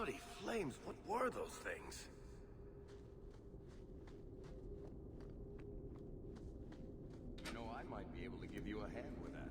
Bloody flames, what were those things? You know, I might be able to give you a hand with that.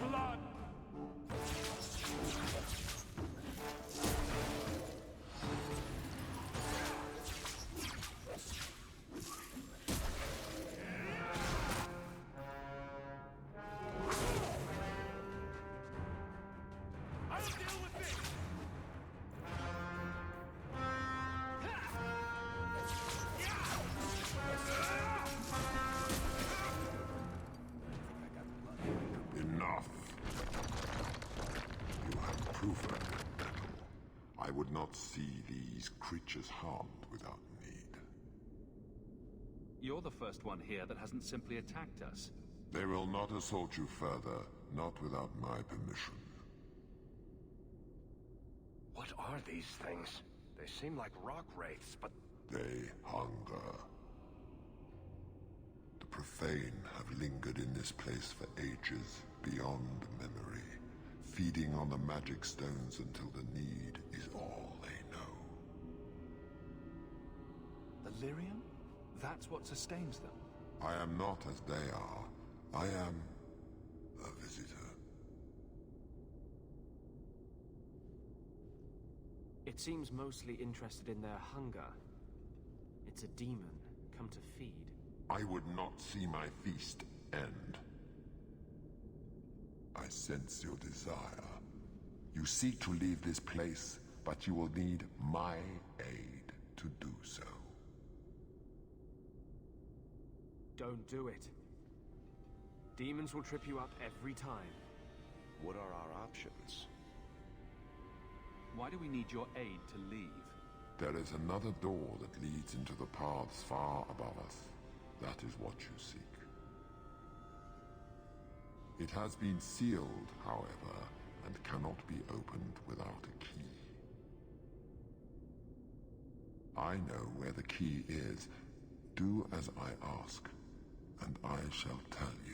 Blood! I would not see these creatures harmed without need. You're the first one here that hasn't simply attacked us. They will not assault you further, not without my permission. What are these things? They seem like rock wraiths, but... They hunger. The profane have lingered in this place for ages, beyond memory, feeding on the magic stones until the need is all they know. The lyrium? That's what sustains them. I am not as they are. I am a visitor. It seems mostly interested in their hunger. It's a demon, come to feed. I would not see my feast end. I sense your desire. You seek to leave this place, but you will need my aid to do so. Don't do it. Demons will trip you up every time. What are our options? Why do we need your aid to leave? There is another door that leads into the paths far above us. That is what you seek. It has been sealed, however, and cannot be opened without a key. I know where the key is. Do as I ask, and I shall tell you.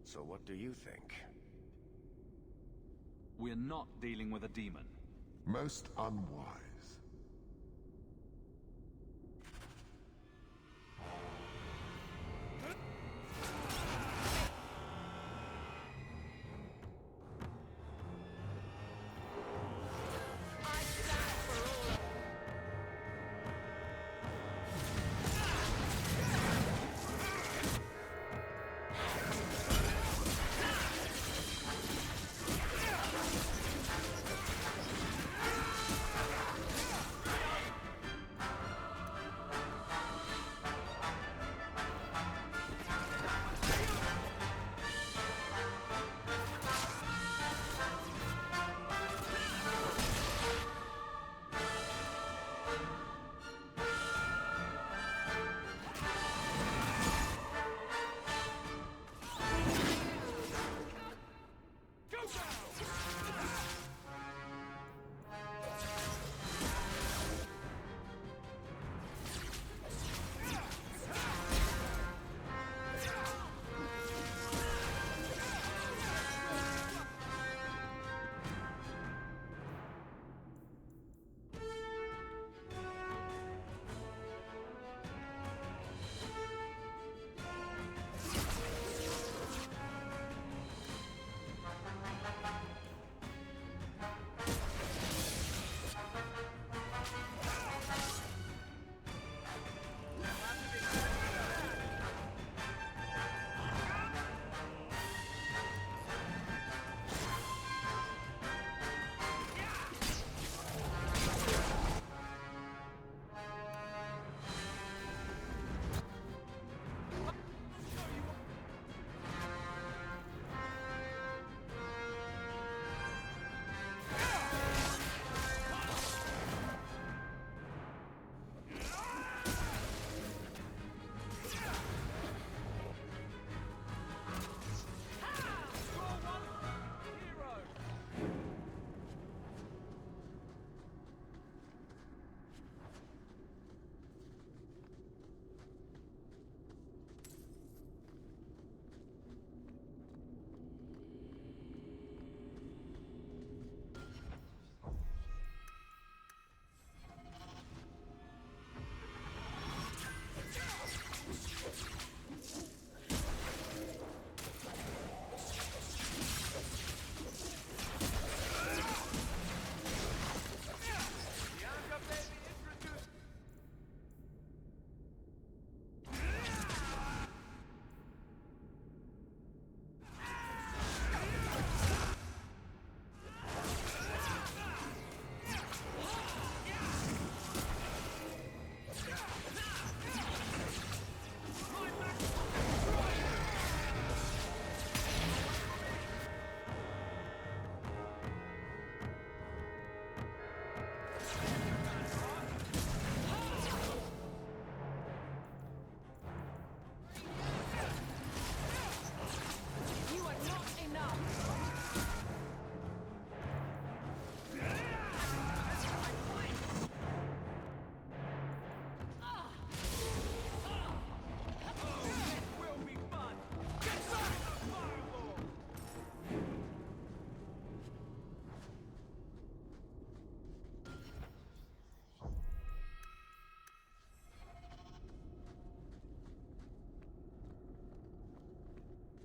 So what do you think? We're not dealing with a demon. Most unwise.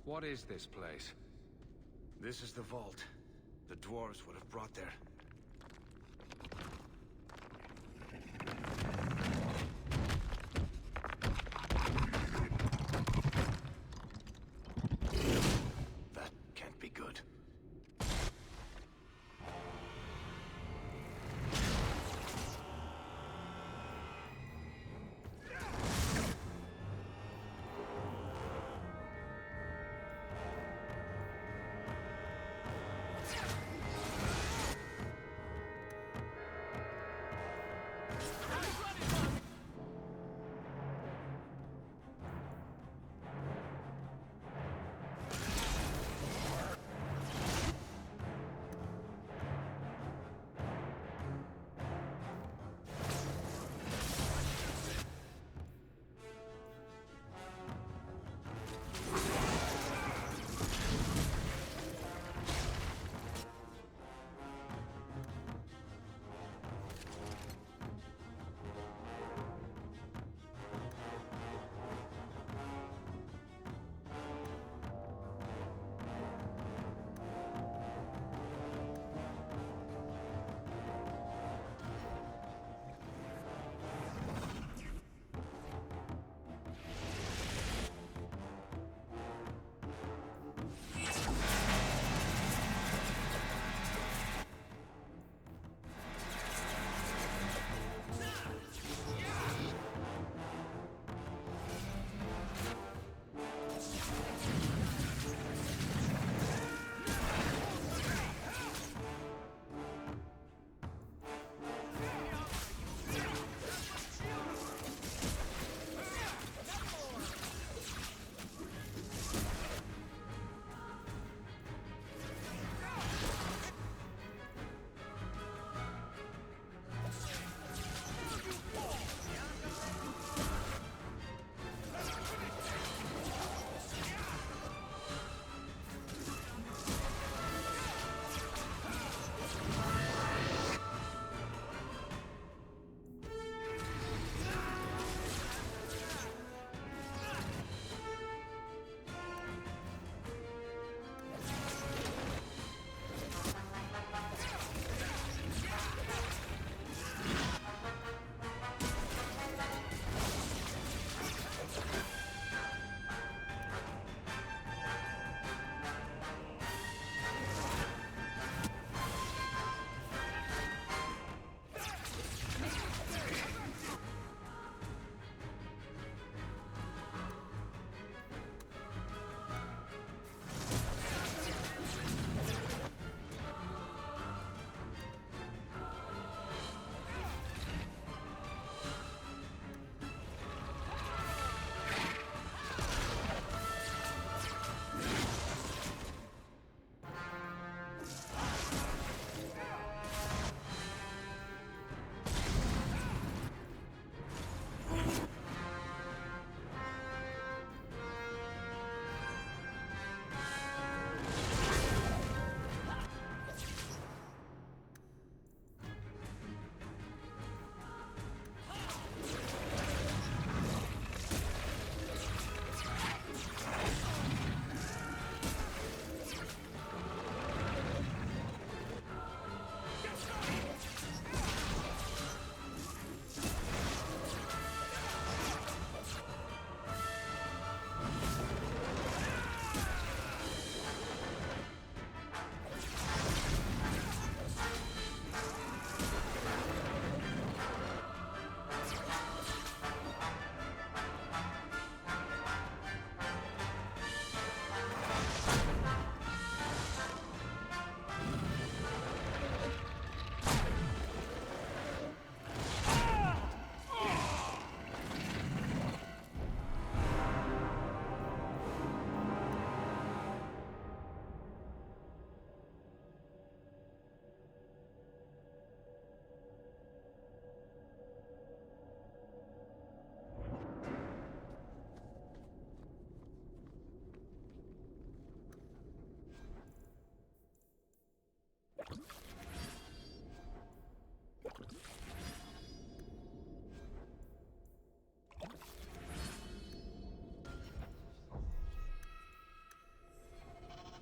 What is this place? This is the vault. The dwarves would have brought there. That can't be good.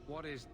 What is...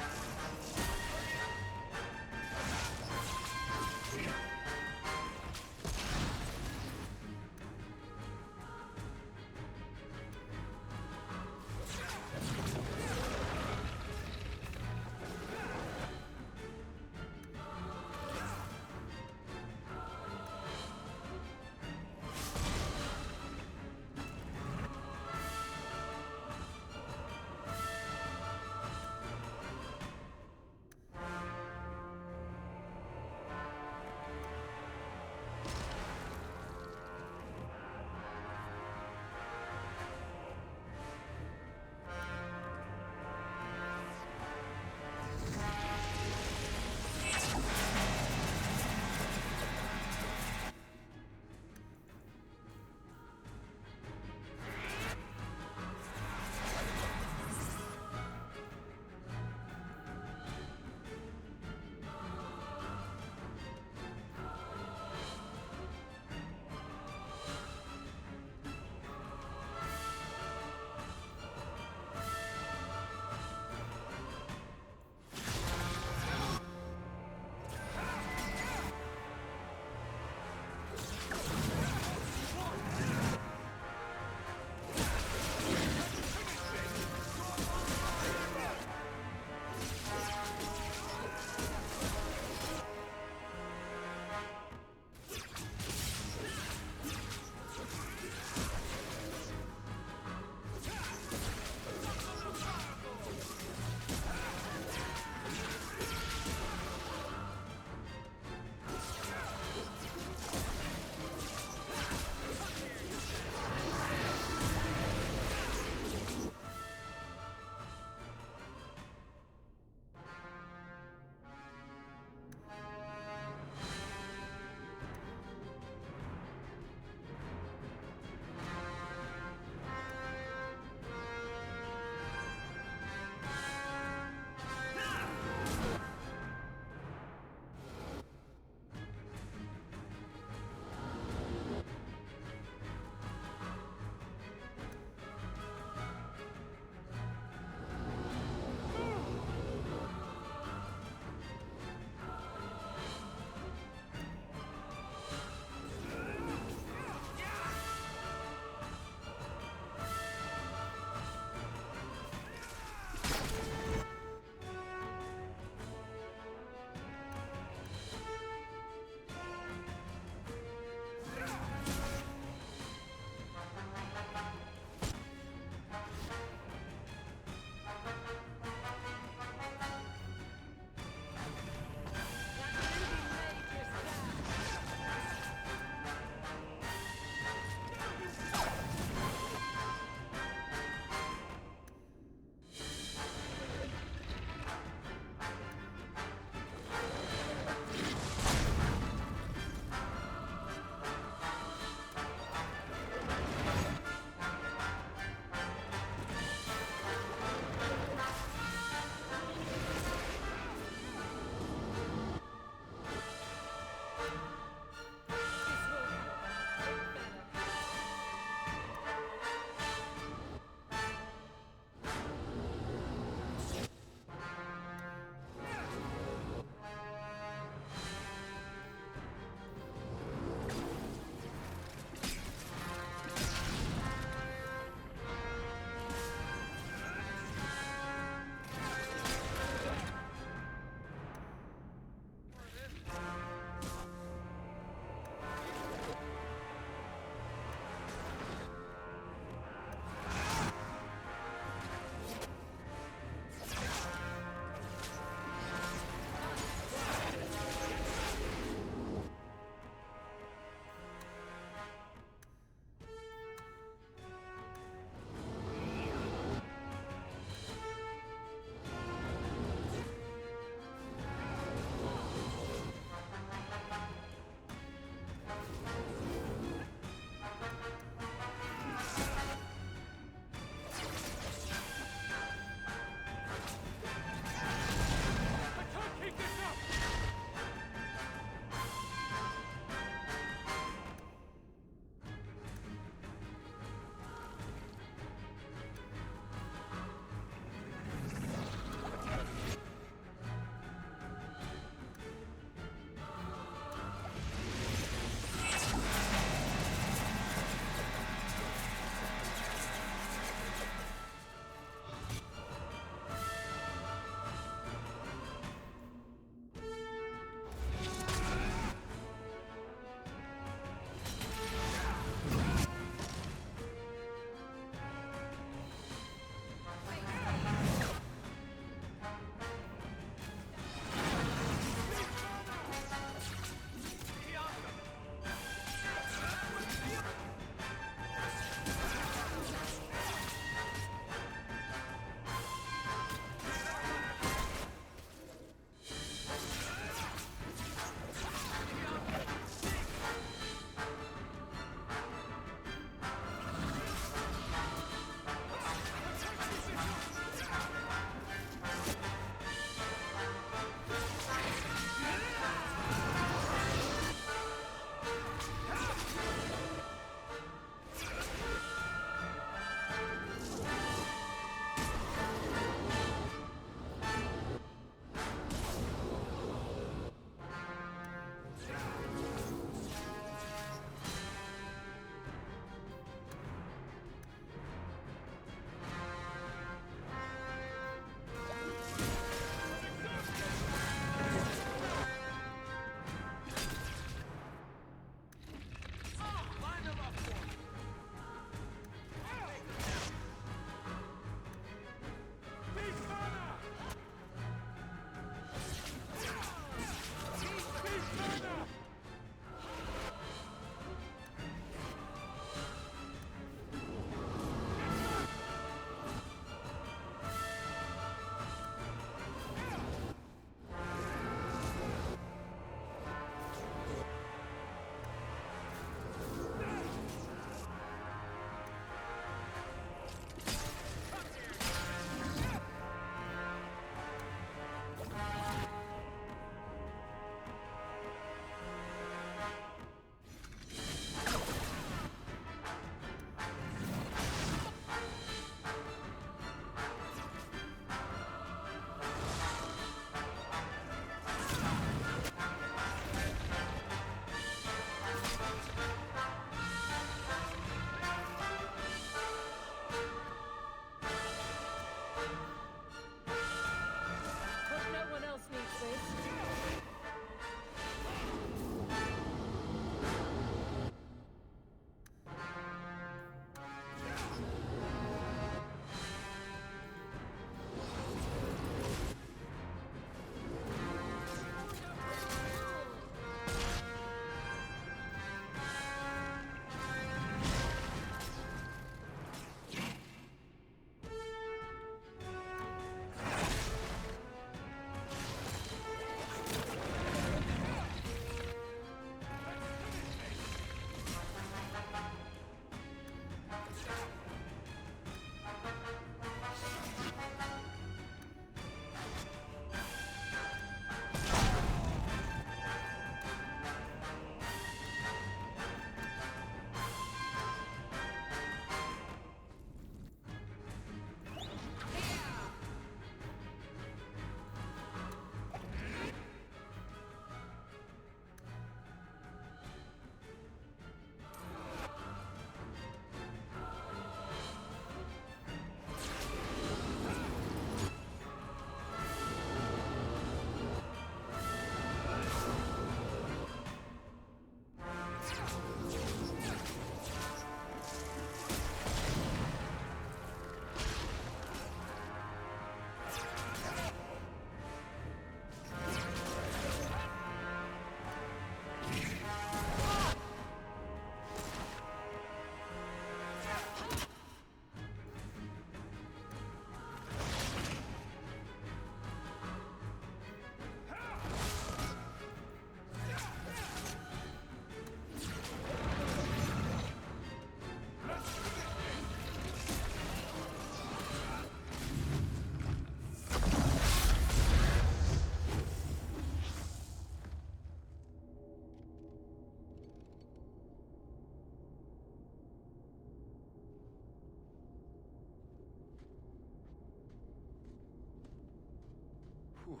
Whew.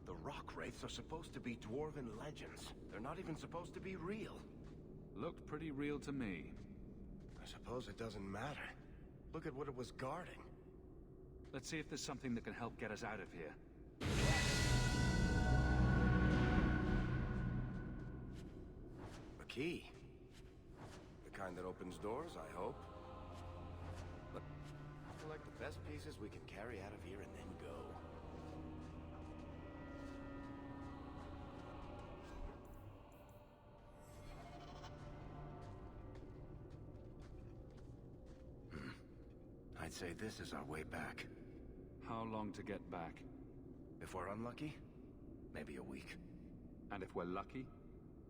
The rock wraiths are supposed to be dwarven legends. They're not even supposed to be real. Looked pretty real to me. I suppose it doesn't matter. Look at what it was guarding. Let's see if there's something that can help get us out of here. A key. The kind that opens doors, I hope. But collect the best pieces we can carry out of here and then go. I'd say this is our way back. How long to get back? If we're unlucky, maybe a week. And if we're lucky?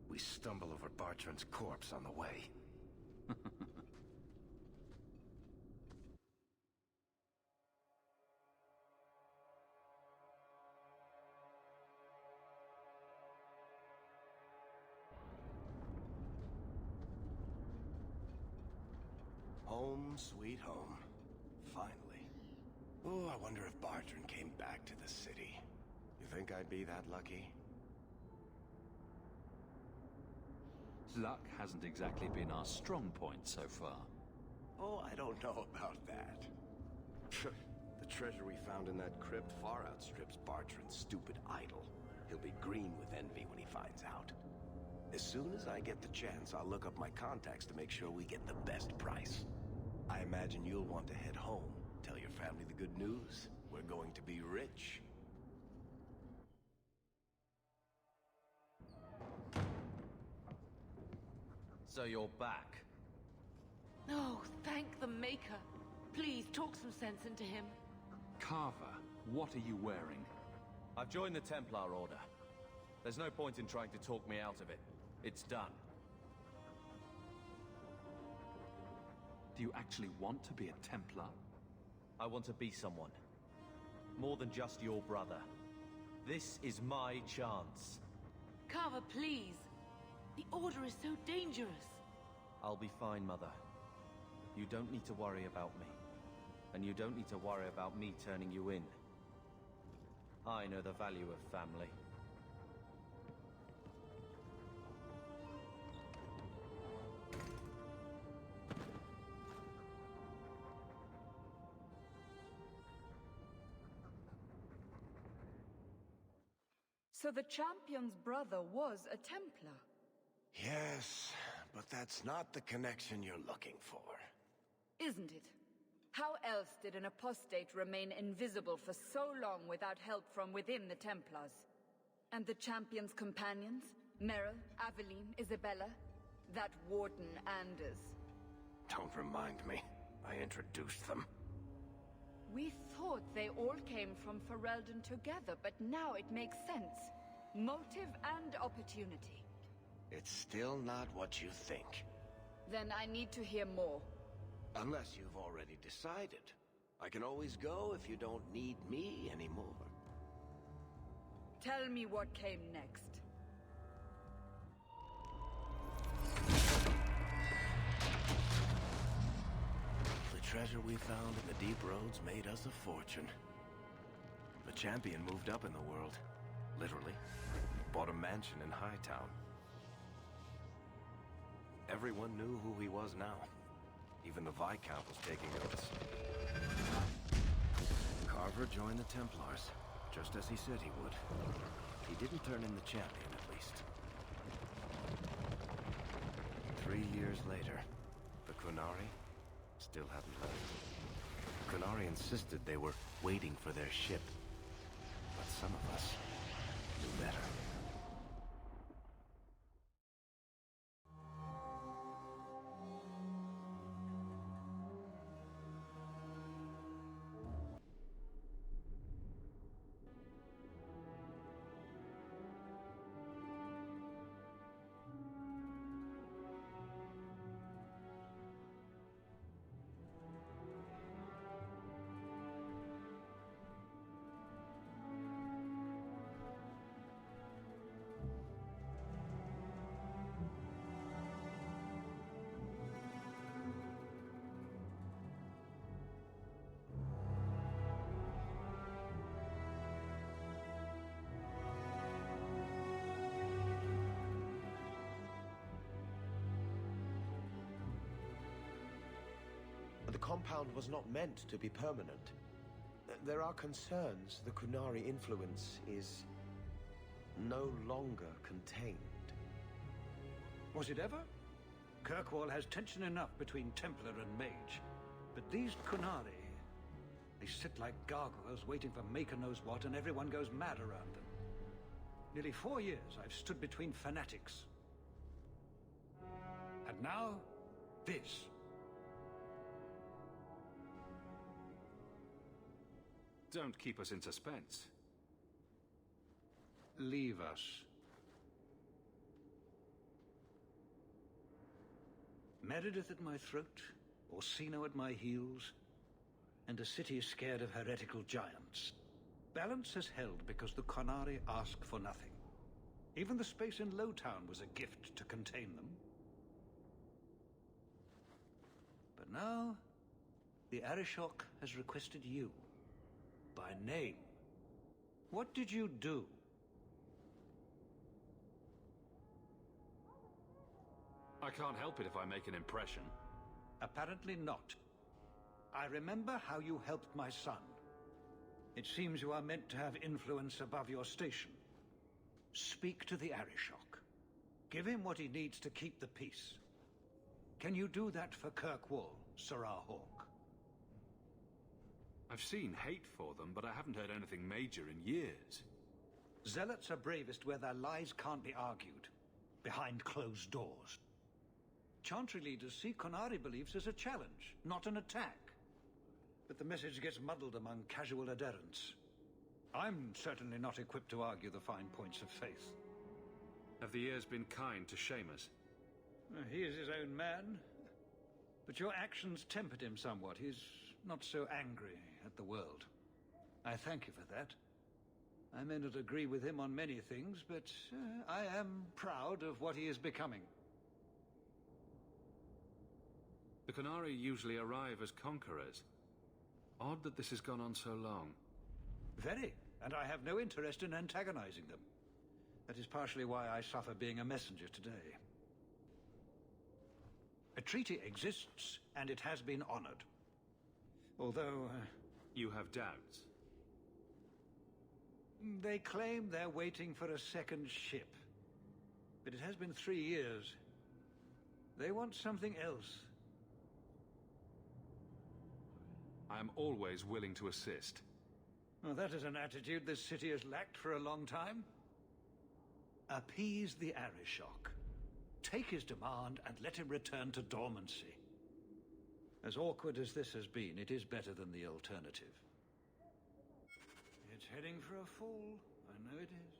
We stumble over Bartrand's corpse on the way. Home, sweet home. Finally. Oh, I wonder if Bartrand came back to the city. You think I'd be that lucky? Luck hasn't exactly been our strong point so far. Oh, I don't know about that. The treasure we found in that crypt far outstrips Bartrand's stupid idol. He'll be green with envy when he finds out. As soon as I get the chance, I'll look up my contacts to make sure we get the best price. I imagine you'll want to head home. Tell your family the good news. We're going to be rich. So you're back. Oh, thank the Maker. Please, talk some sense into him. Carver, what are you wearing? I've joined the Templar Order. There's no point in trying to talk me out of it. It's done. Do you actually want to be a Templar? I want to be someone. More than just your brother. This is my chance. Carver, please. The Order is so dangerous. I'll be fine, Mother. You don't need to worry about me. And you don't need to worry about me turning you in. I know the value of family. So the champion's brother was a Templar? Yes, but that's not the connection you're looking for. Isn't it? How else did an apostate remain invisible for so long without help from within the Templars? And the champion's companions? Merrill, Aveline, Isabella? That Warden Anders? Don't remind me. I introduced them. We thought they all came from Ferelden together, but now it makes sense. Motive and opportunity. It's still not what you think. Then I need to hear more. Unless you've already decided. I can always go if you don't need me anymore. Tell me what came next. The treasure we found in the deep roads made us a fortune. The champion moved up in the world. Literally. Bought a mansion in Hightown. Everyone knew who he was now. Even the Viscount was taking notice. Carver joined the Templars, just as he said he would. He didn't turn in the champion, at least. 3 years later, the Qunari still hadn't left. Qunari insisted they were waiting for their ship. But some of us knew better. compound was not meant to be permanent. There are concerns the Qunari influence is no longer contained. Was it ever? Kirkwall has tension enough between Templar and Mage. But these Qunari, they sit like gargoyles waiting for Maker knows what, and everyone goes mad around them. Nearly 4 years I've stood between fanatics. And now, this. Don't keep us in suspense. Leave us. Meredith at my throat, Orsino at my heels, and a city scared of heretical giants. Balance has held because the Qunari ask for nothing. Even the space in Lowtown was a gift to contain them. But now, the Arishok has requested you. By name. What did you do? I can't help it if I make an impression. Apparently not. I remember how you helped my son. It seems you are meant to have influence above your station. Speak to the Arishok. Give him what he needs to keep the peace. Can you do that for Kirkwall, Serah Hawke? I've seen hate for them, but I haven't heard anything major in years. Zealots are bravest where their lies can't be argued, behind closed doors. Chantry leaders see Qunari beliefs as a challenge, not an attack. But the message gets muddled among casual adherents. I'm certainly not equipped to argue the fine points of faith. Have the years been kind to Seamus? He is his own man. But your actions tempered him somewhat. He's not so angry at the world. I thank you for that. I may not agree with him on many things, but I am proud of what he is becoming. The Qunari usually arrive as conquerors. Odd that this has gone on so long. Very, and I have no interest in antagonizing them. That is partially why I suffer being a messenger today. A treaty exists, and it has been honored. Although... You have doubts? They claim they're waiting for a second ship. But it has been 3 years. They want something else. I am always willing to assist. Well, that is an attitude this city has lacked for a long time. Appease the Arishok. Take his demand and let him return to dormancy. As awkward as this has been, it is better than the alternative. It's heading for a fall. I know it is.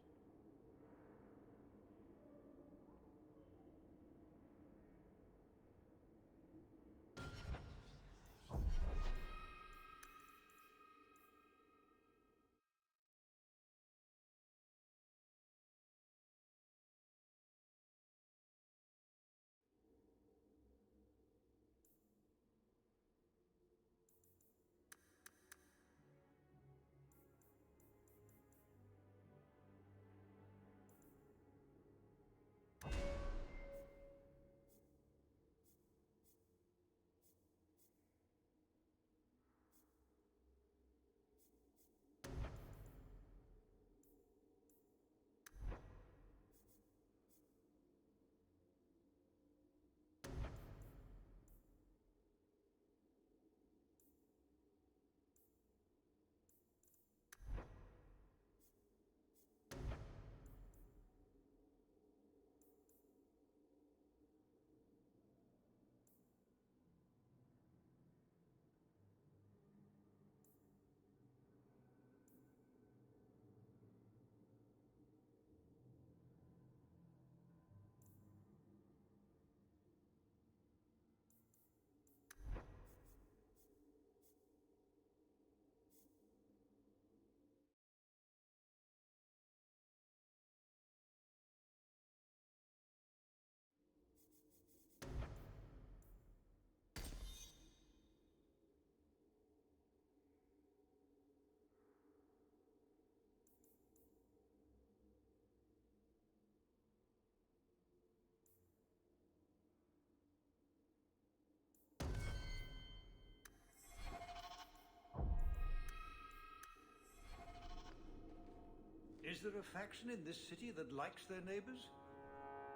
there a faction in this city that likes their neighbors?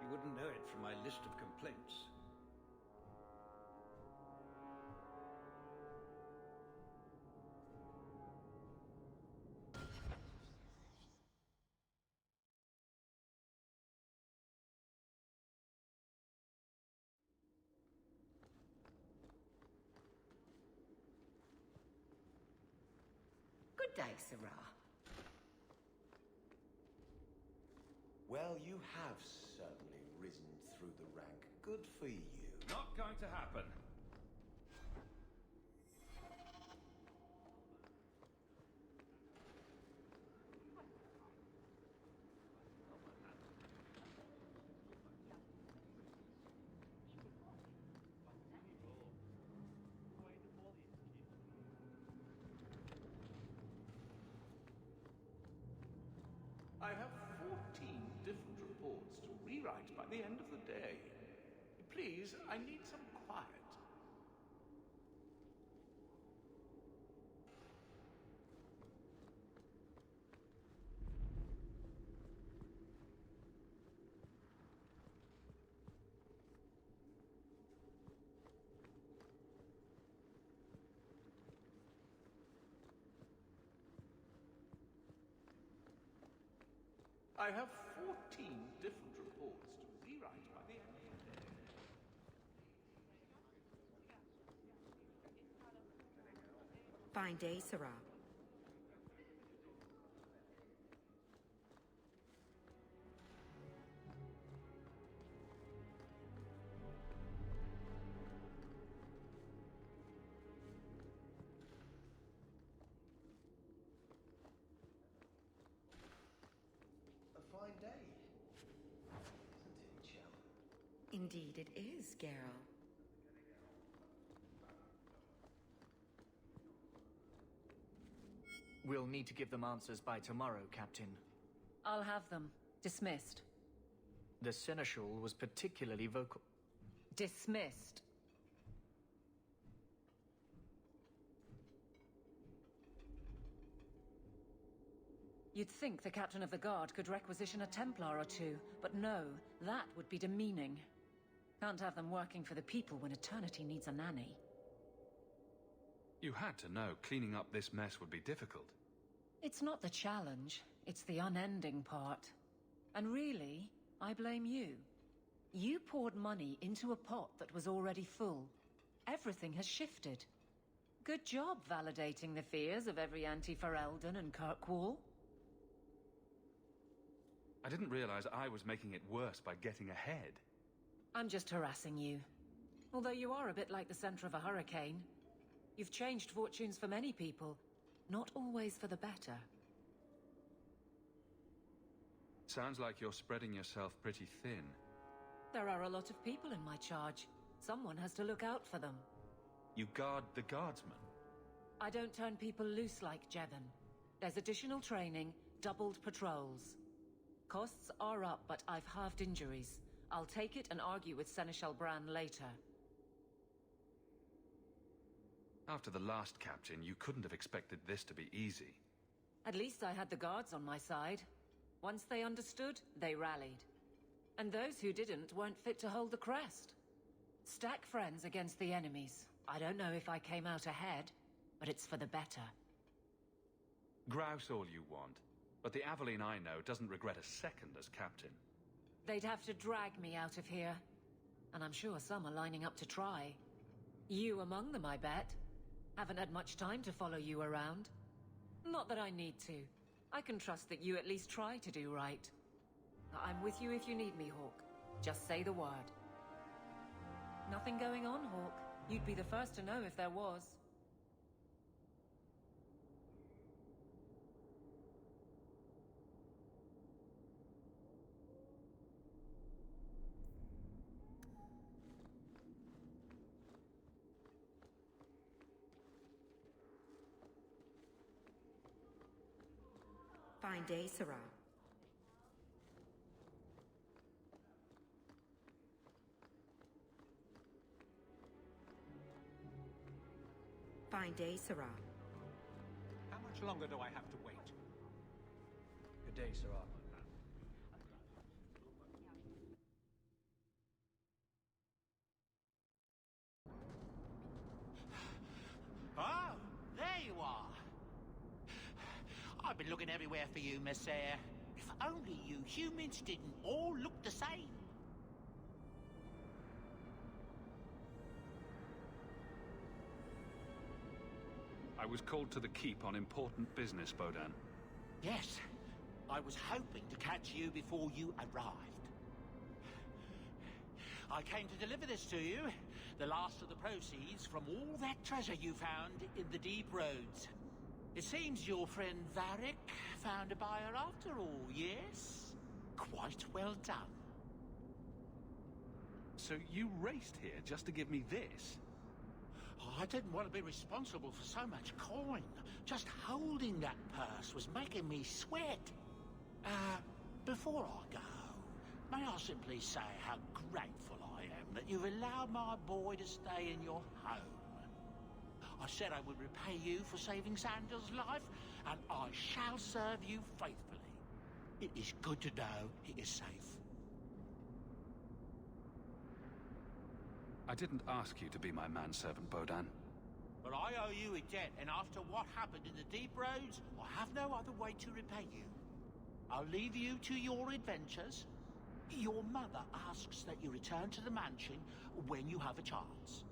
You wouldn't know it from my list of complaints. Good day, Sirrah. Well, you have certainly risen through the rank. Good for you. Not going to happen. I have 14 different reports to rewrite by the end of the day. Please, I need some quiet. I have 14 different reports to rewrite by the end of the day. Fine day, Sirrah. A fine day, isn't it, chum? Indeed it is, Geralt. We'll need to give them answers by tomorrow, Captain. I'll have them. Dismissed. The Seneschal was particularly vocal. Dismissed. You'd think the Captain of the Guard could requisition a Templar or two, but no, that would be demeaning. Can't have them working for the people when Eternity needs a nanny. You had to know cleaning up this mess would be difficult. It's not the challenge, it's the unending part. And really, I blame you. You poured money into a pot that was already full. Everything has shifted. Good job validating the fears of every anti-Ferelden and Kirkwall. I didn't realize I was making it worse by getting ahead. I'm just harassing you. Although you are a bit like the center of a hurricane. You've changed fortunes for many people, not always for the better. Sounds like you're spreading yourself pretty thin. There are a lot of people in my charge. Someone has to look out for them. You guard the guardsmen. I don't turn people loose like Jevon. There's additional training, doubled patrols. Costs are up, but I've halved injuries. I'll take it and argue with Seneschal Bran later. After the last captain, you couldn't have expected this to be easy. At least I had the guards on my side. Once they understood, they rallied. And those who didn't weren't fit to hold the crest. Stack friends against the enemies. I don't know if I came out ahead, but it's for the better. Grouse all you want, but the Aveline I know doesn't regret a second as captain. They'd have to drag me out of here. And I'm sure some are lining up to try. You among them, I bet. Haven't had much time to follow you around. Not that I need to. I can trust that you at least try to do right. I'm with you if you need me, Hawke. Just say the word. Nothing going on, Hawke. You'd be the first to know if there was. Fine day, Sirrah. Fine day, Sirrah. How much longer do I have to wait? Good day, Sirrah. Oh, there you are. I've been looking everywhere for you, Messere. If only you humans didn't all look the same. I was called to the keep on important business, Bodan. Yes, I was hoping to catch you before you arrived. I came to deliver this to you, the last of the proceeds from all that treasure you found in the deep roads. It seems your friend Varric found a buyer after all, yes? Quite well done. So you raced here just to give me this? Oh, I didn't want to be responsible for so much coin. Just holding that purse was making me sweat. Before I go, may I simply say how grateful I am that you've allowed my boy to stay in your home. I said I would repay you for saving Sandal's life, and I shall serve you faithfully. It is good to know he is safe. I didn't ask you to be my manservant, Bodan. But I owe you a debt, and after what happened in the deep roads, I have no other way to repay you. I'll leave you to your adventures. Your mother asks that you return to the mansion when you have a chance.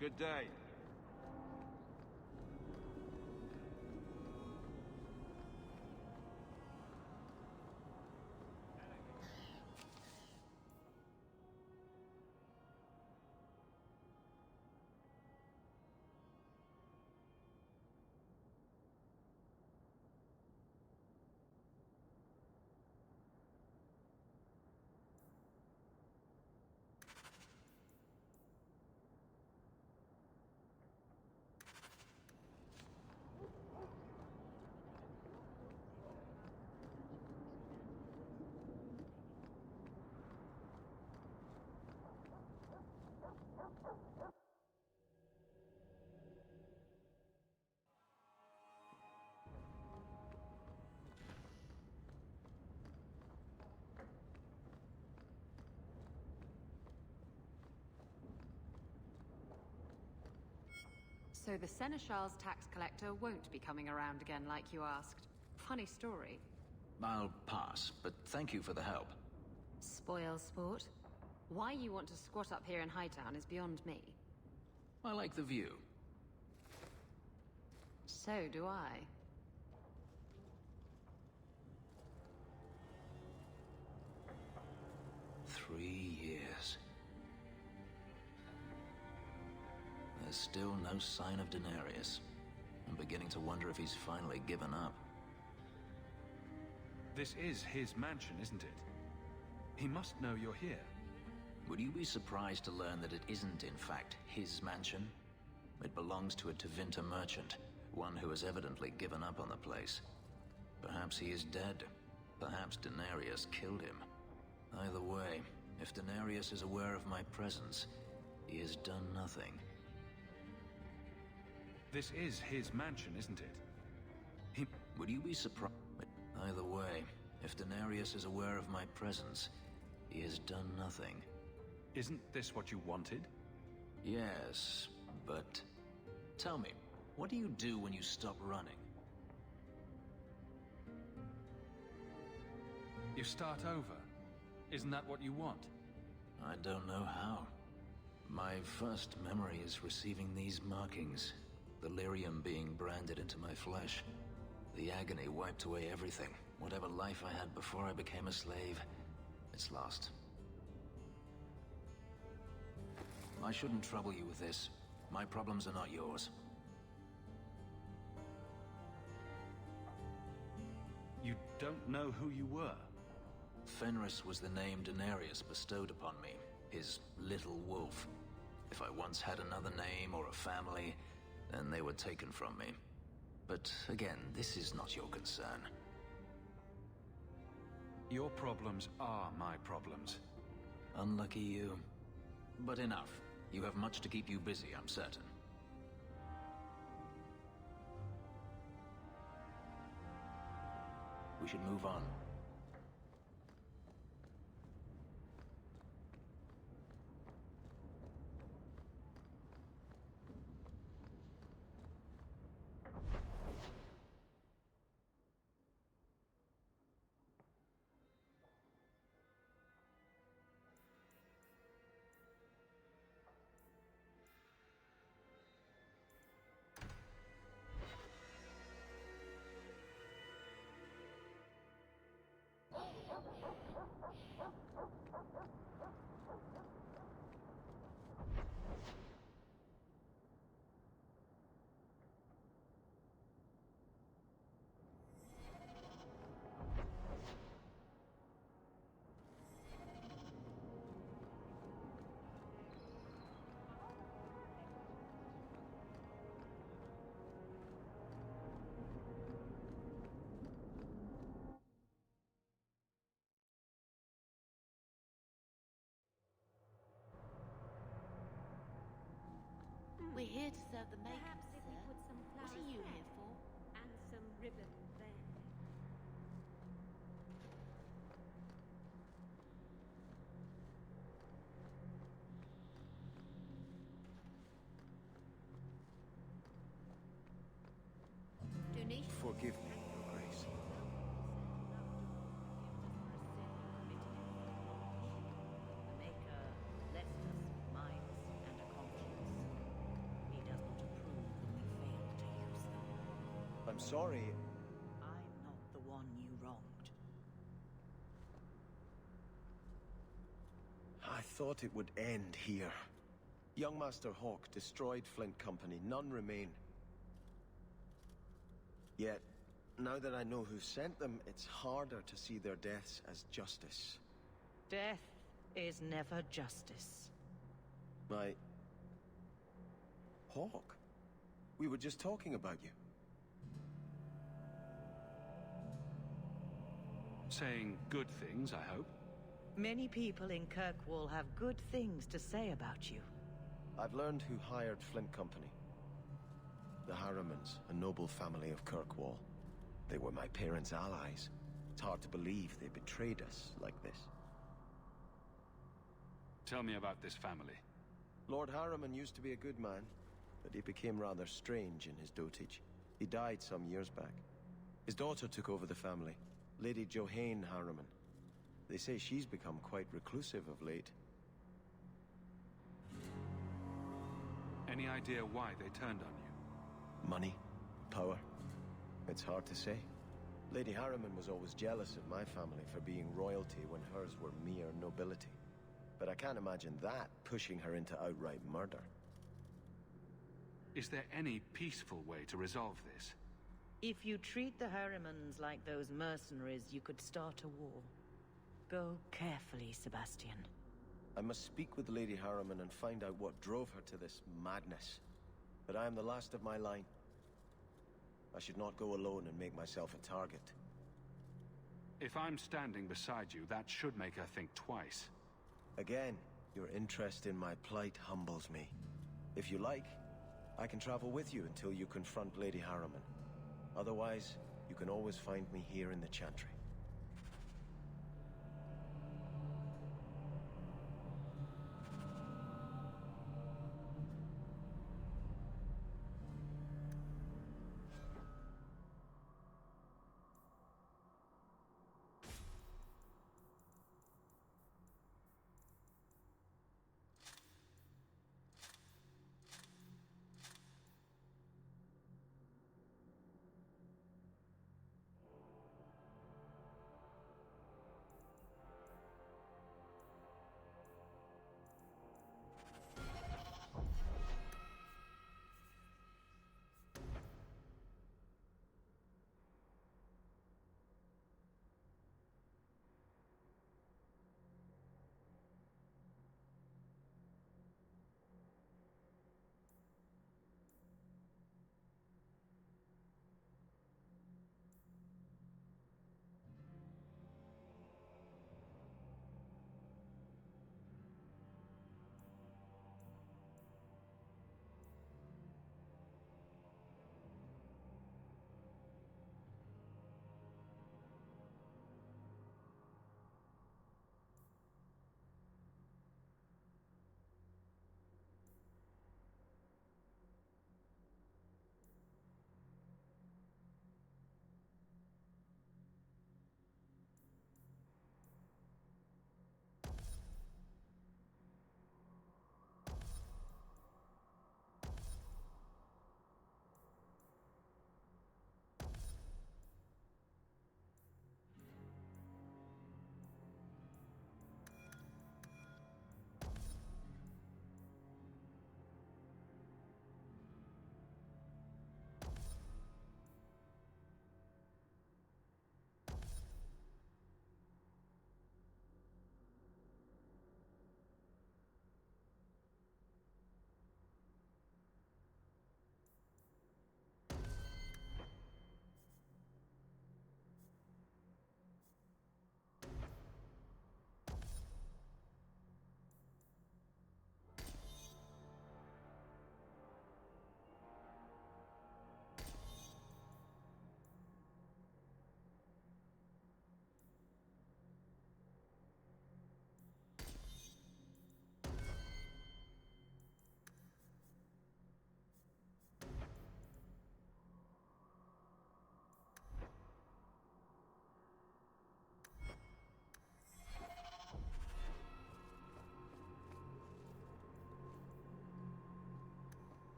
Good day. So the Seneschal's tax collector won't be coming around again like you asked. Funny story. I'll pass, but thank you for the help. Spoil sport. Why you want to squat up here in Hightown is beyond me. I like the view. So do I. Three years. There's still no sign of Daenerys. I'm beginning to wonder if he's finally given up. This is his mansion, isn't it? He must know you're here. Would you be surprised to learn that it isn't, in fact, his mansion? It belongs to a Tevinter merchant, one who has evidently given up on the place. Perhaps he is dead. Perhaps Daenerys killed him. Either way, if Daenerys is aware of my presence, he has done nothing. This is his mansion, isn't it? Would you be surprised? Either way, if Daenerys is aware of my presence, he has done nothing. Isn't this what you wanted? Yes, but... Tell me, what do you do when you stop running? You start over. Isn't that what you want? I don't know how. My first memory is receiving these markings. The lyrium being branded into my flesh. The agony wiped away everything. Whatever life I had before I became a slave, it's lost. I shouldn't trouble you with this. My problems are not yours. You don't know who you were? Fenris was the name Daenerys bestowed upon me, his little wolf. If I once had another name or a family, then they were taken from me. But again, this is not your concern. Your problems are my problems. Unlucky you. But enough. You have much to keep you busy, I'm certain. We should move on. We're here to serve the makeup, sir. What are you here for? And some ribbon there. Donation. Forgive me, Your Grace. The Maker left us minds and a conscience. He does not approve when we fail to use them. I'm sorry. I'm not the one you wronged. I thought it would end here. Young Master Hawke destroyed Flint Company. None remain. Yet, now that I know who sent them, it's harder to see their deaths as justice. Death is never justice. My... Hawke? We were just talking about you. Saying good things, I hope. Many people in Kirkwall have good things to say about you. I've learned who hired Flint Company. The Harrimans, a noble family of Kirkwall. They were my parents' allies. It's hard to believe they betrayed us like this. Tell me about this family. Lord Harriman used to be a good man, but he became rather strange in his dotage. He died some years back. His daughter took over the family, Lady Johanne Harriman. They say she's become quite reclusive of late. Any idea why they turned on you? Money? Power? It's hard to say. Lady Harriman was always jealous of my family for being royalty when hers were mere nobility. But I can't imagine that pushing her into outright murder. Is there any peaceful way to resolve this? If you treat the Harrimans like those mercenaries, you could start a war. Go carefully, Sebastian. I must speak with Lady Harriman and find out what drove her to this madness. But I am the last of my line. I should not go alone and make myself a target. If I'm standing beside you, that should make her think twice. Again, your interest in my plight humbles me. If you like, I can travel with you until you confront Lady Harriman. Otherwise, you can always find me here in the Chantry.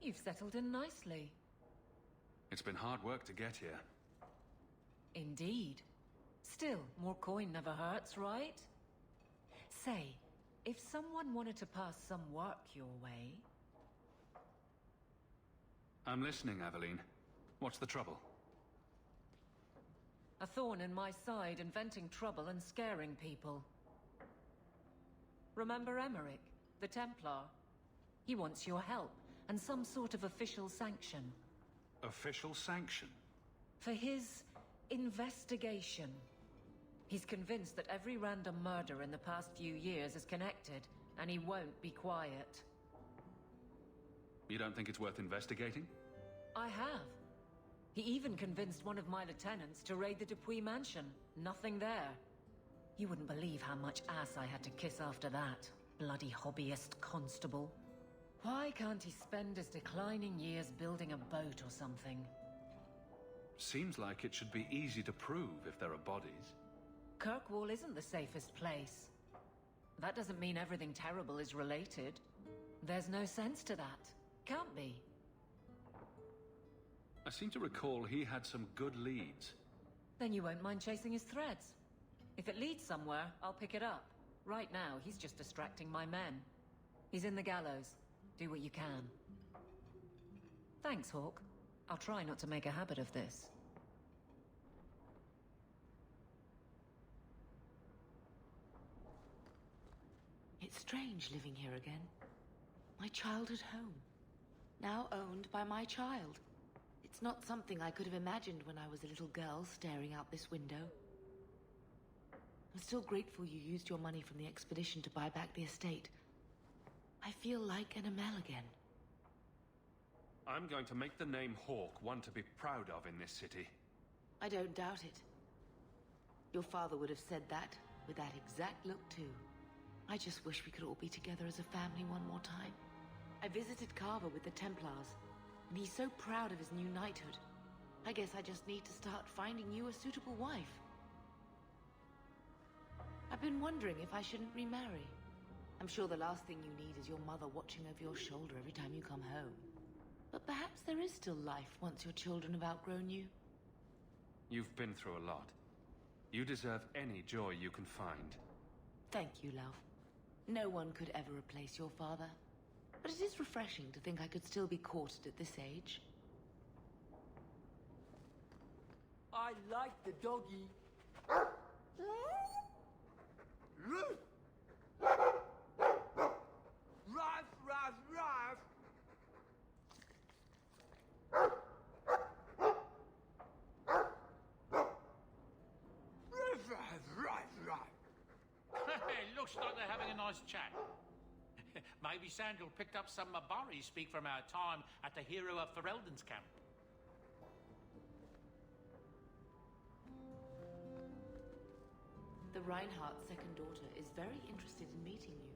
You've settled in nicely. It's been hard work to get here. Indeed. Still, more coin never hurts, right? Say, if someone wanted to pass some work your way... I'm listening, Aveline. What's the trouble? A thorn in my side, inventing trouble and scaring people. Remember Emmerich, the Templar? He wants your help, and some sort of official sanction. Official sanction? For his investigation. He's convinced that every random murder in the past few years is connected, and he won't be quiet. You don't think it's worth investigating? I have. He even convinced one of my lieutenants to raid the Dupuis mansion. Nothing there. You wouldn't believe how much ass I had to kiss after that. Bloody hobbyist constable. Why can't he spend his declining years building a boat or something? Seems like it should be easy to prove if there are bodies. Kirkwall isn't the safest place. That doesn't mean everything terrible is related. There's no sense to that. Can't be. I seem to recall he had some good leads. Then you won't mind chasing his threads. If it leads somewhere, I'll pick it up. Right now, he's just distracting my men. He's in the gallows. Do what you can. Thanks, Hawke. I'll try not to make a habit of this. It's strange living here again. My childhood home. Now owned by my child. It's not something I could have imagined when I was a little girl staring out this window. I'm still grateful you used your money from the expedition to buy back the estate. I feel like an Amel again. I'm going to make the name Hawke one to be proud of in this city. I don't doubt it. Your father would have said that, with that exact look too. I just wish we could all be together as a family one more time. I visited Carver with the Templars, and he's so proud of his new knighthood. I guess I just need to start finding you a suitable wife. I've been wondering if I shouldn't remarry. I'm sure the last thing you need is your mother watching over your shoulder every time you come home. But perhaps there is still life once your children have outgrown you. You've been through a lot. You deserve any joy you can find. Thank you, love. No one could ever replace your father. But it is refreshing to think I could still be courted at this age. I like the doggy. Ruff, ruff, ruff. It looks like they're having a nice chat. Maybe Sandal picked up some Mabari speak from our time at the hero of Ferelden's camp. The Reinhardt's second daughter is very interested in meeting you.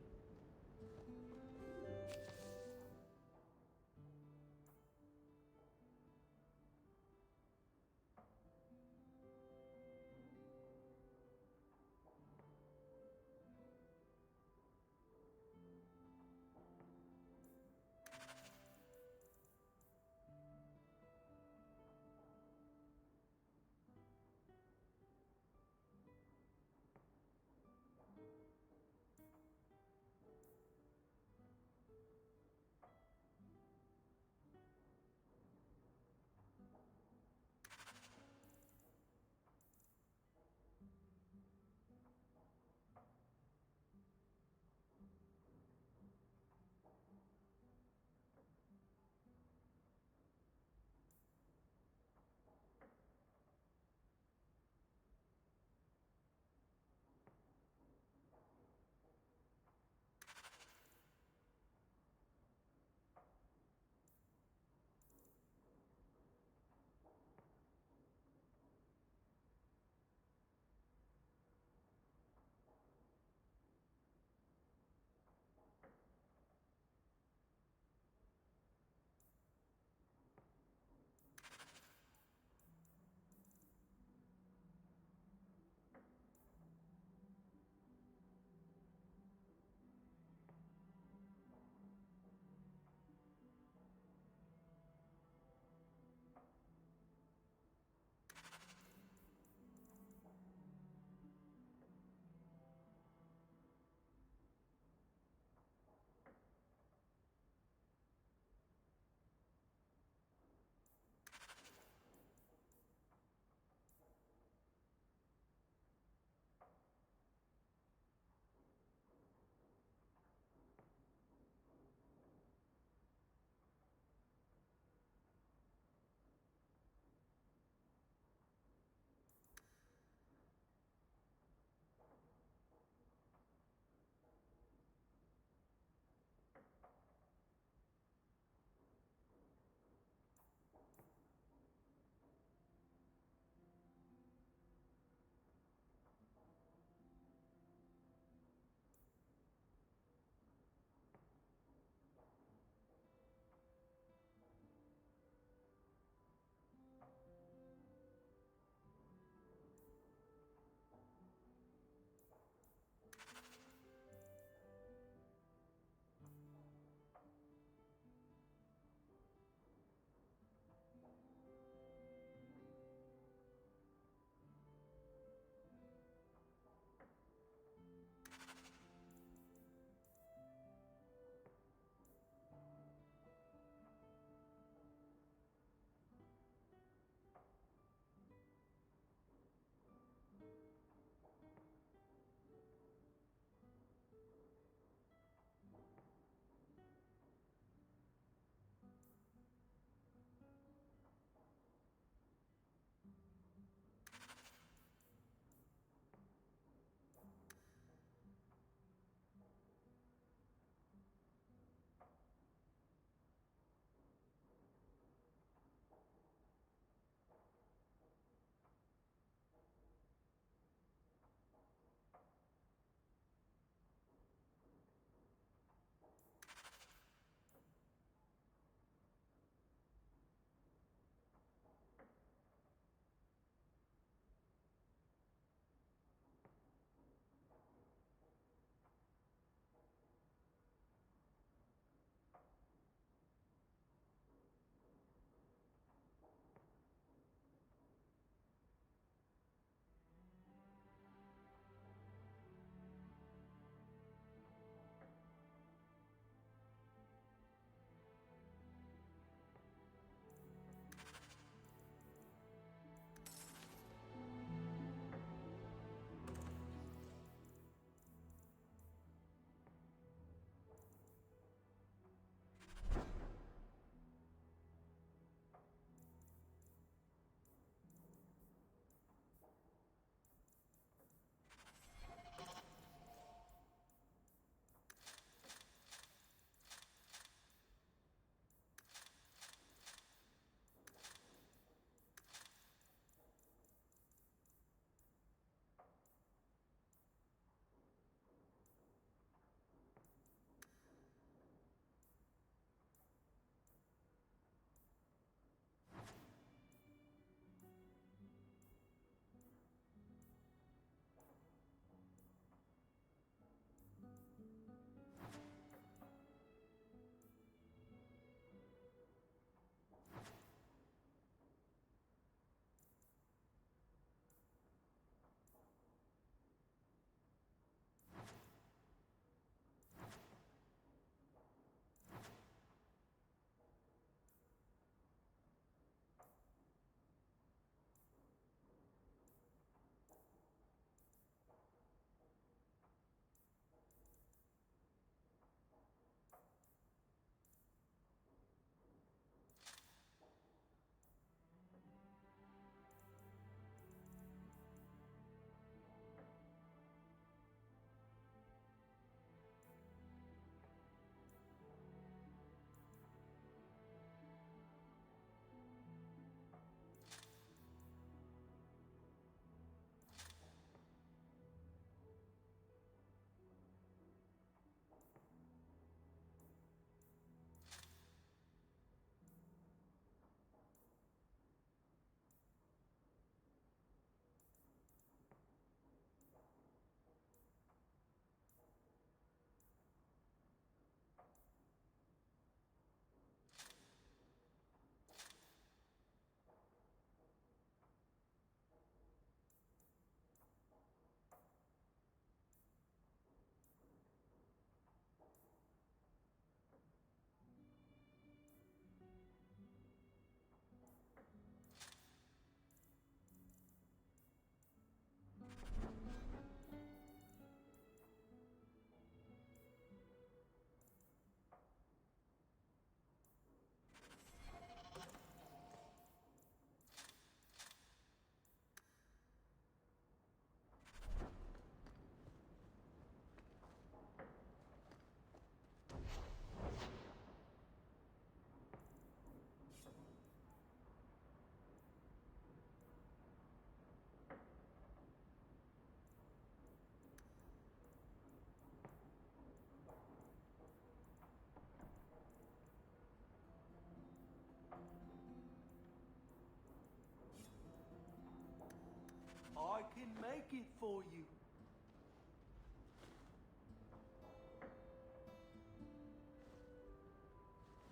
can make it for you.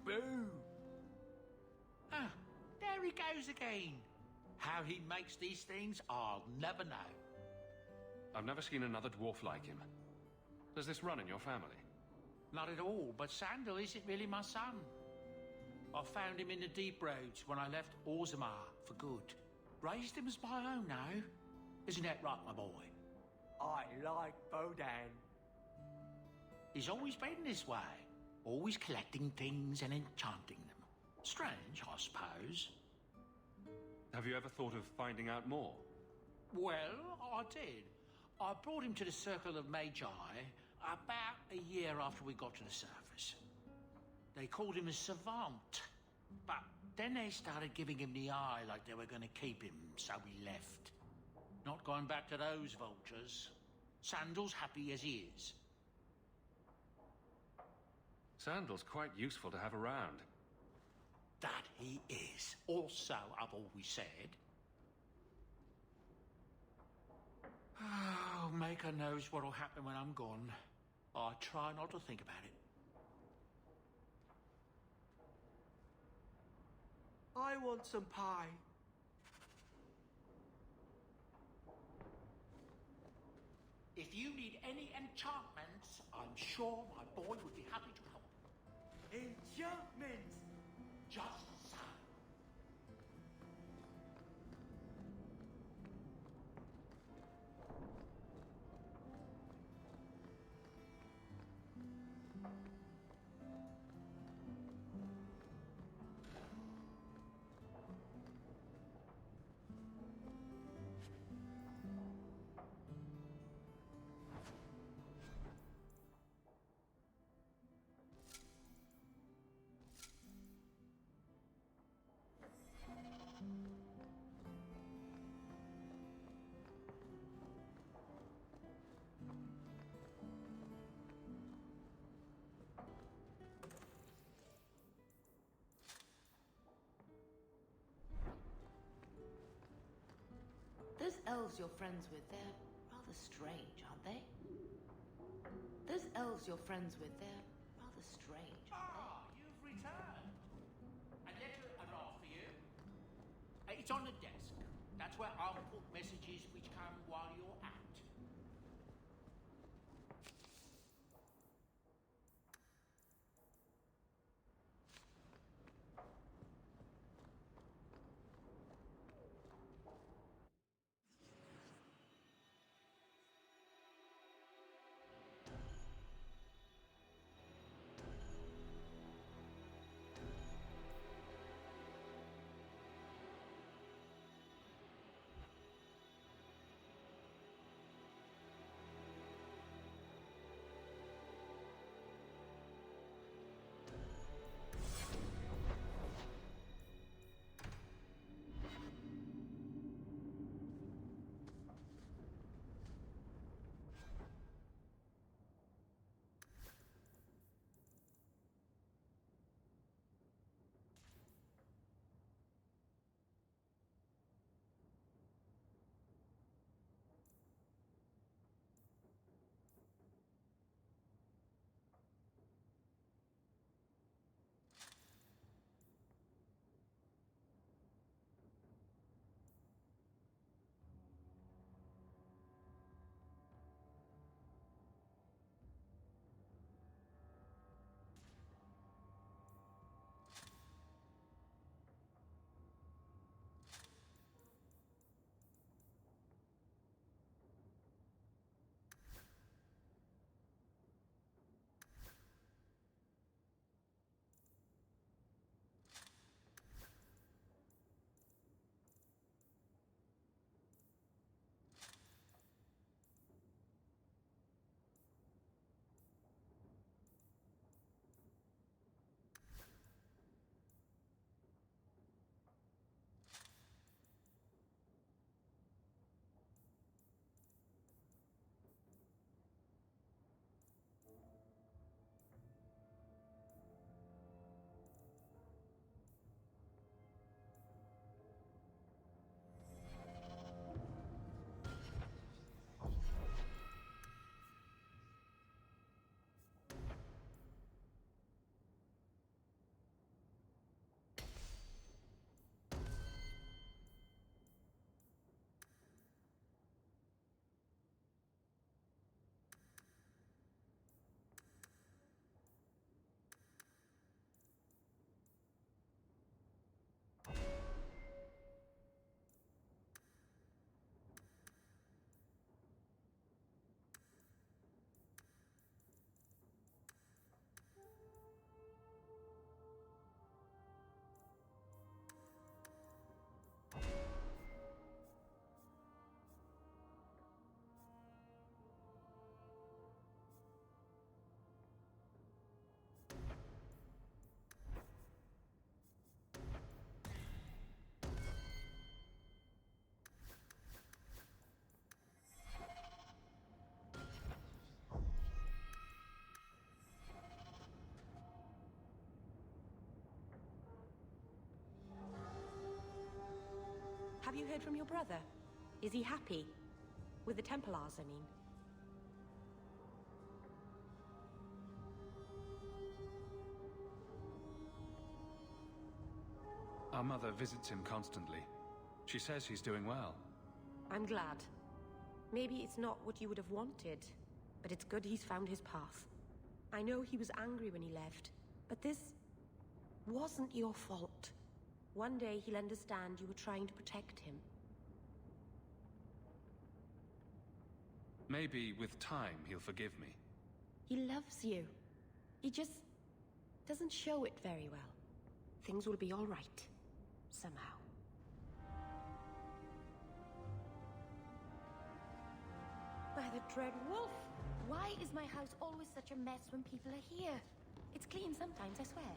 Boo! Ah, there he goes again. How he makes these things, I'll never know. I've never seen another dwarf like him. Does this run in your family? Not at all, but Sandal isn't really my son. I found him in the deep roads when I left Orzammar for good. Raised him as my own now. Isn't that right, my boy? I like Bodan. He's always been this way. Always collecting things and enchanting them. Strange, I suppose. Have you ever thought of finding out more? Well, I did. I brought him to the Circle of Magi about a year after we got to the surface. They called him a savant, but then they started giving him the eye like they were going to keep him, so we left. Not going back to those vultures. Sandal's happy as he is. Sandal's quite useful to have around. That he is. Also, I've always said. Oh, Maker knows what'll happen when I'm gone. I try not to think about it. I want some pie. If you need any enchantments, I'm sure my boy would be happy to help. Enchantments! Just so. Those elves you're friends with, they're rather strange, aren't they? Those elves you're friends with, they're rather strange, aren't they? You've returned. A letter arrived for you. It's on the desk. That's where I'll put messages which come while you're out. Have you heard from your brother? Is he happy? With the Templars, I mean. Our mother visits him constantly. She says he's doing well. I'm glad. Maybe it's not what you would have wanted, but it's good he's found his path. I know he was angry when he left, but this wasn't your fault. One day he'll understand you were trying to protect him. Maybe with time he'll forgive me. He loves you. He just doesn't show it very well. Things will be all right. Somehow. By the Dread Wolf! Why is my house always such a mess when people are here? It's clean sometimes, I swear.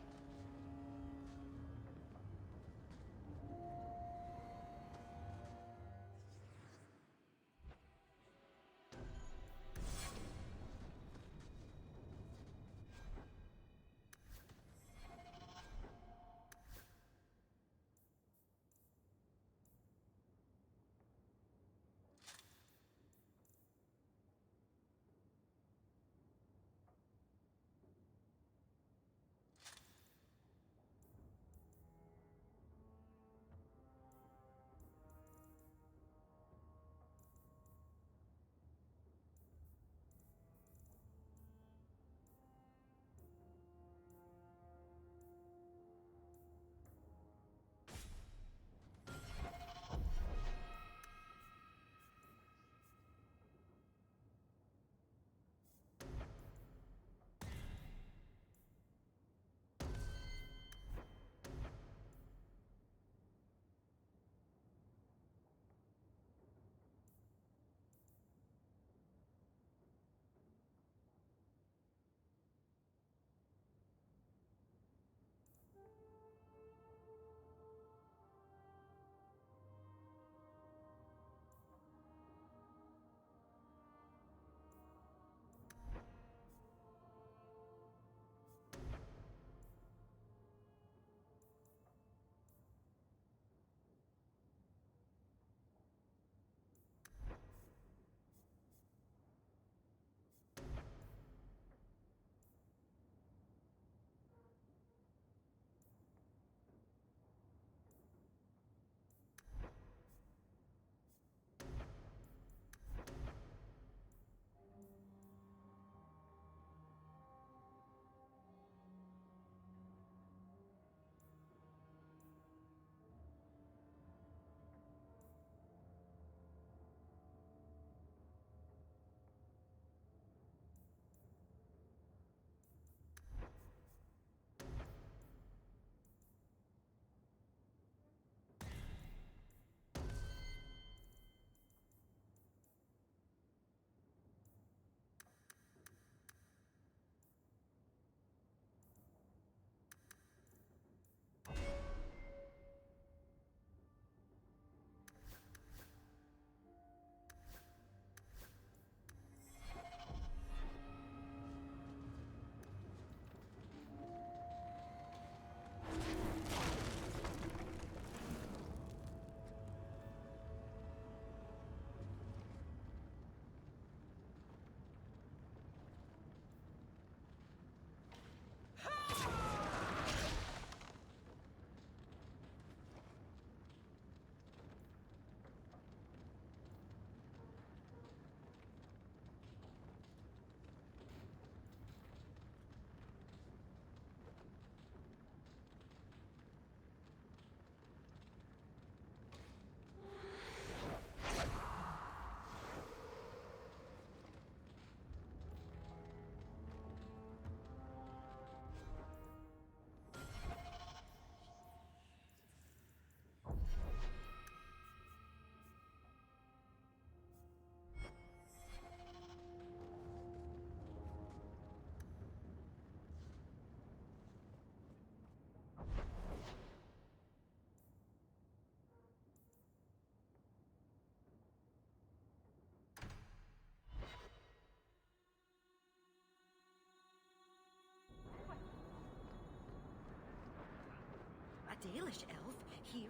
A Dalish elf? Here?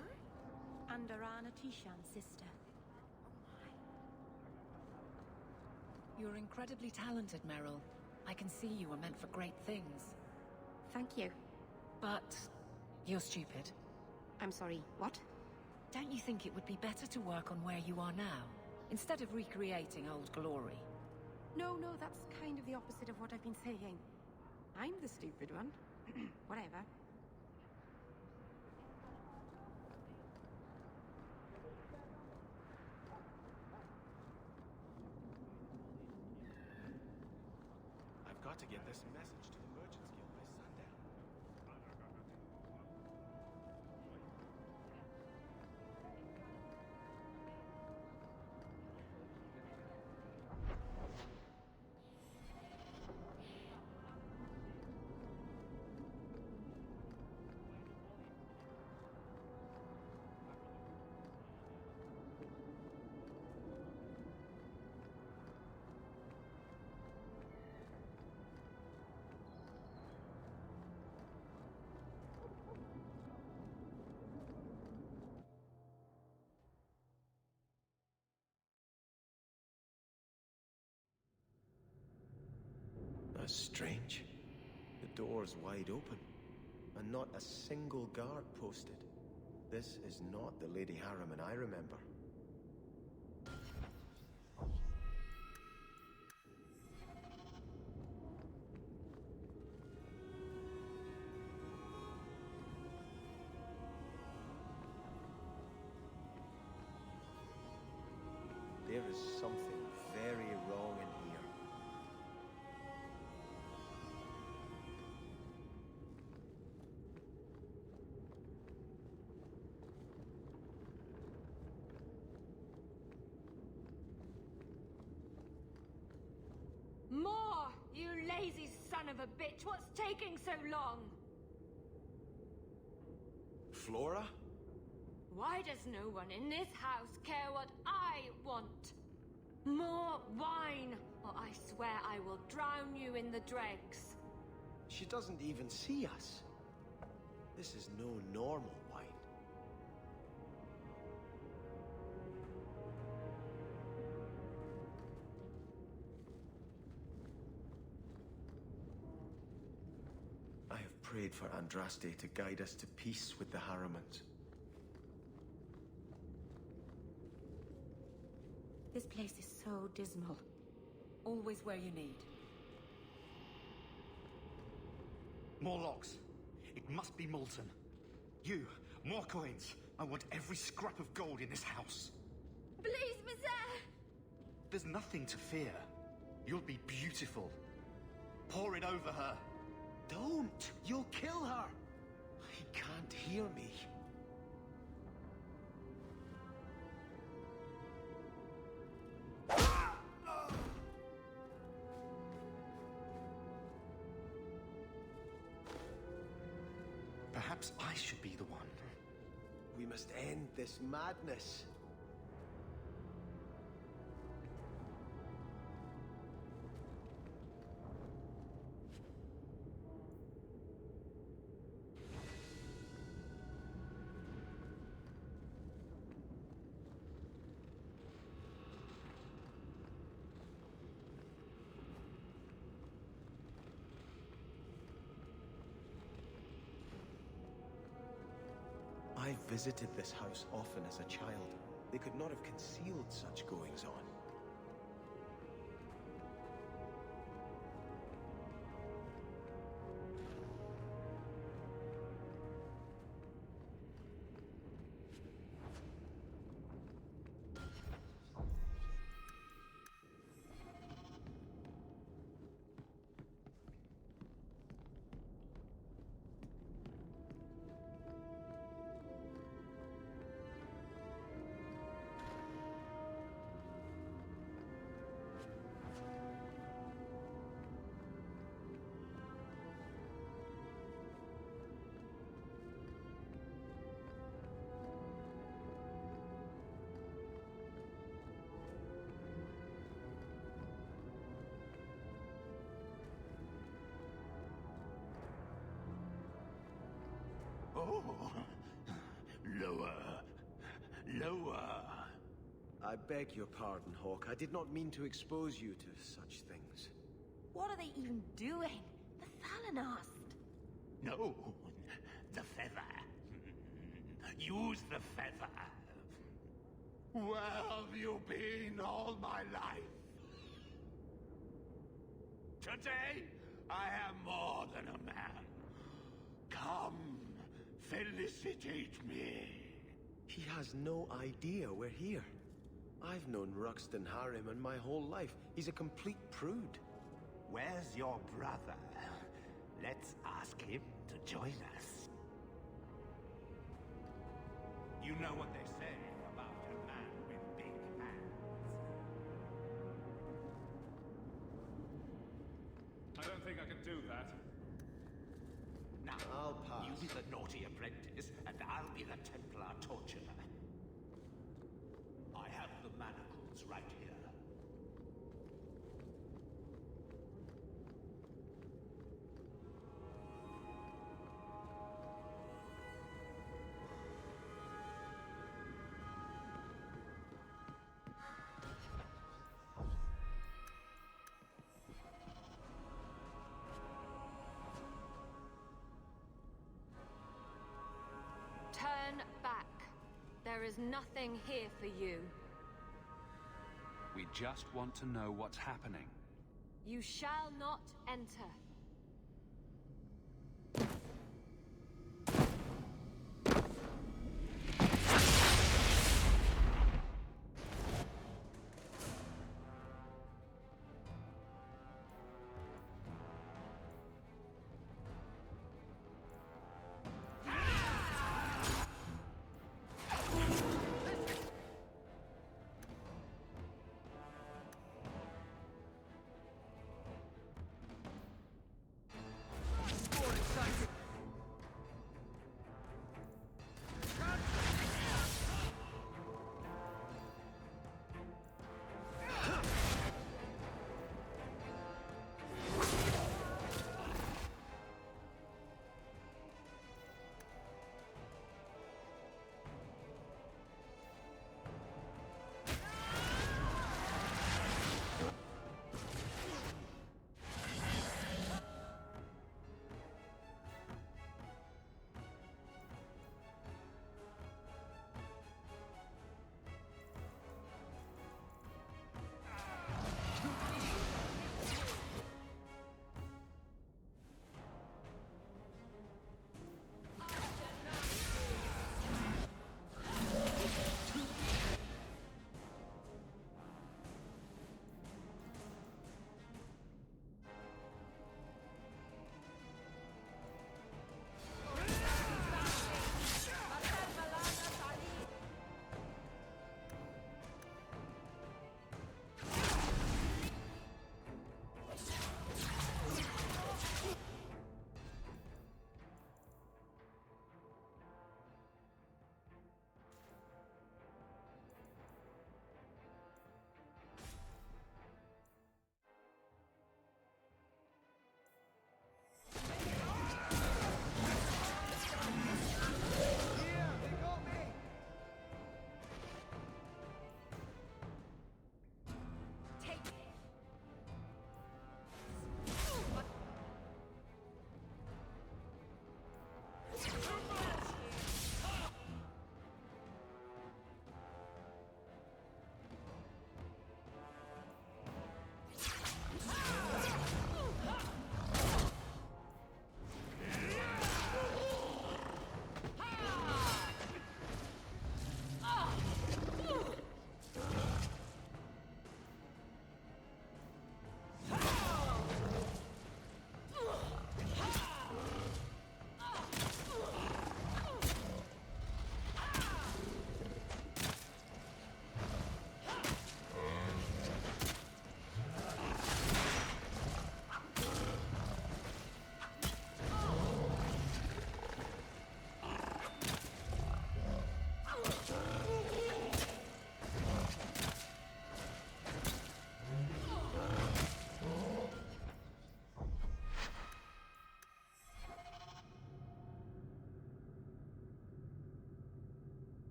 And Arana Tishan's sister. You're incredibly talented, Meryl. I can see you were meant for great things. Thank you. But you're stupid. I'm sorry, what? Don't you think it would be better to work on where you are now, instead of recreating old glory? No, that's kind of the opposite of what I've been saying. I'm the stupid one. Whatever. I've got to get this message to the Merchants Guild by sundown. That's strange. The door's wide open, and not a single guard posted. This is not the Lady Harriman I remember. There is something very wrong in here. More! You lazy son of a bitch! What's taking so long? Flora? Why does no one in this house care what I want? More wine, or I swear I will drown you in the dregs. She doesn't even see us. This is no normal wine. I have prayed for Andraste to guide us to peace with the Harrimans. This place is so dismal. Always where you need. More logs. It must be Molten. You, more coins. I want every scrap of gold in this house. Please, Monsieur! There's nothing to fear. You'll be beautiful. Pour it over her. Don't! You'll kill her! He can't hear me. Perhaps I should be the one. We must end this madness. I visited this house often as a child. They could not have concealed such goings-on. Oh, lower. Lower. I beg your pardon, Hawk. I did not mean to expose you to such things. What are they even doing? The Thalanast! No, the feather. Use the feather. Where have you been all my life? Today, I am more than a man. Come, felicitate me. He has no idea we're here. I've known Ruxton Harriman my whole life. He's a complete prude. Where's your brother? Let's ask him to join us. You know what they say about a man with big hands. I don't think I can do that. Now, I'll pass. You be the naughty apprentice, and I'll be the Templar torturer. I have the manacles right here. Turn back. There is nothing here for you. We just want to know what's happening. You shall not enter.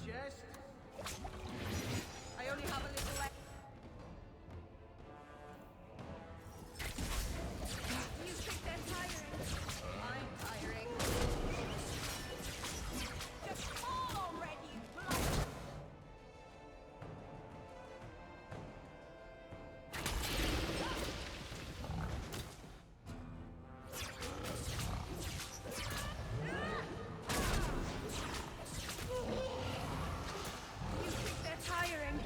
chest? I only have a little left. You think they're tiring? I'm tiring. Just fall already, you blood! You think they're tiring?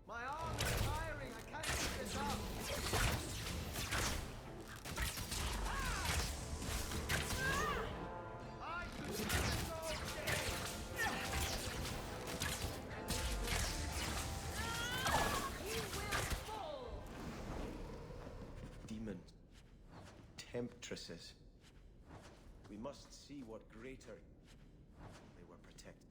My arm is tiring. I can't keep this up. I could do this all day. You will fall! Demons. Temptresses. We must see what greater they were protected.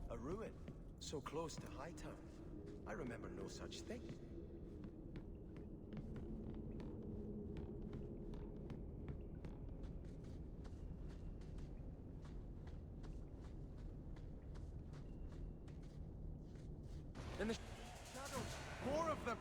A ruin, so close to Hightown. I remember no such thing. In the shadows, more of them!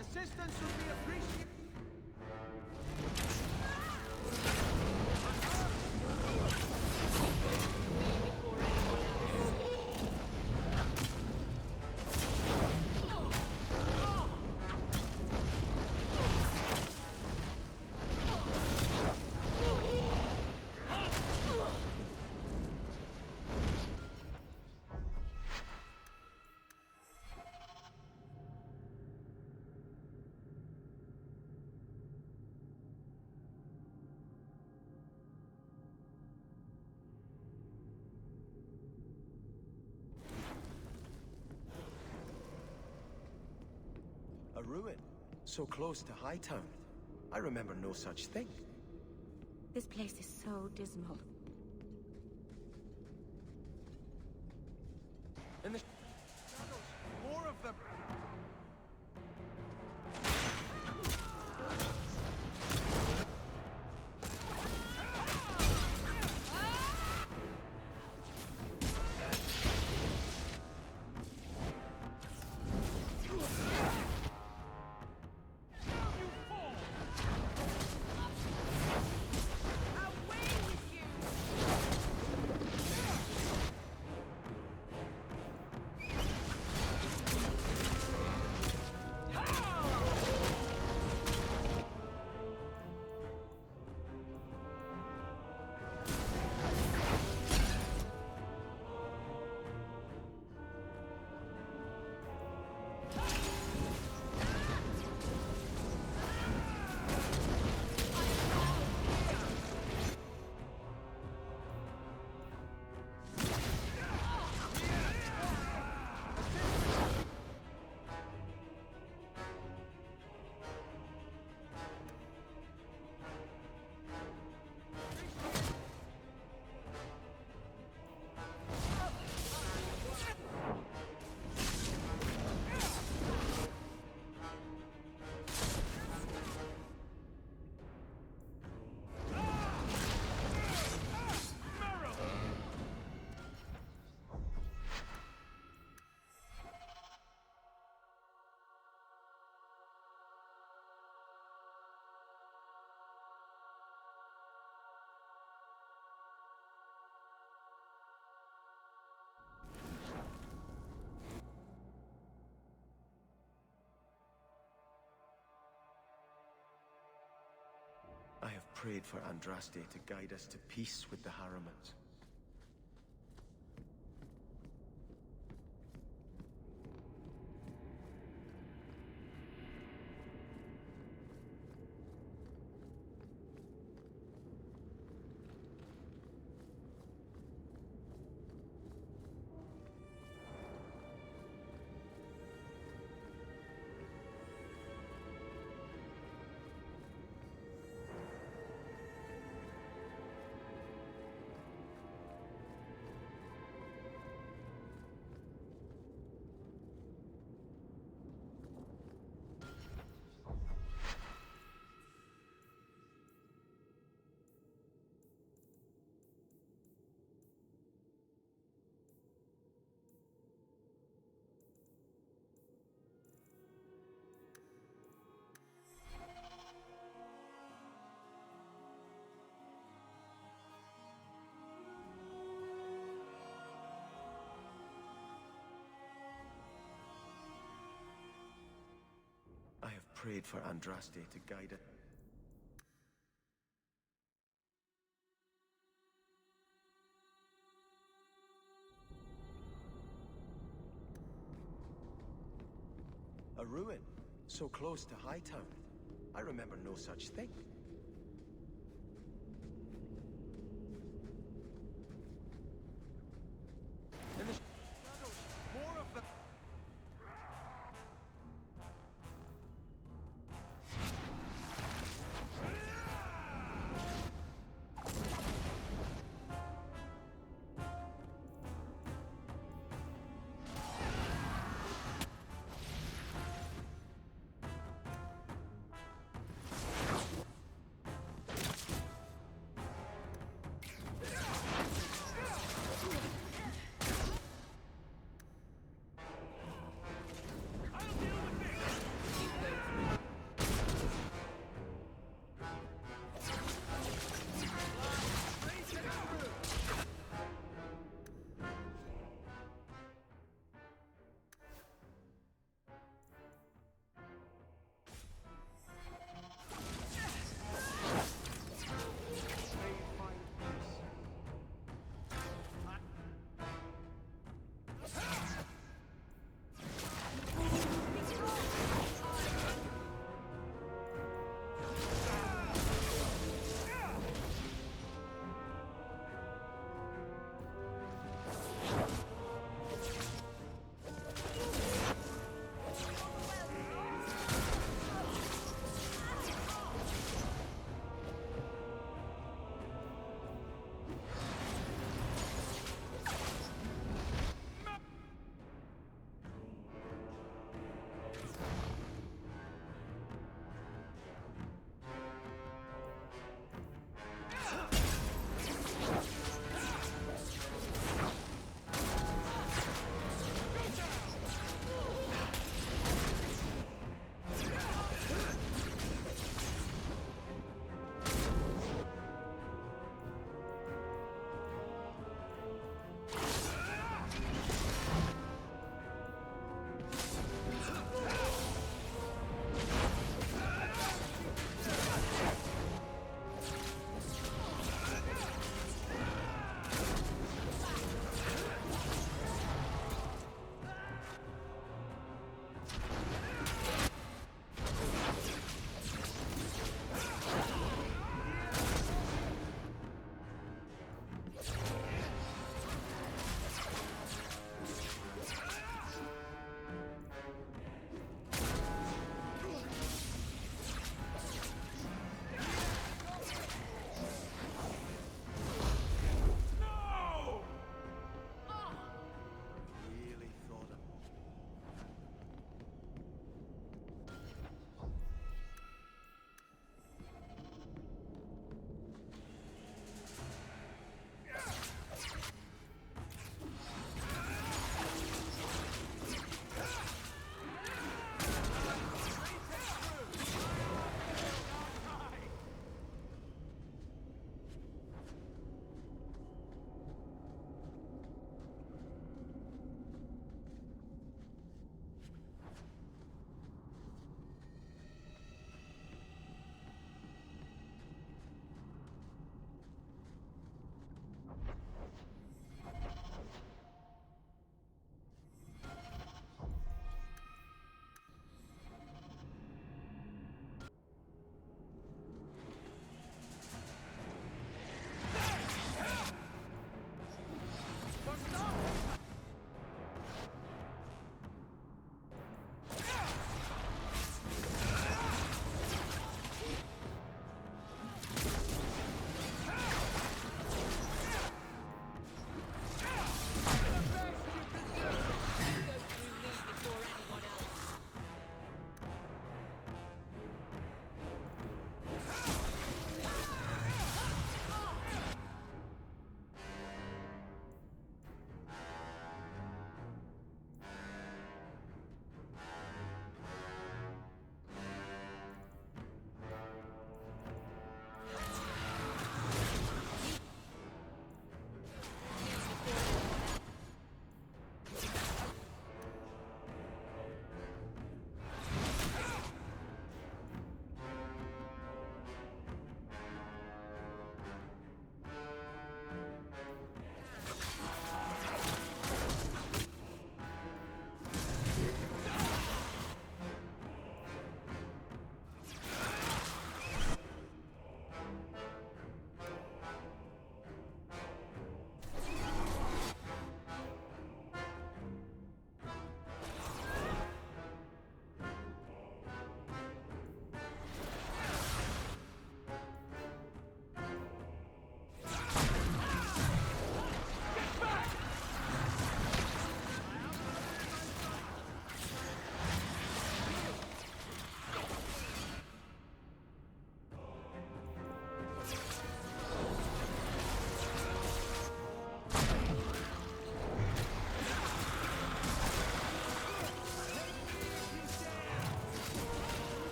Assistance would be appreciated. A ruin, so close to Hightown. I remember no such thing. This place is so dismal. In the shadows, more of them! I have prayed for Andraste to guide us to peace with the Harrimans. I have prayed for Andraste to guide it. A ruin, so close to Hightown. I remember no such thing. In the shadows, more of them.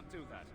can't do that.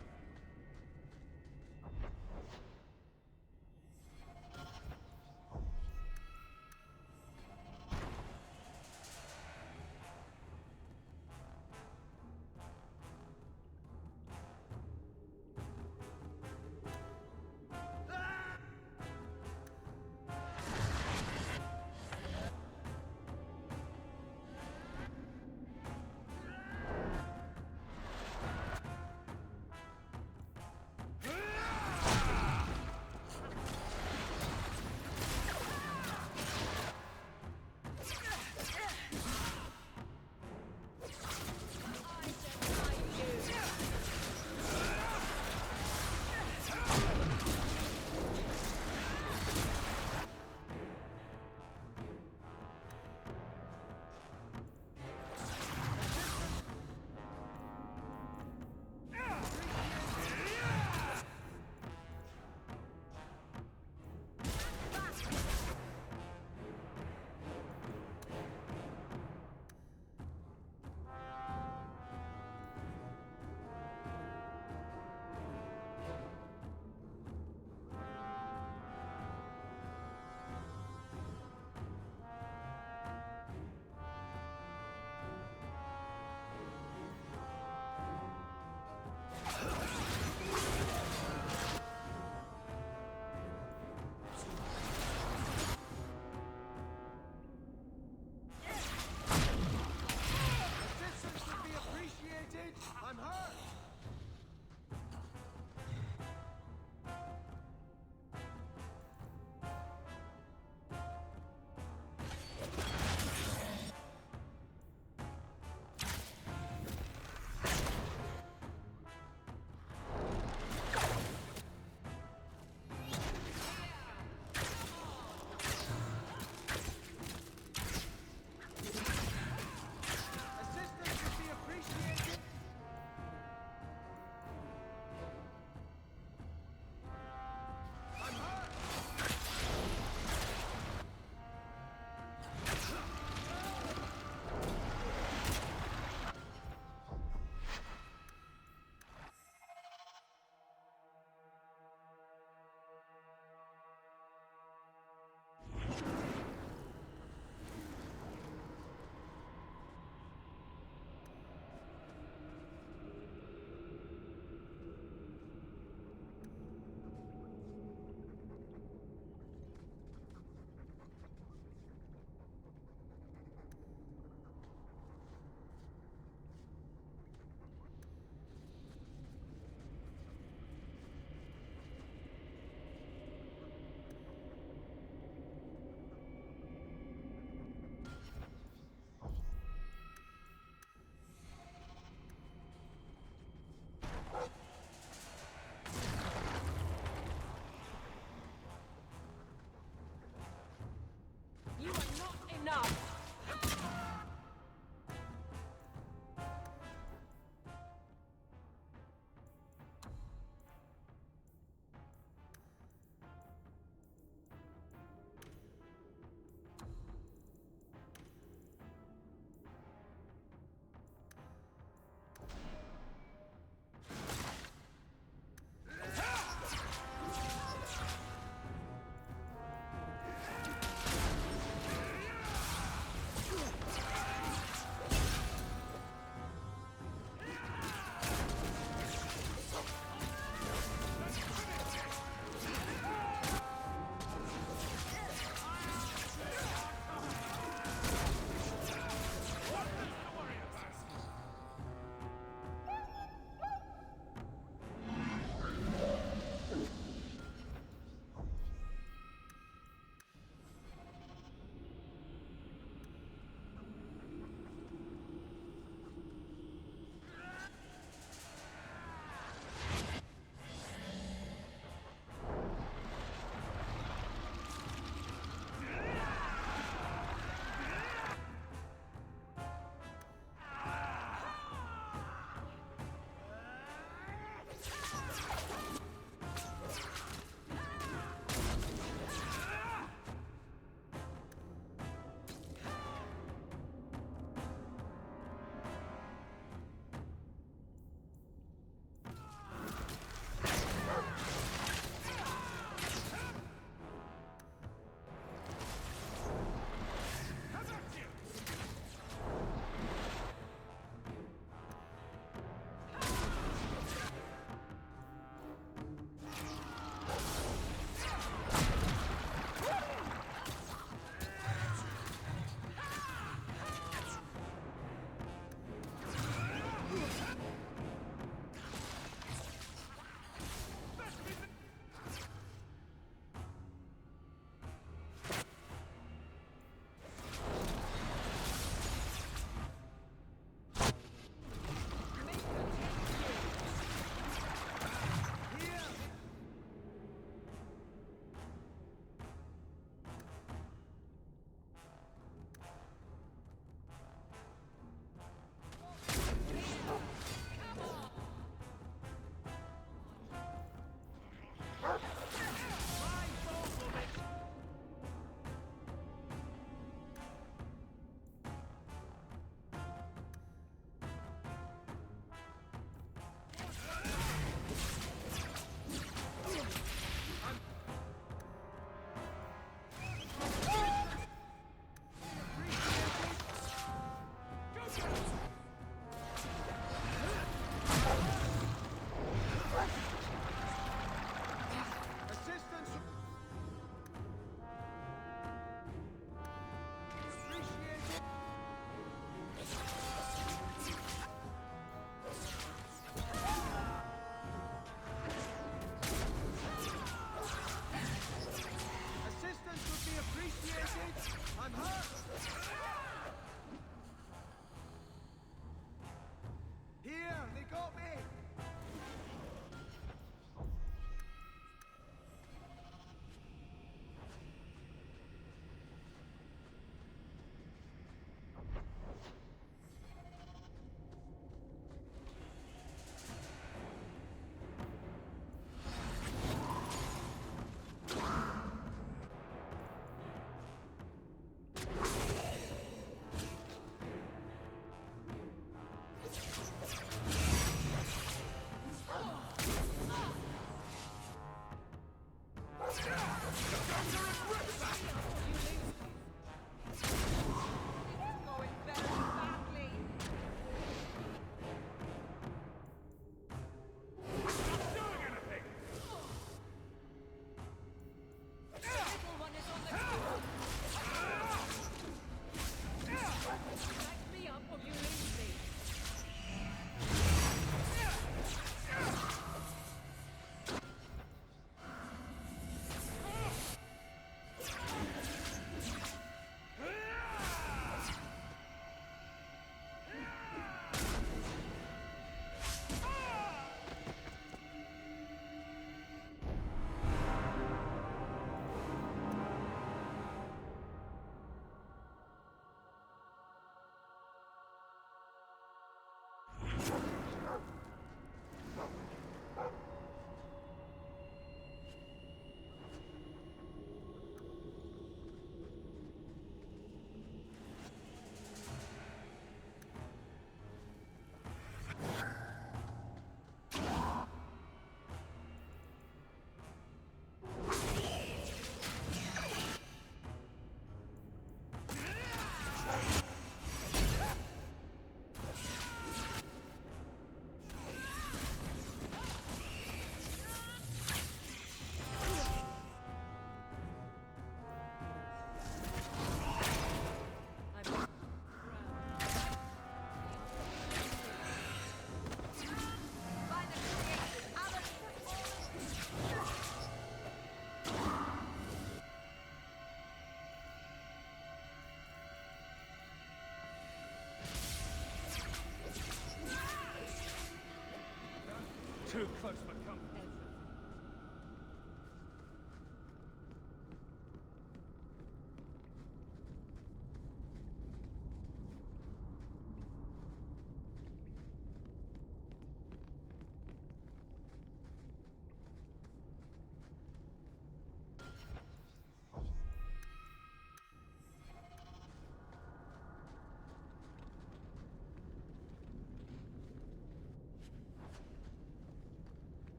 Too close for comfort.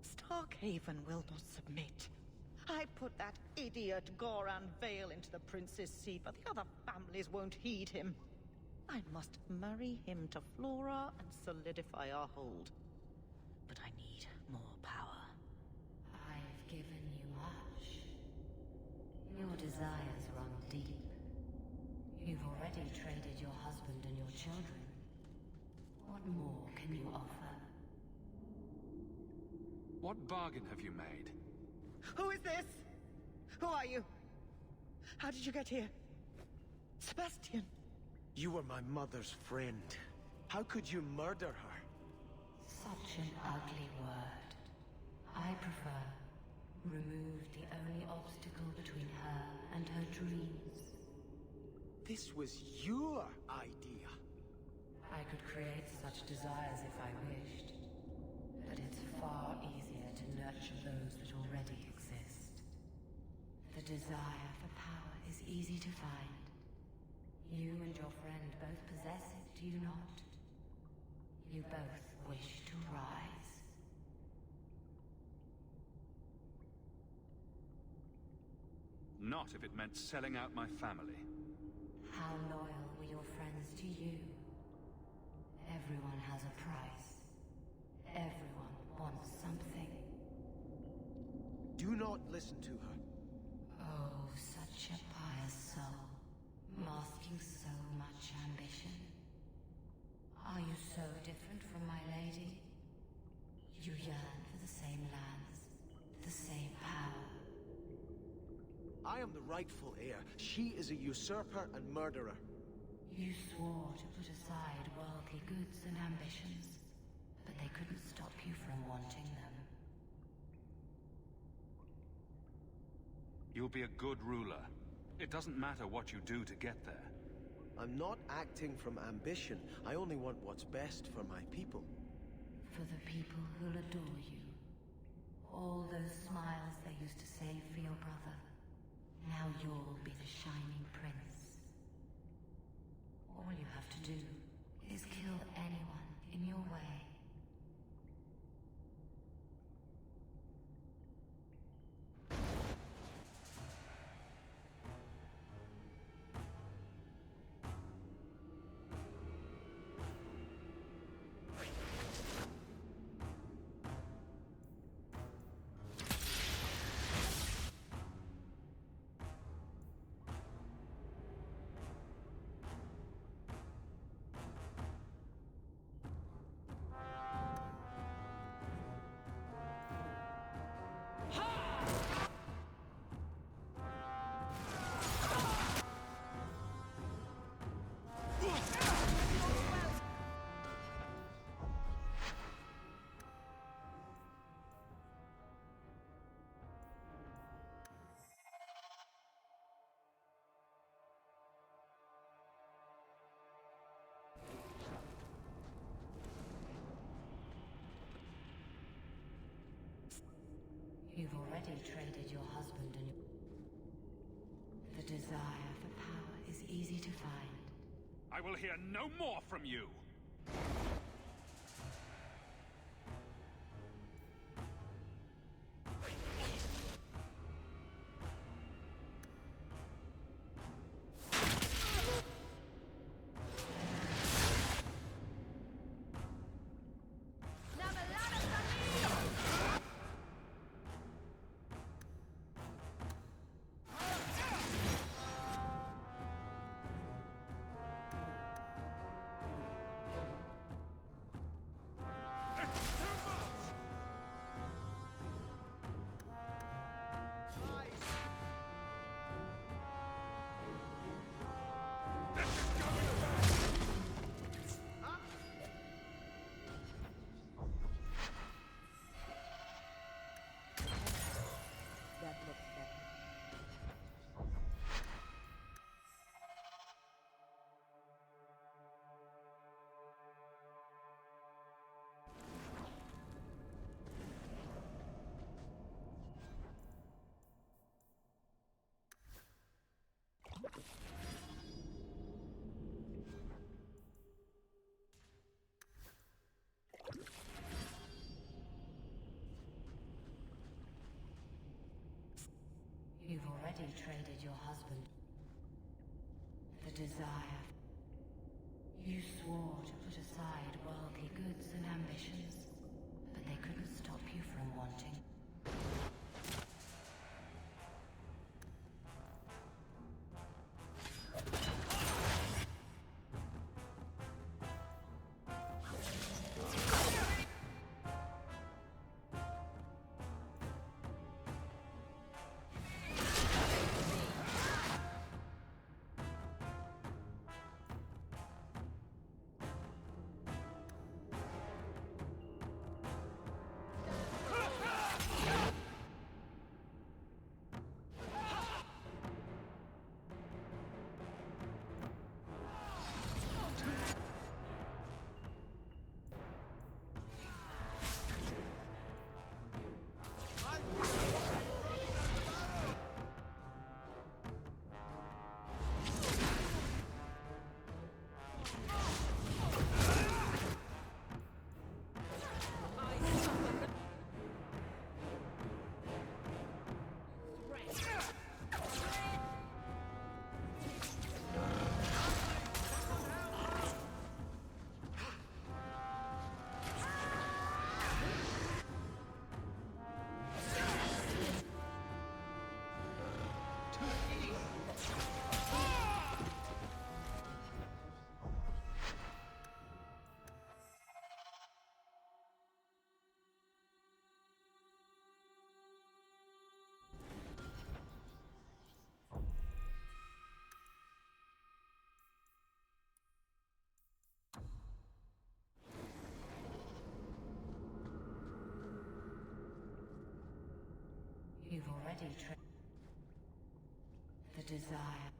Starkhaven will not submit. I put that idiot Goran Vale into the prince's seat, but the other families won't heed him. I must marry him to Flora and solidify our hold. But I need more power. I've given you much. Your desires run deep. You've already traded your husband and your children. What more can you offer? What bargain have you made? Who is this? Who are you? How did you get here? Sebastian! You were my mother's friend. How could you murder her? Such an ugly word. I prefer remove the only obstacle between her and her dreams. This was your idea. I could create such desires if I wished. But it's far easier to nurture those that already exist. The desire for power is easy to find. You and your friend both possess it, do you not? You both wish to rise. Not if it meant selling out my family. How loyal were your friends to you? Everyone has a price. Everyone wants something. Do not listen to her. Oh, such a pious soul, masking so much ambition. Are you so different from my lady? You yearn for the same lands, the same power. I am the rightful heir. She is a usurper and murderer. You swore to put aside worldly goods and ambitions, but they couldn't stop you from wanting them. You'll be a good ruler. It doesn't matter what you do to get there. I'm not acting from ambition. I only want what's best for my people. For the people who'll adore you. All those smiles they used to save for your brother. Now you'll be the shining prince. All you have to do is kill anyone in your way. You've already traded your husband and the desire for power is easy to find. I will hear no more from you! You've already traded your husband. The desire. You swore to put aside worldly goods and ambitions, but they couldn't stop you from wanting. You've already traded the desire.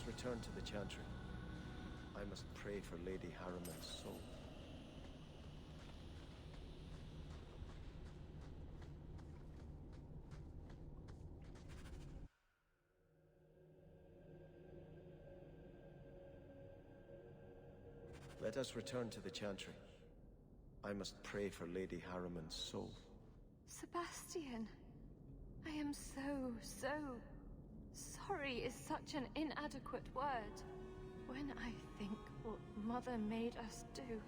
Return to the Chantry. I must pray for Lady Harriman's soul. Let us return to the Chantry. I must pray for Lady Harriman's soul. Sebastian, I am so sorry is such an inadequate word. When I think what Mother made us do,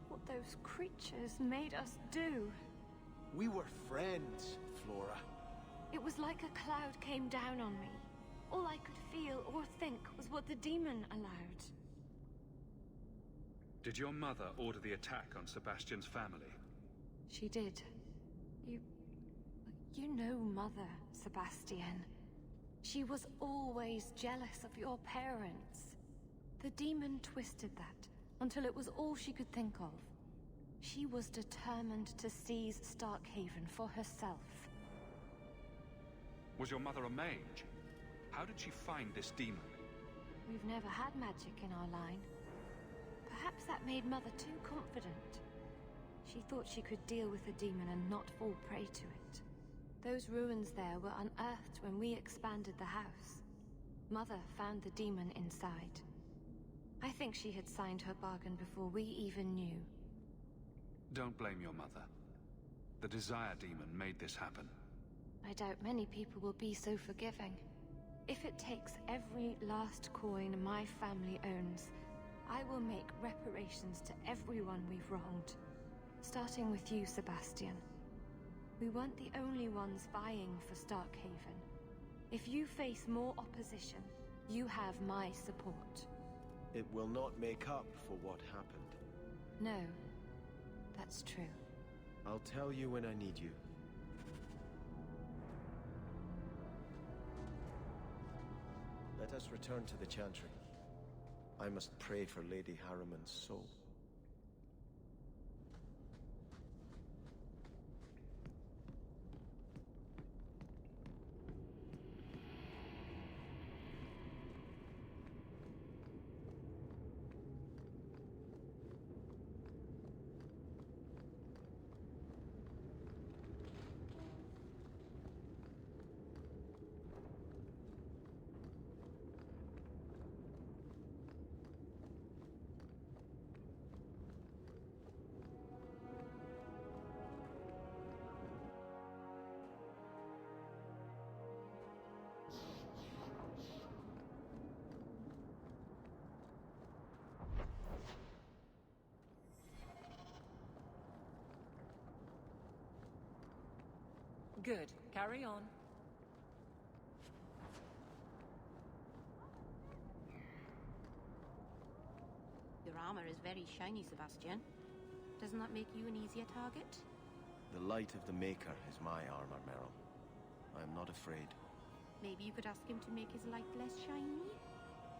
what those creatures made us do. We were friends, Flora. It was like a cloud came down on me. All I could feel or think was what the demon allowed. Did your mother order the attack on Sebastian's family? She did. You know Mother, Sebastian. She was always jealous of your parents. The demon twisted that until it was all she could think of. She was determined to seize Starkhaven for herself. Was your mother a mage? How did she find this demon? We've never had magic in our line. Perhaps that made Mother too confident. She thought she could deal with the demon and not fall prey to it. Those ruins there were unearthed when we expanded the house. Mother found the demon inside. I think she had signed her bargain before we even knew. Don't blame your mother. The Desire Demon made this happen. I doubt many people will be so forgiving. If it takes every last coin my family owns, I will make reparations to everyone we've wronged. Starting with you, Sebastian. We weren't the only ones vying for Starkhaven. If you face more opposition, you have my support. It will not make up for what happened. No, that's true. I'll tell you when I need you. Let us return to the Chantry. I must pray for Lady Harriman's soul. Good. Carry on. Your armor is very shiny, Sebastian. Doesn't that make you an easier target? The light of the Maker is my armor, Meryl. I am not afraid. Maybe you could ask him to make his light less shiny?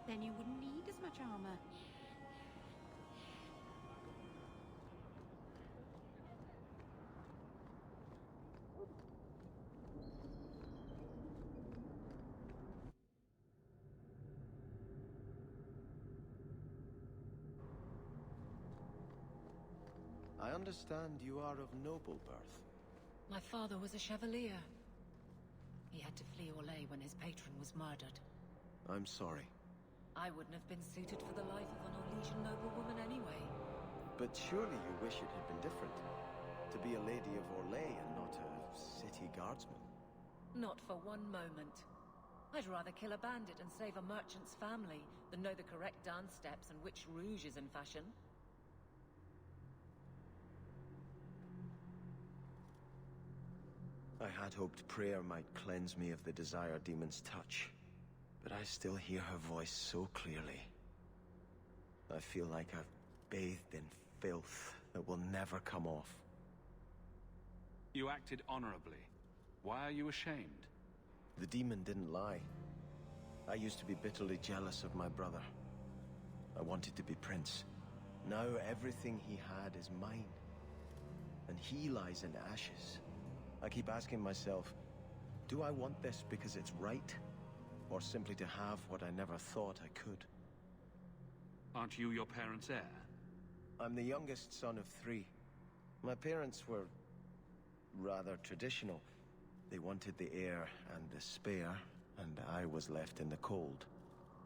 Then you wouldn't need as much armor. I understand you are of noble birth. My father was a chevalier. He had to flee Orlais when his patron was murdered. I'm sorry. I wouldn't have been suited for the life of an Orlesian noblewoman anyway. But surely you wish it had been different. To be a lady of Orlais and not a city guardsman. Not for one moment. I'd rather kill a bandit and save a merchant's family than know the correct dance steps and which rouge is in fashion. I had hoped prayer might cleanse me of the Desire Demon's touch, but I still hear her voice so clearly. I feel like I've bathed in filth that will never come off. You acted honorably. Why are you ashamed? The demon didn't lie. I used to be bitterly jealous of my brother. I wanted to be prince. Now everything he had is mine. And he lies in ashes. I keep asking myself, do I want this because it's right? Or simply to have what I never thought I could? Aren't you your parents' heir? I'm the youngest son of 3. My parents were rather traditional. They wanted the heir and the spare, and I was left in the cold.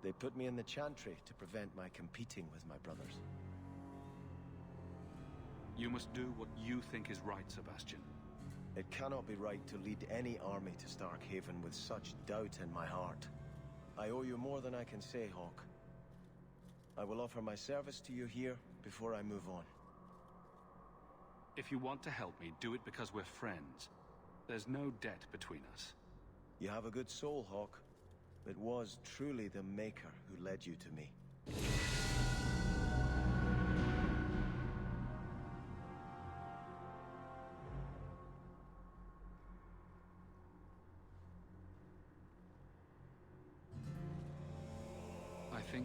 They put me in the Chantry to prevent my competing with my brothers. You must do what you think is right, Sebastian. It cannot be right to lead any army to Starkhaven with such doubt in my heart. I owe you more than I can say, Hawke. I will offer my service to you here before I move on. If you want to help me, do it because we're friends. There's no debt between us. You have a good soul, Hawke. It was truly the Maker who led you to me.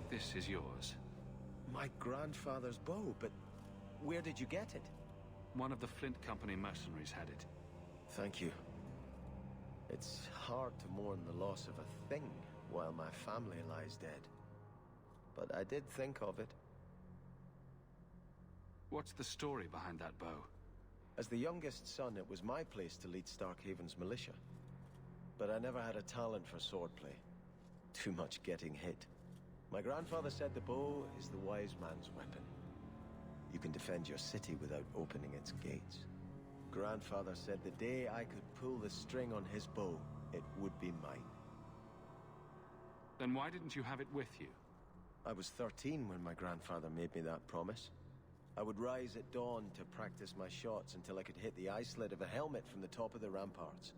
think this is yours? My grandfather's bow, but where did you get it? One of the Flint Company mercenaries had it. Thank you. It's hard to mourn the loss of a thing while my family lies dead. But I did think of it. What's the story behind that bow? As the youngest son, it was my place to lead Starkhaven's militia. But I never had a talent for swordplay. Too much getting hit. My grandfather said the bow is the wise man's weapon. You can defend your city without opening its gates. Grandfather said the day I could pull the string on his bow, it would be mine. Then why didn't you have it with you? I was 13 when my grandfather made me that promise. I would rise at dawn to practice my shots until I could hit the eye slit of a helmet from the top of the ramparts.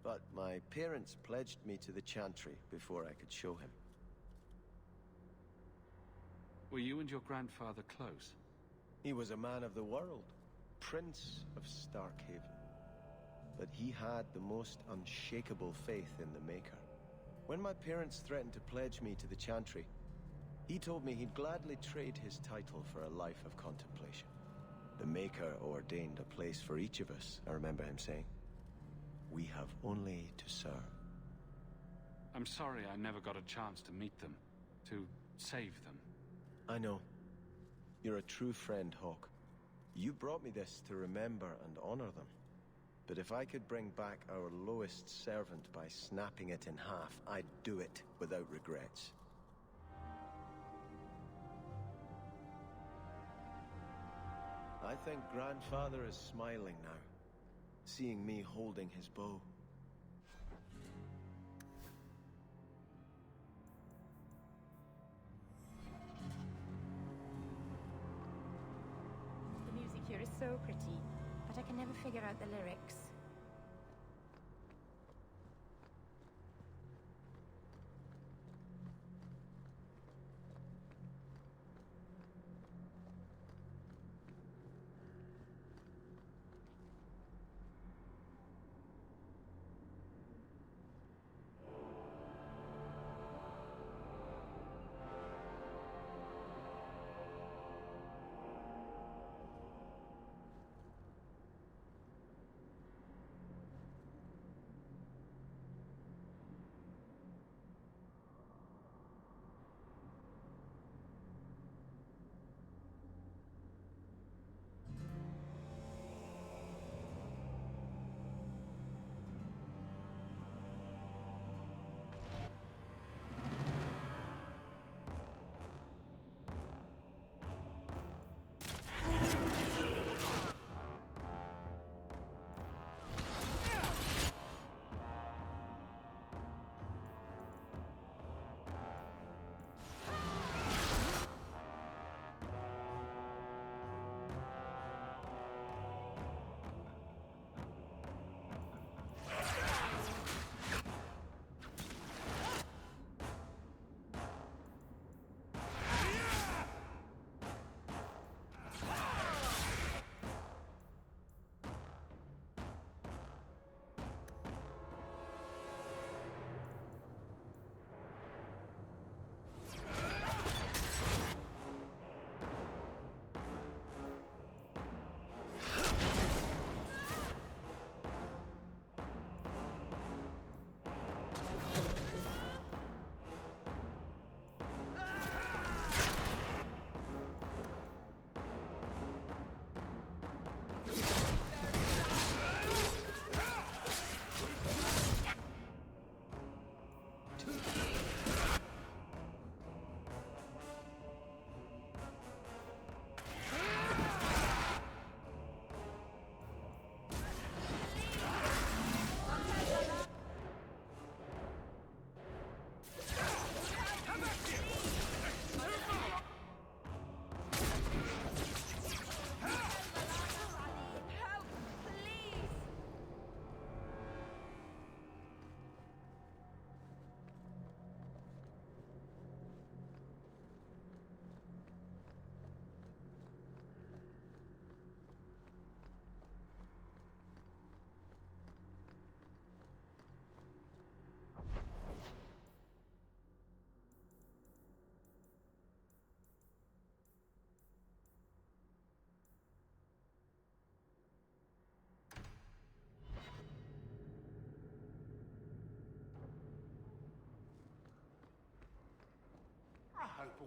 But my parents pledged me to the Chantry before I could show him. Were you and your grandfather close? He was a man of the world, Prince of Starkhaven. But he had the most unshakable faith in the Maker. When my parents threatened to pledge me to the Chantry, he told me he'd gladly trade his title for a life of contemplation. The Maker ordained a place for each of us, I remember him saying. We have only to serve. I'm sorry I never got a chance to meet them, to save them. I know. You're a true friend, Hawke. You brought me this to remember and honor them. But if I could bring back our lowest servant by snapping it in half, I'd do it without regrets. I think Grandfather is smiling now, seeing me holding his bow. The music here is so pretty, but I can never figure out the lyrics.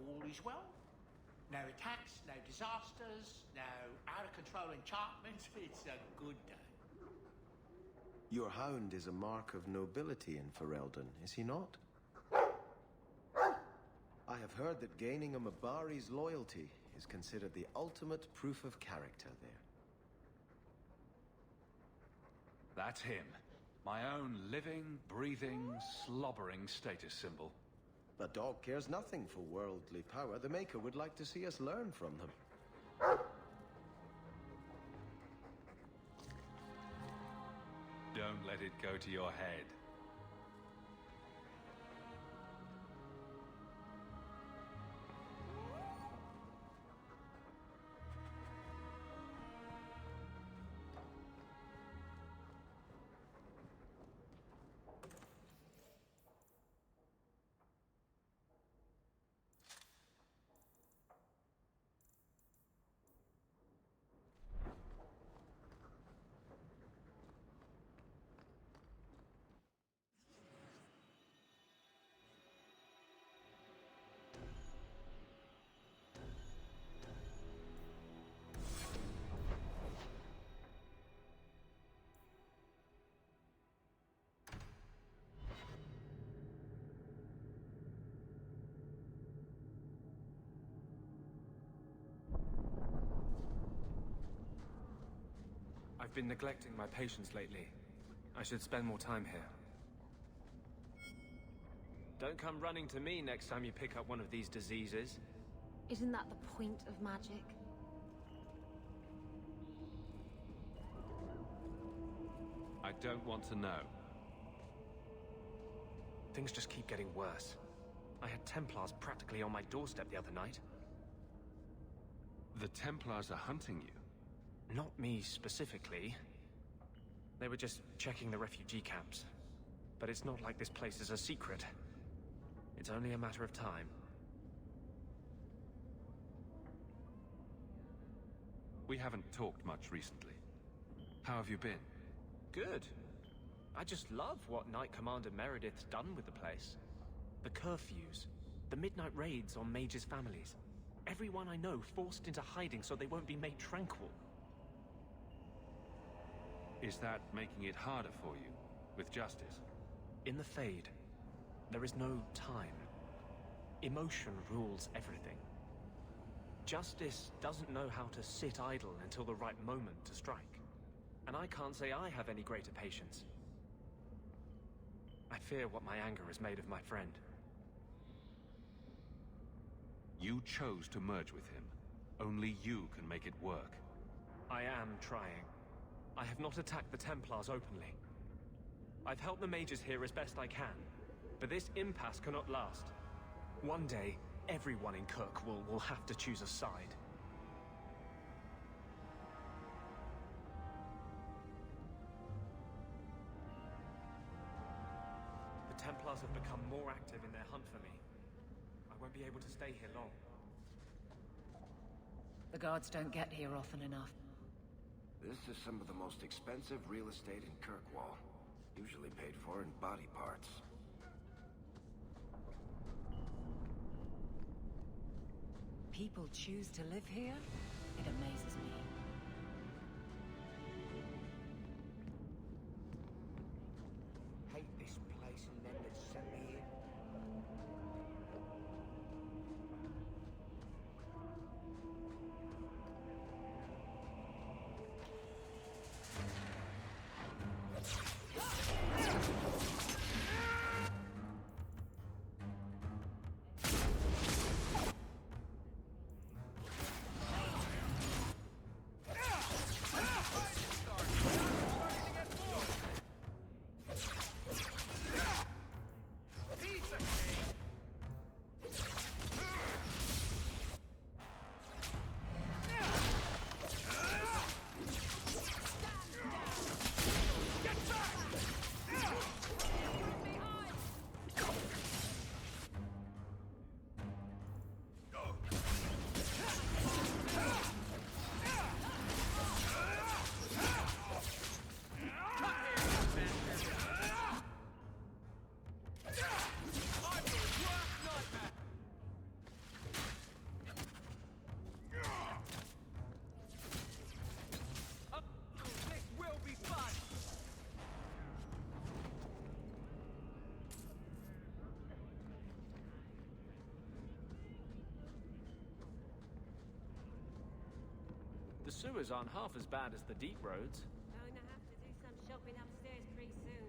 all is well. No attacks, no disasters, no out-of-control enchantments. It's a good day. Your hound is a mark of nobility in Ferelden, is he not? I have heard that gaining a Mabari's loyalty is considered the ultimate proof of character there. That's him. My own living, breathing, slobbering status symbol. The dog cares nothing for worldly power. The Maker would like to see us learn from them. Don't let it go to your head. I've been neglecting my patients lately. I should spend more time here. Don't come running to me next time you pick up one of these diseases. Isn't that the point of magic? I don't want to know. Things just keep getting worse. I had Templars practically on my doorstep the other night. The Templars are hunting you? Not me specifically. They were just checking the refugee camps. But it's not like this place is a secret. It's only a matter of time. We haven't talked much recently. How have you been? Good. I just love what Knight Commander Meredith's done with the place. The curfews, the midnight raids on mages' families. Everyone I know forced into hiding so they won't be made tranquil. Is that making it harder for you, with justice? In the Fade, there is no time. Emotion rules everything. Justice doesn't know how to sit idle until the right moment to strike. And I can't say I have any greater patience. I fear what my anger has made of my friend. You chose to merge with him. Only you can make it work. I am trying. I have not attacked the Templars openly. I've helped the mages here as best I can, but this impasse cannot last. One day, everyone in Kirk will have to choose a side. The Templars have become more active in their hunt for me. I won't be able to stay here long. The guards don't get here often enough. This is some of the most expensive real estate in Kirkwall. Usually paid for in body parts. People choose to live here? It amazes me. Hate this place and them that sent me here. The sewers aren't half as bad as the deep roads. Going to have to do some shopping upstairs pretty soon.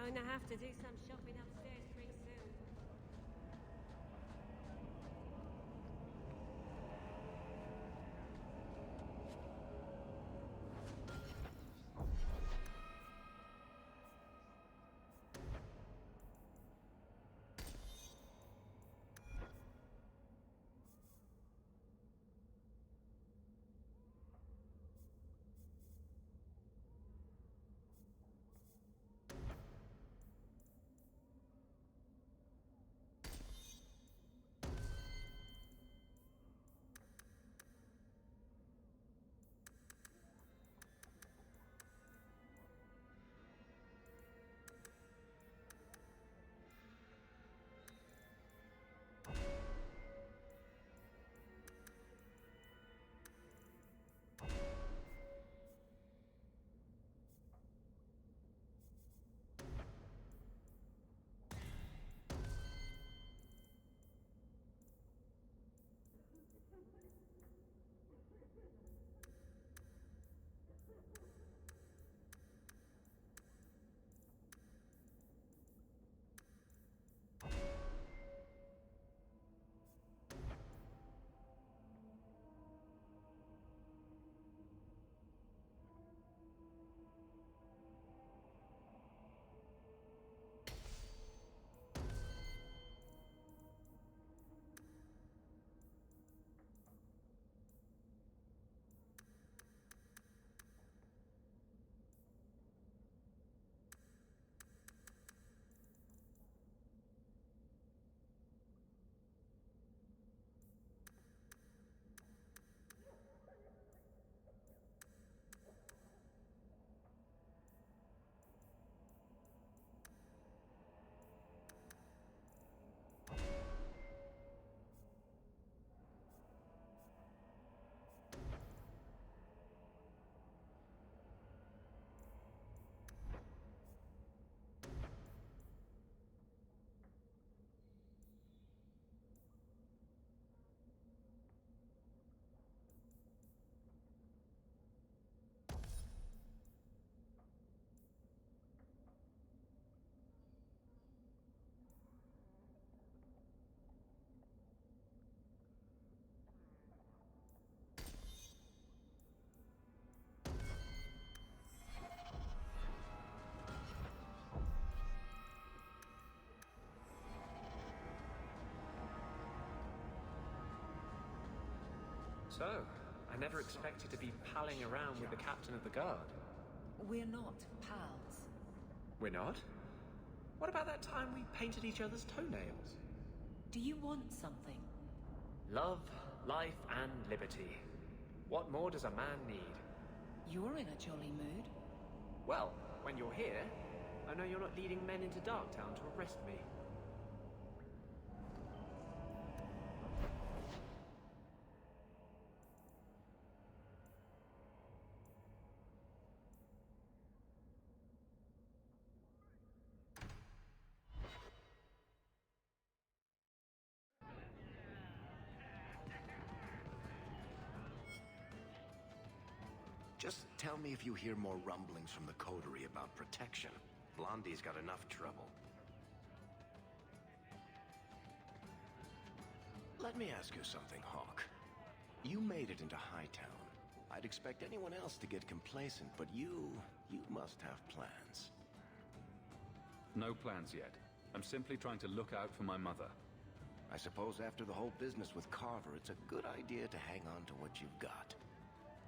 Going to have to do some shopping upstairs pretty soon. So, I never expected to be palling around with the captain of the guard. We're not pals. We're not? What about that time we painted each other's toenails? Do you want something? Love, life, and liberty. What more does a man need? You're in a jolly mood. Well, when you're here, I know you're not leading men into Darktown to arrest me. Just tell me if you hear more rumblings from the coterie about protection. Blondie's got enough trouble. Let me ask you something, Hawk. You made it into Hightown. I'd expect anyone else to get complacent, but you must have plans. No plans yet. I'm simply trying to look out for my mother. I suppose after the whole business with Carver, it's a good idea to hang on to what you've got.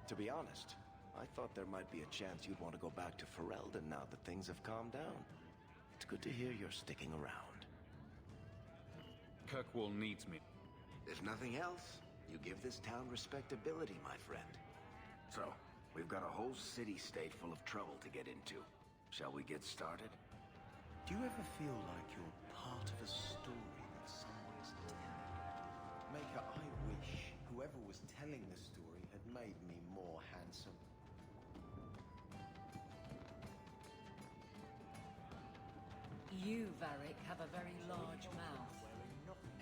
To be honest, I thought there might be a chance you'd want to go back to Ferelden now that things have calmed down. It's good to hear you're sticking around. Kirkwall needs me. If nothing else, you give this town respectability, my friend. So, we've got a whole city-state full of trouble to get into. Shall we get started? Do you ever feel like you're part of a story that someone's telling? Maker, I wish whoever was telling the story had made me more handsome. You, Varric, have a very large mouth.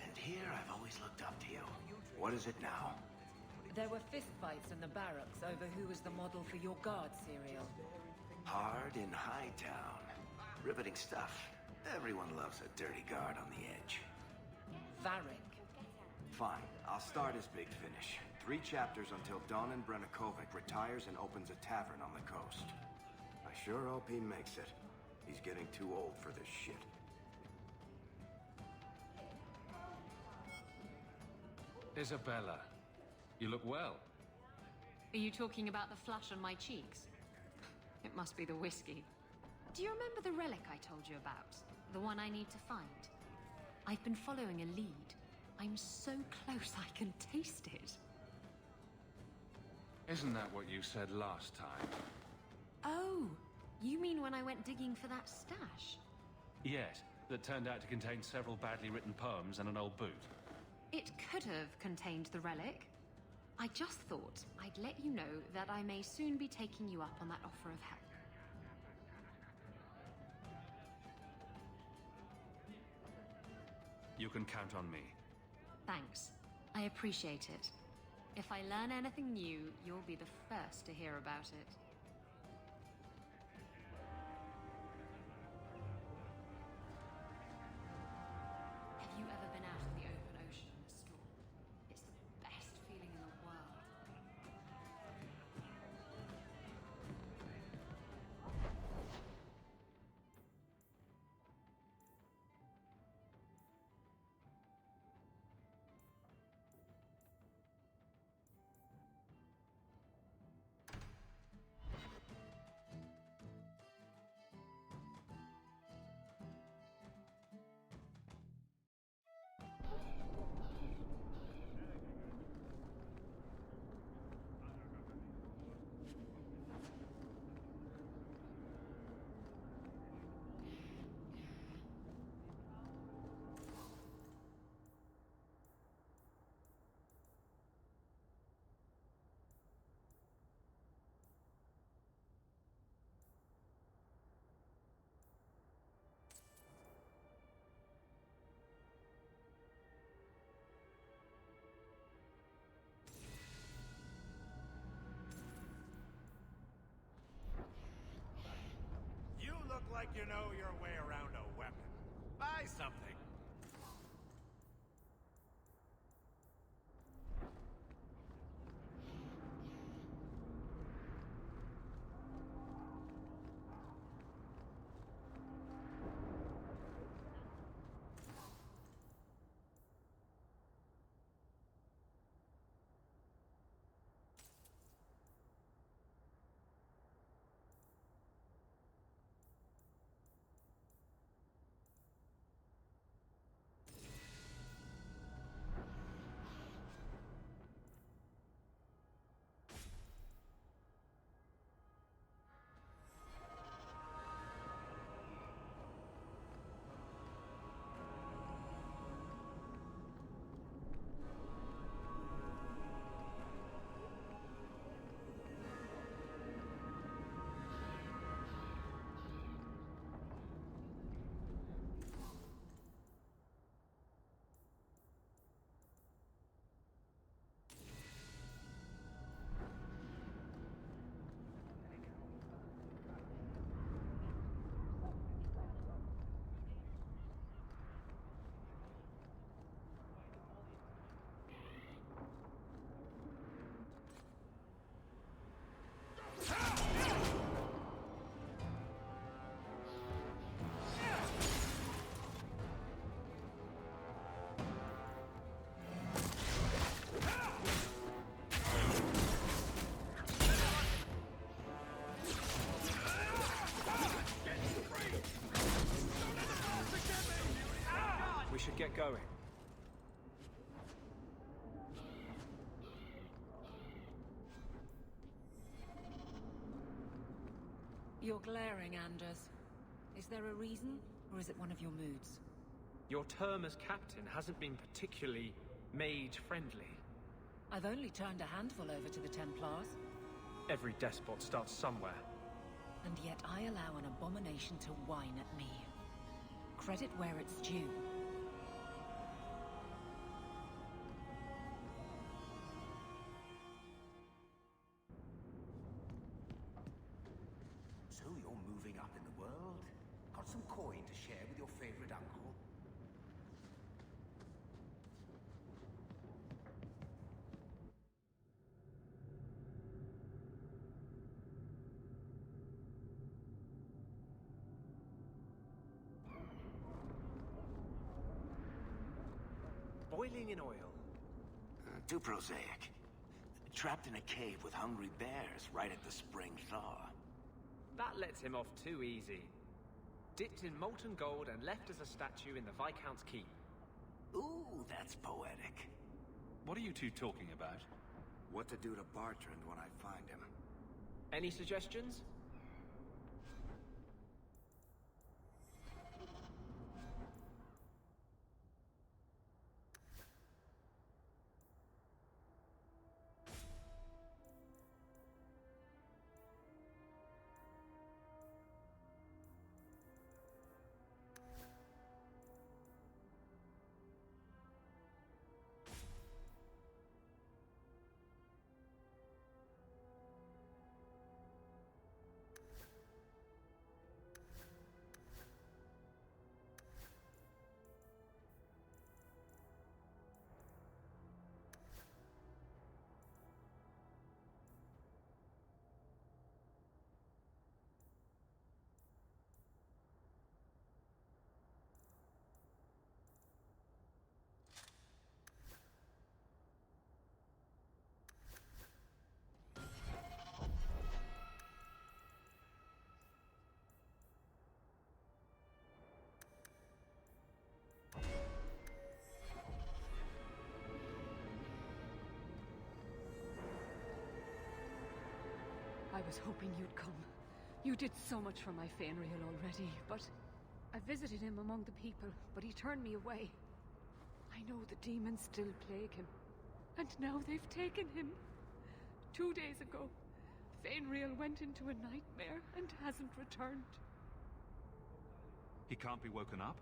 And here I've always looked up to you. What is it now? There were fistfights in the barracks over who was the model for your guard cereal. Hard in Hightown. Riveting stuff. Everyone loves a dirty guard on the edge. Varric. Fine, I'll start as Big Finish. 3 chapters until Donan Brennakovic retires and opens a tavern on the coast. I sure hope he makes it. He's getting too old for this shit. Isabella, you look well. Are you talking about the flush on my cheeks? It must be the whiskey. Do you remember the relic I told you about? The one I need to find? I've been following a lead. I'm so close I can taste it. Isn't that what you said last time? Oh, you mean when I went digging for that stash? Yes, that turned out to contain several badly written poems and an old boot. It could have contained the relic. I just thought I'd let you know that I may soon be taking you up on that offer of help. You can count on me. Thanks. I appreciate it. If I learn anything new, you'll be the first to hear about it. Have you ever been out in the open ocean in a storm? It's the best feeling in the world. You look like you know your way around a weapon. Buy something. We should get going. You're glaring, Anders. Is there a reason, or is it one of your moods? Your term as captain hasn't been particularly mage-friendly. I've only turned a handful over to the Templars. Every despot starts somewhere. And yet I allow an abomination to whine at me. Credit where it's due. So you're moving up in the world? Got some coin to share with your favorite uncle? Boiling in oil. Too prosaic. Trapped in a cave with hungry bears right at the spring thaw. That lets him off too easy. Dipped in molten gold and left as a statue in the Viscount's keep. Ooh, that's poetic. What are you two talking about? What to do to Bartrand when I find him. Any suggestions? I was hoping you'd come. You did so much for my Fainriel already, but I visited him among the people, but he turned me away. I know the demons still plague him, and now they've taken him. 2 days ago, Fainriel went into a nightmare and hasn't returned. He can't be woken up?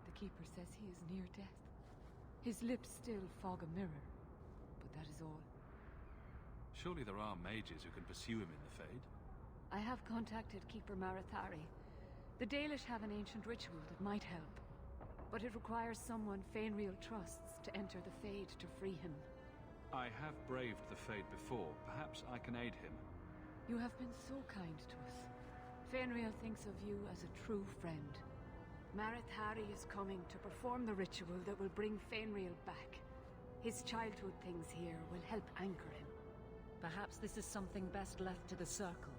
The Keeper says he is near death. His lips still fog a mirror, but that is all. Surely there are mages who can pursue him in the Fade? I have contacted Keeper Marathari. The Dalish have an ancient ritual that might help, but it requires someone Fainriel trusts to enter the Fade to free him. I have braved the Fade before. Perhaps I can aid him. You have been so kind to us. Fainriel thinks of you as a true friend. Marathari is coming to perform the ritual that will bring Fainriel back. His childhood things here will help anchor him. Perhaps this is something best left to the Circle.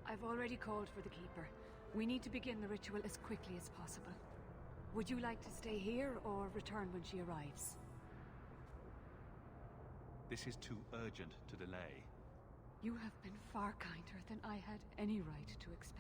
I've already called for the Keeper. We need to begin the ritual as quickly as possible. Would you like to stay here or return when she arrives? This is too urgent to delay. You have been far kinder than I had any right to expect.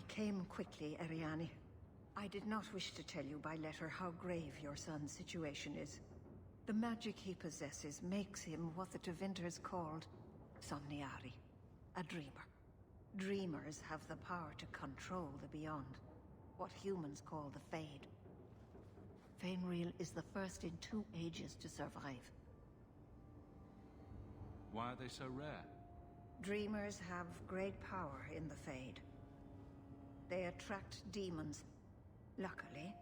came quickly, Ariane. I did not wish to tell you by letter how grave your son's situation is. The magic he possesses makes him what the Tevinters called Somniari, a dreamer. Dreamers have the power to control the beyond, what humans call the Fade. Fainril is the first in 2 ages to survive. Why are they so rare? Dreamers have great power in the Fade. They attract demons. Luckily,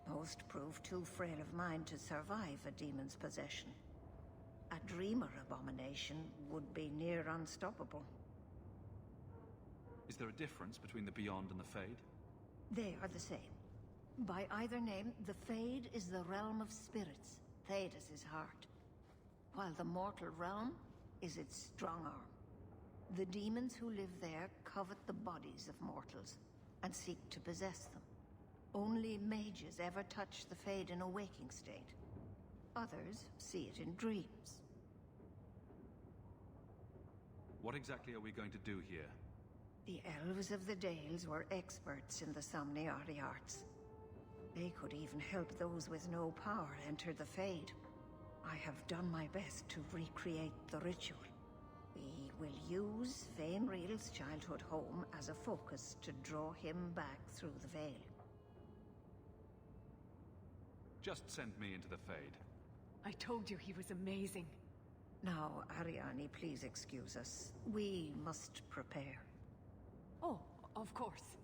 most prove too frail of mind to survive a demon's possession. A dreamer abomination would be near unstoppable. Is there a difference between the Beyond and the Fade? They are the same. By either name, the Fade is the realm of spirits, Thedas' heart, while the mortal realm is its strong arm. The demons who live there covet the bodies of mortals and seek to possess them. Only mages ever touch the Fade in a waking state. Others see it in dreams. What exactly are we going to do here? The elves of the Dales were experts in the Somniari arts. They could even help those with no power enter the Fade. I have done my best to recreate the ritual. We will use Fainril's childhood home as a focus to draw him back through the veil. Just send me into the Fade. I told you he was amazing. Now, Ariane, please excuse us. We must prepare. Oh, of course.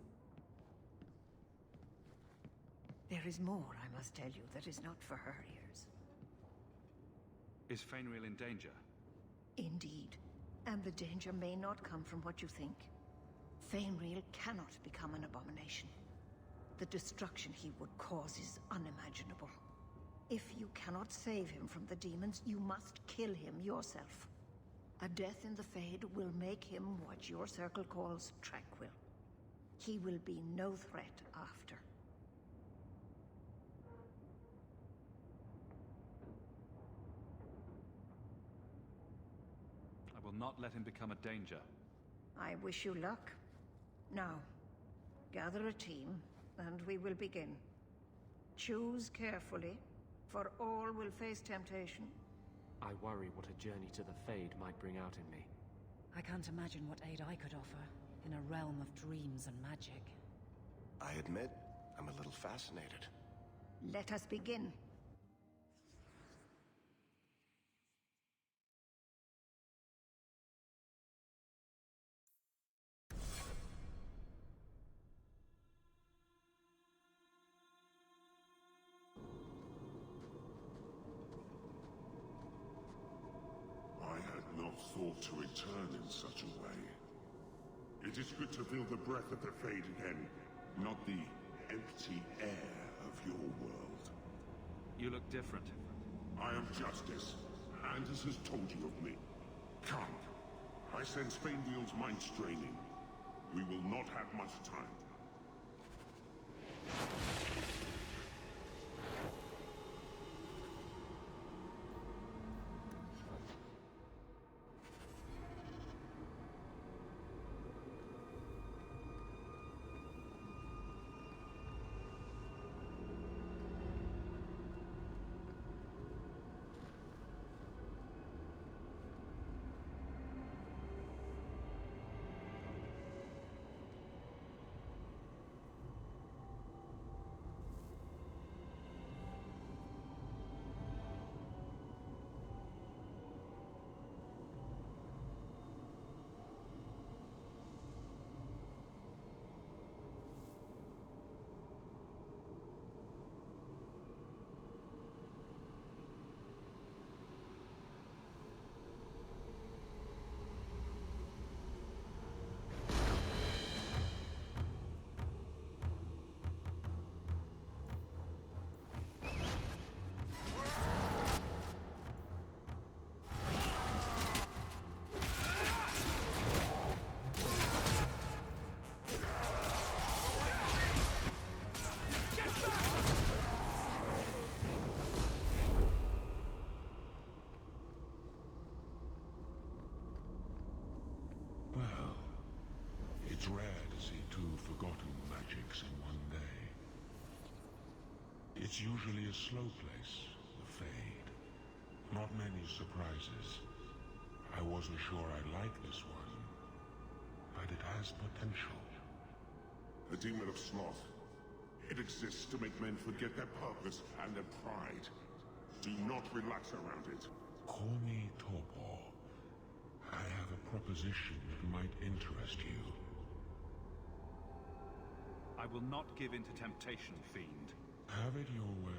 There is more, I must tell you, that is not for her ears. Is Fainril in danger? Indeed. And the danger may not come from what you think. Fainril cannot become an abomination. The destruction he would cause is unimaginable. If you cannot save him from the demons, you must kill him yourself. A death in the Fade will make him what your circle calls tranquil. He will be no threat after. I will not let him become a danger. I wish you luck. Now, gather a team, and we will begin. Choose carefully, for all will face temptation. I worry what a journey to the Fade might bring out in me. I can't imagine what aid I could offer in a realm of dreams and magic. I admit, I'm a little fascinated. Let us begin. Thought to return in such a way. It is good to feel the breath of the Fade again, not the empty air of your world. You look different. I am Justice. Anders has told you of me. Come. I sense Fainril's mind straining. We will not have much time. It's rare to see two forgotten magics in one day. It's usually a slow place, the Fade. Not many surprises. I wasn't sure I liked this one, but it has potential. The Demon of Sloth. It exists to make men forget their purpose and their pride. Do not relax around it. Call me Torpor. I have a proposition that might interest you. I will not give in to temptation, Fiend. Have it your way.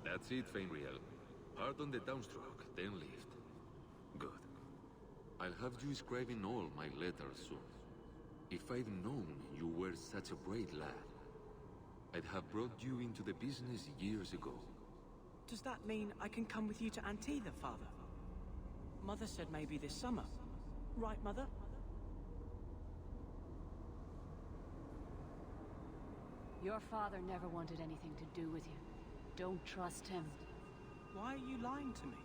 That's it, Fainriel. Hard on the downstroke, then lift. Good. I'll have you scribing all my letters soon. If I'd known you were such a brave lad, I'd have brought you into the business years ago. Does that mean I can come with you to Antitha, Father? Mother said maybe this summer. Right, Mother? Your father never wanted anything to do with you. Don't trust him. Why are you lying to me?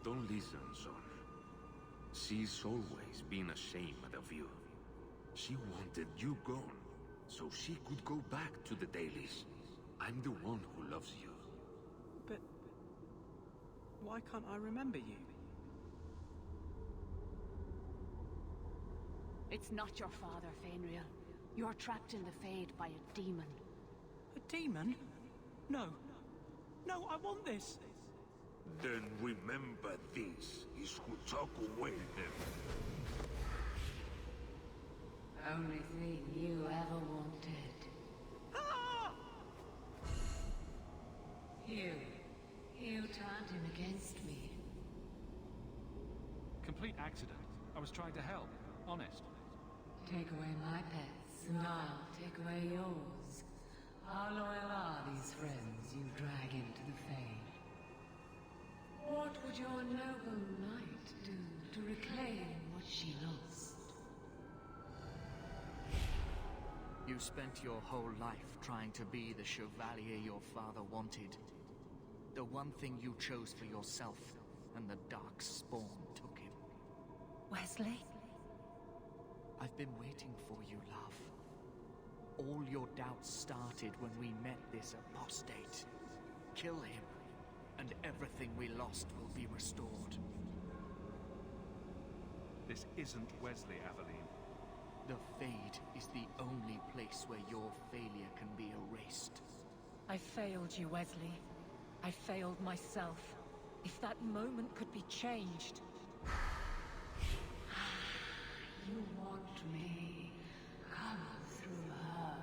Don't listen, son. She's always been ashamed of you. She wanted you gone, so she could go back to the dailies. I'm the one who loves you. But why can't I remember you? It's not your father, Fainriel. You're trapped in the Fade by a demon. A demon? No. No, I want this. Then remember this is who took away them. Only thing you ever wanted. Ah! You turned him against me. Complete accident. I was trying to help. Honest. Take away my pets, and I'll take away yours. How loyal are these friends you drag into the Fade? What would your noble knight do to reclaim what she lost? You spent your whole life trying to be the chevalier your father wanted. The one thing you chose for yourself, and the dark spawn took him. Wesley? I've been waiting for you, love. All your doubts started when we met this apostate. Kill him, and everything we lost will be restored. This isn't Wesley, Aveline. The Fade is the only place where your failure can be erased. I failed you, Wesley. I failed myself. If that moment could be changed... You want me? Come through her.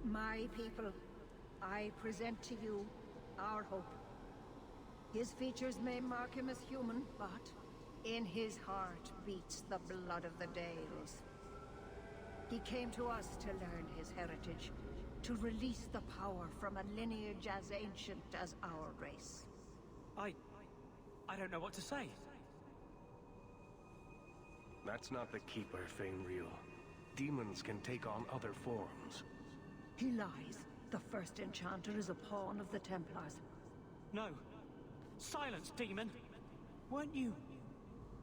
My people, I present to you our hope. His features may mark him as human, but in his heart beats the blood of the Dales. He came to us to learn his heritage, to release the power from a lineage as ancient as our race. I don't know what to say. That's not the Keeper, Fainreal. Demons can take on other forms. He lies. The first enchanter is a pawn of the Templars. No. Silence, demon! Weren't you...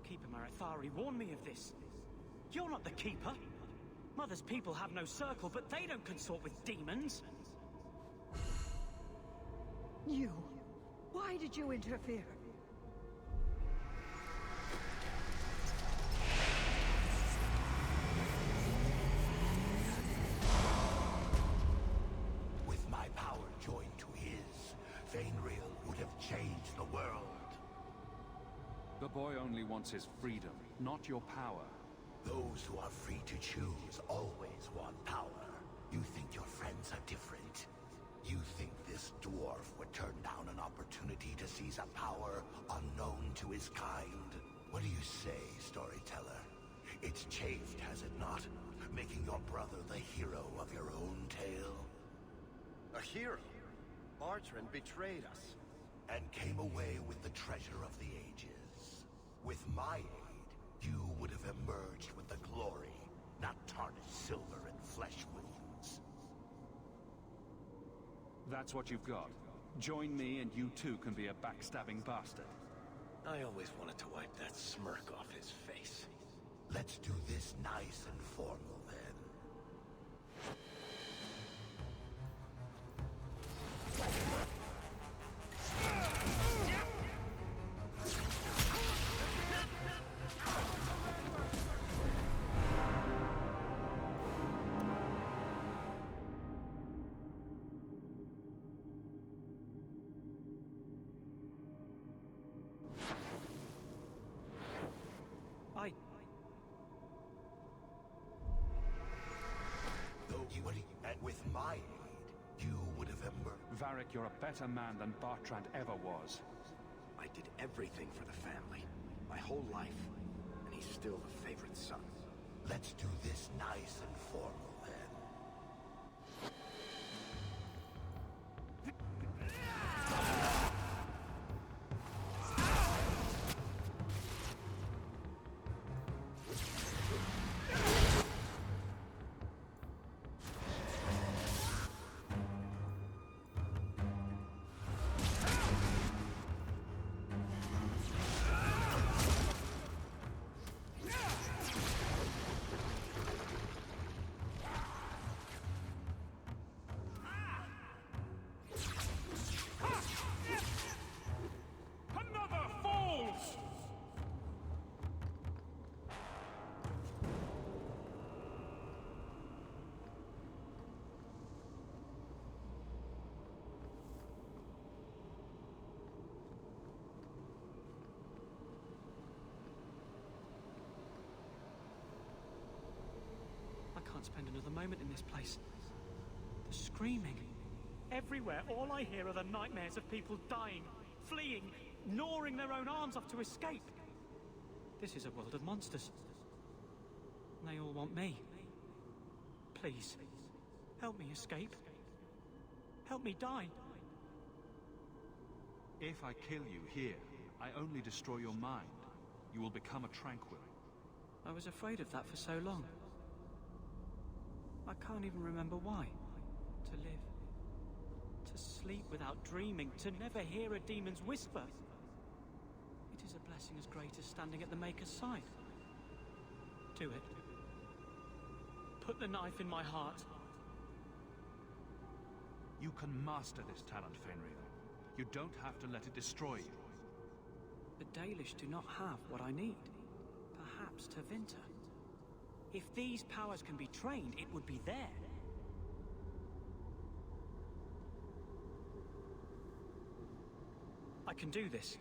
Keeper Marathari warned me of this. You're not the Keeper. Mother's people have no circle, but they don't consort with demons. You... Why did you interfere? The boy only wants his freedom, not your power. Those who are free to choose always want power. You think your friends are different? You think this dwarf would turn down an opportunity to seize a power unknown to his kind? What do you say, storyteller? It's chafed, has it not? Making your brother the hero of your own tale? A hero? Bartrand betrayed us. And came away with the treasure of the ages. With my aid, you would have emerged with the glory, not tarnished silver and flesh wounds. That's what you've got. Join me and you too can be a backstabbing bastard. I always wanted to wipe that smirk off his face. Let's do this nice and formal then. With my aid, you would have emerged. Varric, you're a better man than Bartrand ever was. I did everything for the family. My whole life, and he's still the favorite son. Let's do this nice and formal, then. I can't spend another moment in this place. The screaming. Everywhere, all I hear are the nightmares of people dying, fleeing, gnawing their own arms off to escape. This is a world of monsters. And they all want me. Please, help me escape. Help me die. If I kill you here, I only destroy your mind. You will become a tranquil. I was afraid of that for so long. I can't even remember why. To live. To sleep without dreaming. To never hear a demon's whisper. It is a blessing as great as standing at the Maker's side. Do it. Put the knife in my heart. You can master this talent, Fenrir. You don't have to let it destroy you. The Dalish do not have what I need. Perhaps Tevinter. If these powers can be trained, it would be there. I can do this.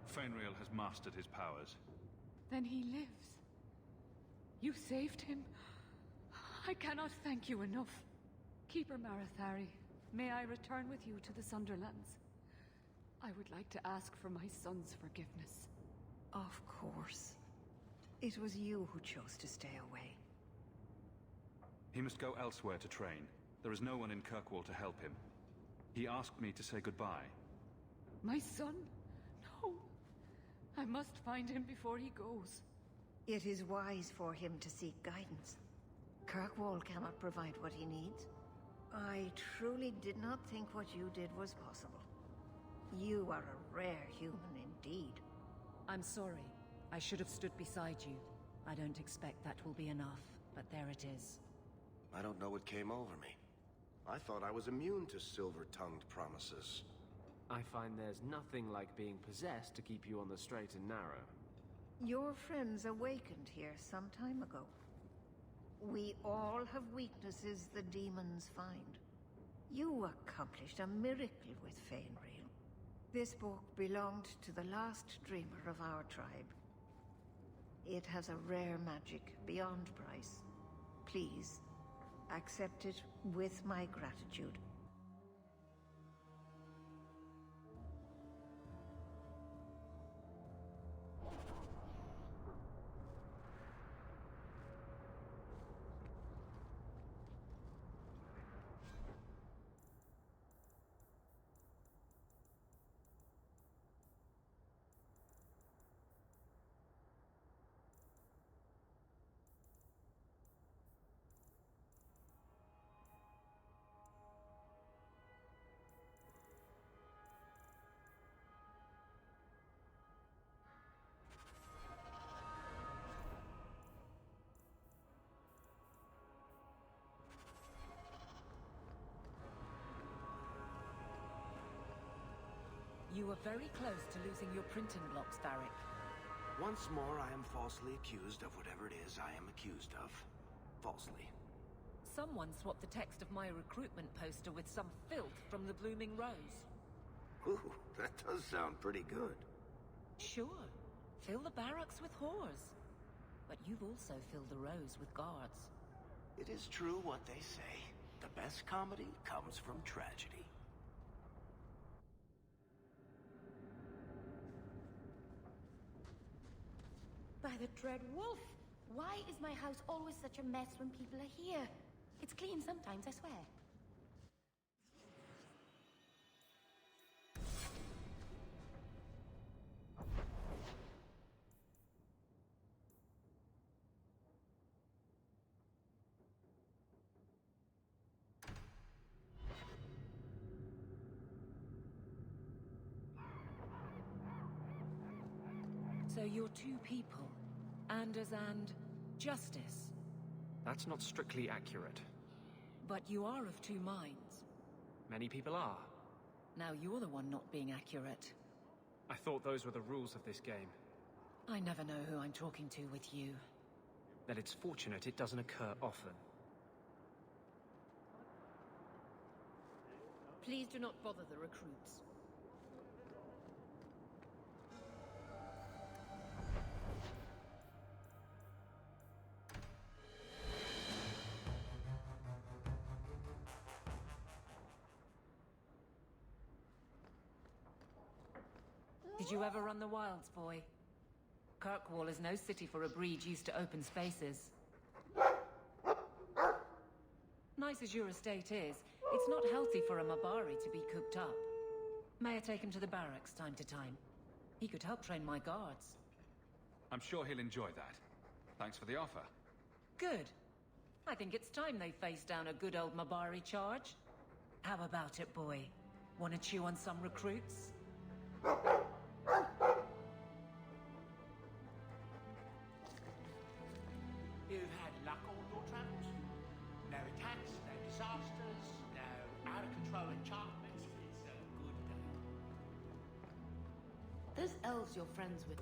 Fenrir has mastered his powers. Then he lives. You saved him. I cannot thank you enough. Keeper Marathari, may I return with you to the Sunderlands? I would like to ask for my son's forgiveness. Of course. It was you who chose to stay away. He must go elsewhere to train. There is no one in Kirkwall to help him. He asked me to say goodbye. My son? No. I must find him before he goes. It is wise for him to seek guidance. Kirkwall cannot provide what he needs. I truly did not think what you did was possible. You are a rare human indeed. I'm sorry. I should have stood beside you. I don't expect that will be enough, but there it is. I don't know what came over me. I thought I was immune to silver-tongued promises. I find there's nothing like being possessed to keep you on the straight and narrow. Your friends awakened here some time ago. We all have weaknesses the demons find. You accomplished a miracle with Fenrir. This book belonged to the last dreamer of our tribe. It has a rare magic beyond price. Please, accept it with my gratitude. You were very close to losing your printing blocks, Varric. Once more, I am falsely accused of whatever it is I am accused of. Falsely. Someone swapped the text of my recruitment poster with some filth from the Blooming Rose. Ooh, that does sound pretty good. Sure. Fill the barracks with whores. But you've also filled the rows with guards. It is true what they say. The best comedy comes from tragedy. By the Dread Wolf! Why is my house always such a mess when people are here? It's clean sometimes, I swear. So you're two people. Anders and Justice. That's not strictly accurate. But you are of two minds. Many people are. Now you're the one not being accurate. I thought those were the rules of this game. I never know who I'm talking to with you. Then it's fortunate it doesn't occur often. Please do not bother the recruits. Did you ever run the wilds, boy? Kirkwall is no city for a breed used to open spaces. Nice as your estate is, it's not healthy for a Mabari to be cooped up. May I take him to the barracks time to time? He could help train my guards. I'm sure he'll enjoy that. Thanks for the offer. Good. I think it's time they face down a good old Mabari charge. How about it, boy? Want to chew on some recruits? You've had luck on your travels? No attacks, no disasters, no out-of-control enchantments. It's a good day. Those elves you're friends with.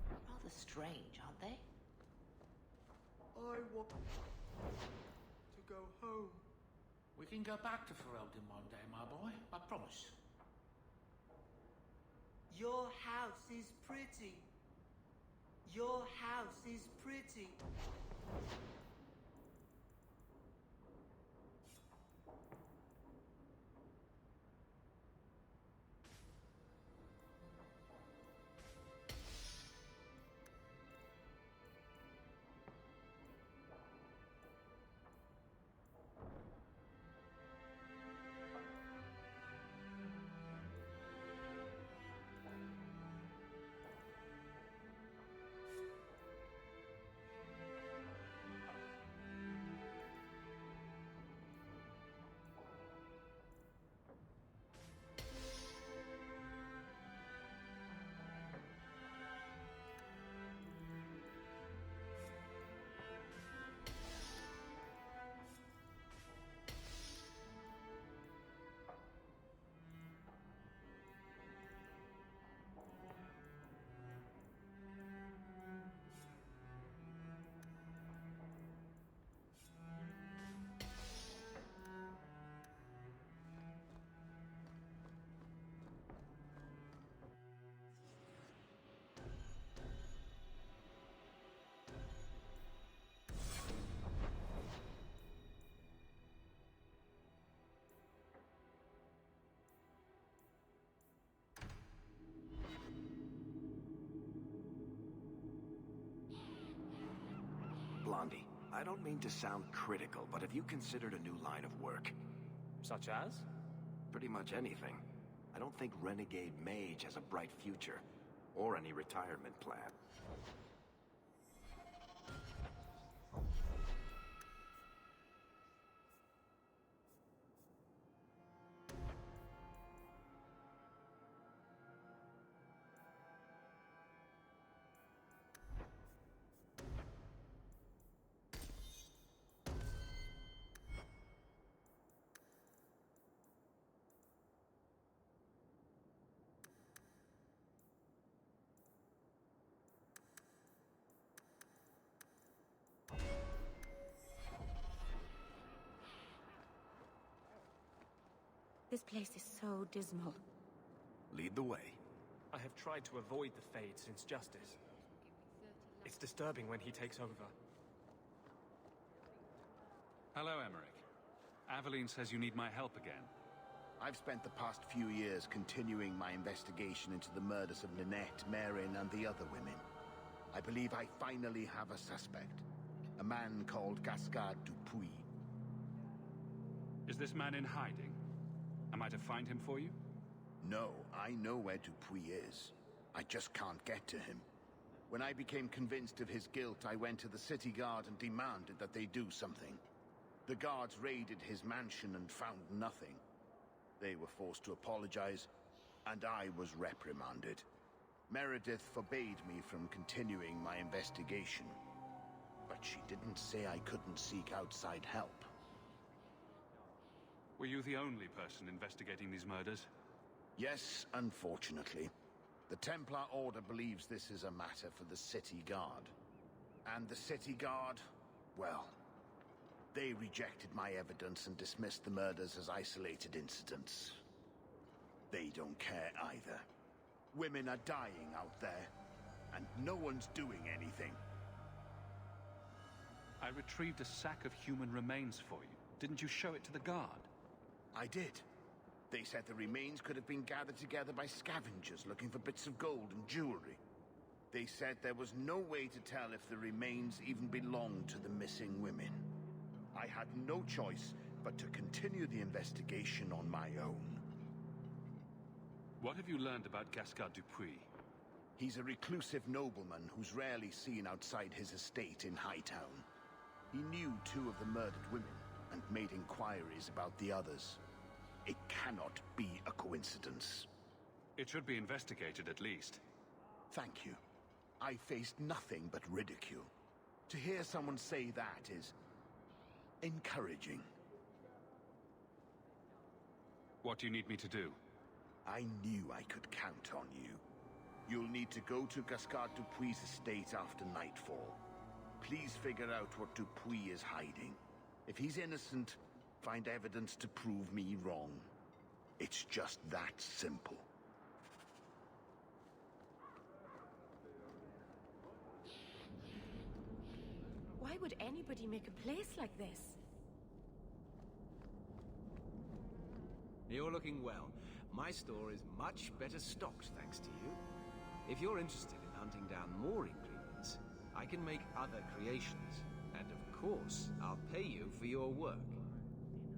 They're rather strange, aren't they? I want to go home. We can go back to Ferelden one day, my boy. I promise. Your house is pretty. Your house is pretty. Blondie, I don't mean to sound critical, but have you considered a new line of work? Such as? Pretty much anything. I don't think Renegade Mage has a bright future, or any retirement plan. This place is so dismal. Lead the way. I have tried to avoid the Fade since Justice. It's disturbing when he takes over. Hello, Emmerich. Aveline says you need my help again. I've spent the past few years continuing my investigation into the murders of Ninette, Marin, and the other women. I believe I finally have a suspect. A man called Gascard Dupuis. Is this man in hiding? Am I to find him for you? No, I know where Dupuis is. I just can't get to him. When I became convinced of his guilt, I went to the city guard and demanded that they do something. The guards raided his mansion and found nothing. They were forced to apologize, and I was reprimanded. Meredith forbade me from continuing my investigation. But she didn't say I couldn't seek outside help. Were you the only person investigating these murders? Yes, unfortunately. The Templar Order believes this is a matter for the City Guard. And the City Guard, well, they rejected my evidence and dismissed the murders as isolated incidents. They don't care either. Women are dying out there, and no one's doing anything. I retrieved a sack of human remains for you. Didn't you show it to the guard? I did. They said the remains could have been gathered together by scavengers looking for bits of gold and jewelry. They said there was no way to tell if the remains even belonged to the missing women. I had no choice but to continue the investigation on my own. What have you learned about Gascard Dupuis? He's a reclusive nobleman who's rarely seen outside his estate in Hightown. He knew 2 of the murdered women and made inquiries about the others. It cannot be a coincidence. It should be investigated at least. Thank you. I faced nothing but ridicule. To hear someone say that is encouraging. What do you need me to do? I knew I could count on you. You'll need to go to Gascard Dupuis' estate after nightfall. Please figure out what Dupuis is hiding. If he's innocent, find evidence to prove me wrong. It's just that simple. Why would anybody make a place like this? You're looking well. My store is much better stocked thanks to you. If you're interested in hunting down more ingredients, I can make other creations. And of course, I'll pay you for your work.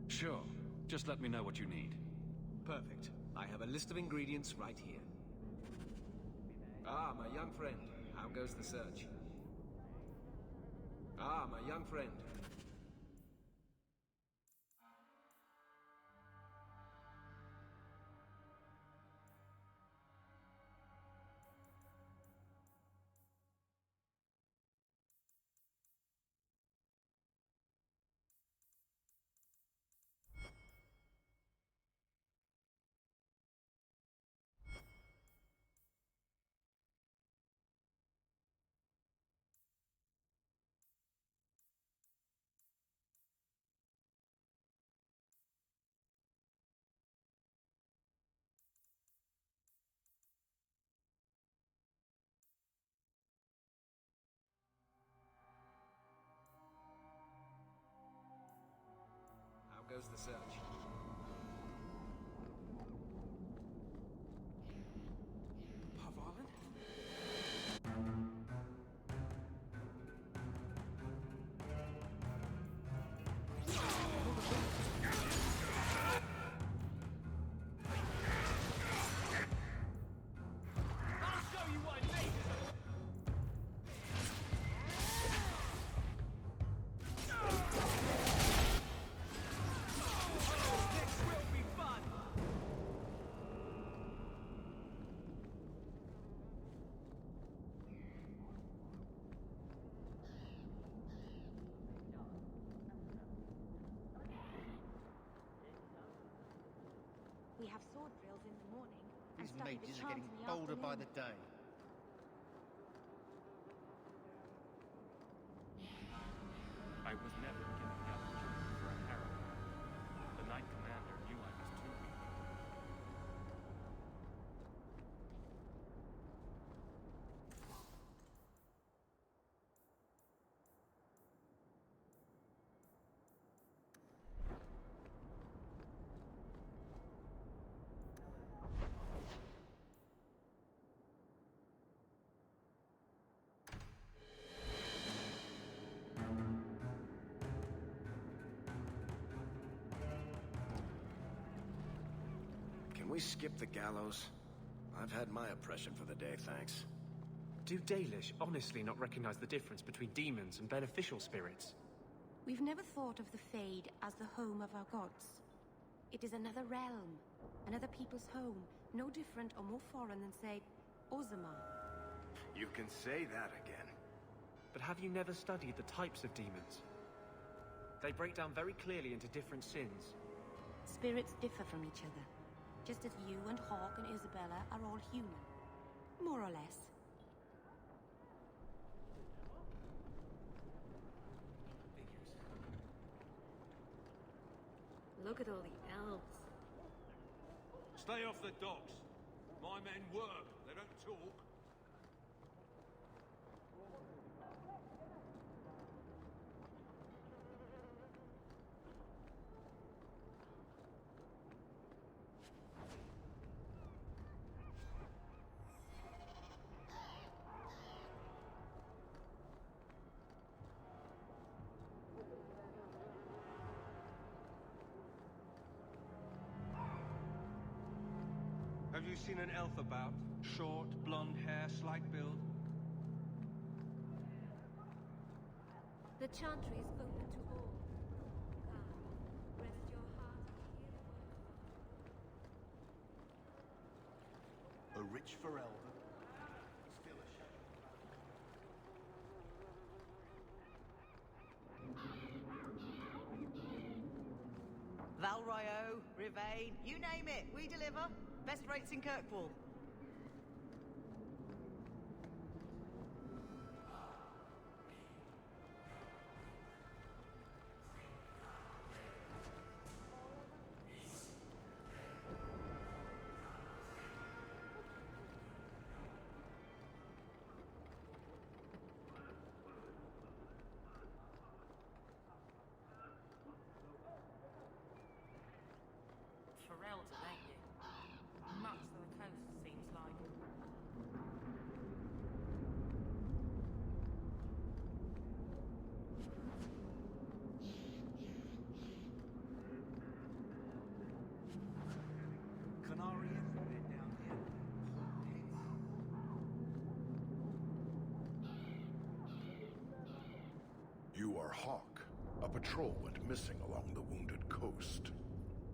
Sure. Just let me know what you need. Perfect. I have a list of ingredients right here. Ah, my young friend. How goes the search? Ah, my young friend. How goes the search? Pavarlin? We have sword drills in the morning. These mages are getting bolder by the day. I was never given the opportunity for a harem. The Knight Commander knew I was too weak. we skip the gallows? I've had my oppression for the day, thanks. Do Dalish honestly not recognize the difference between demons and beneficial spirits? We've never thought of the Fade as the home of our gods. It is another realm, another people's home, no different or more foreign than, say, Orzammar. You can say that again. But have you never studied the types of demons? They break down very clearly into different sins. Spirits differ from each other, just as you and Hawk and Isabella are all human. More or less. Look at all the elves. Stay off the docks. My men work, they don't talk. Have you seen an elf about? Short, blonde hair, slight build? The chantry is open to all. Come, rest your heart and hear the word. A rich Ferelden. Still a shadow. Valryo, Rivain, you name it, we deliver. Best rates in Kirkwall. Ferelden, ain't you? Much to the coast, seems like. Canary everywhere down here. You are Hawk. A patrol went missing along the Wounded Coast.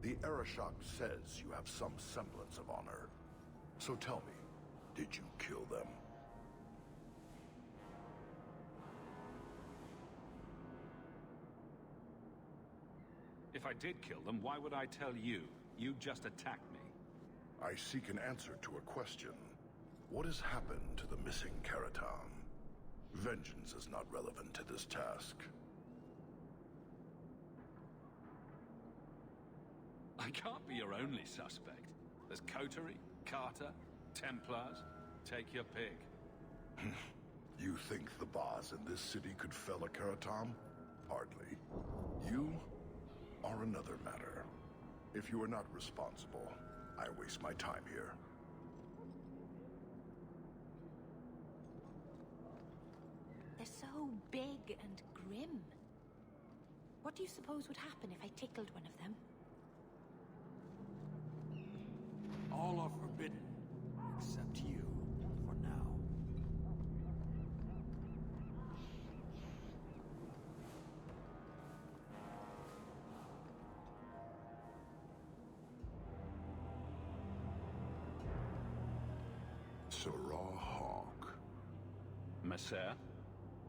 The Arishok says you have some semblance of honor. So tell me, did you kill them? If I did kill them, why would I tell you? You just attacked me. I seek an answer to a question. What has happened to the missing Karatam? Vengeance is not relevant to this task. I can't be your only suspect. There's Coterie, Carter, Templars. Take your pick. You think the Baz in this city could fell a Karatam? Hardly. You are another matter. If you are not responsible, I waste my time here. They're so big and grim. What do you suppose would happen if I tickled one of them? All are forbidden, except you, for now. Sarah Hawk. Messer?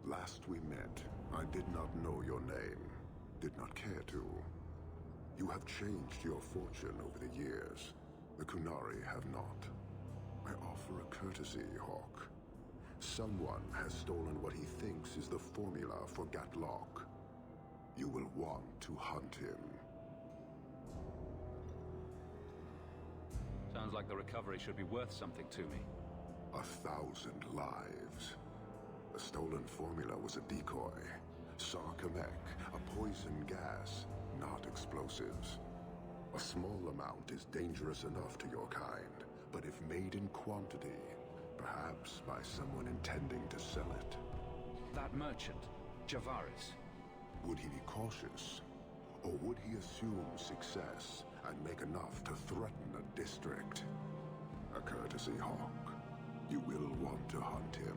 Last we met, I did not know your name. Did not care to. You have changed your fortune over the years. The Qunari have not. I offer a courtesy, Hawk. Someone has stolen what he thinks is the formula for Gatlok. You will want to hunt him. Sounds like the recovery should be worth something to me. 1,000 lives. The stolen formula was a decoy. Sarkamek, a poison gas, not explosives. A small amount is dangerous enough to your kind, but if made in quantity, perhaps by someone intending to sell it. That merchant, Javaris. Would he be cautious? Or would he assume success I'd make enough to threaten a district. A courtesy, Hawk. You will want to hunt him.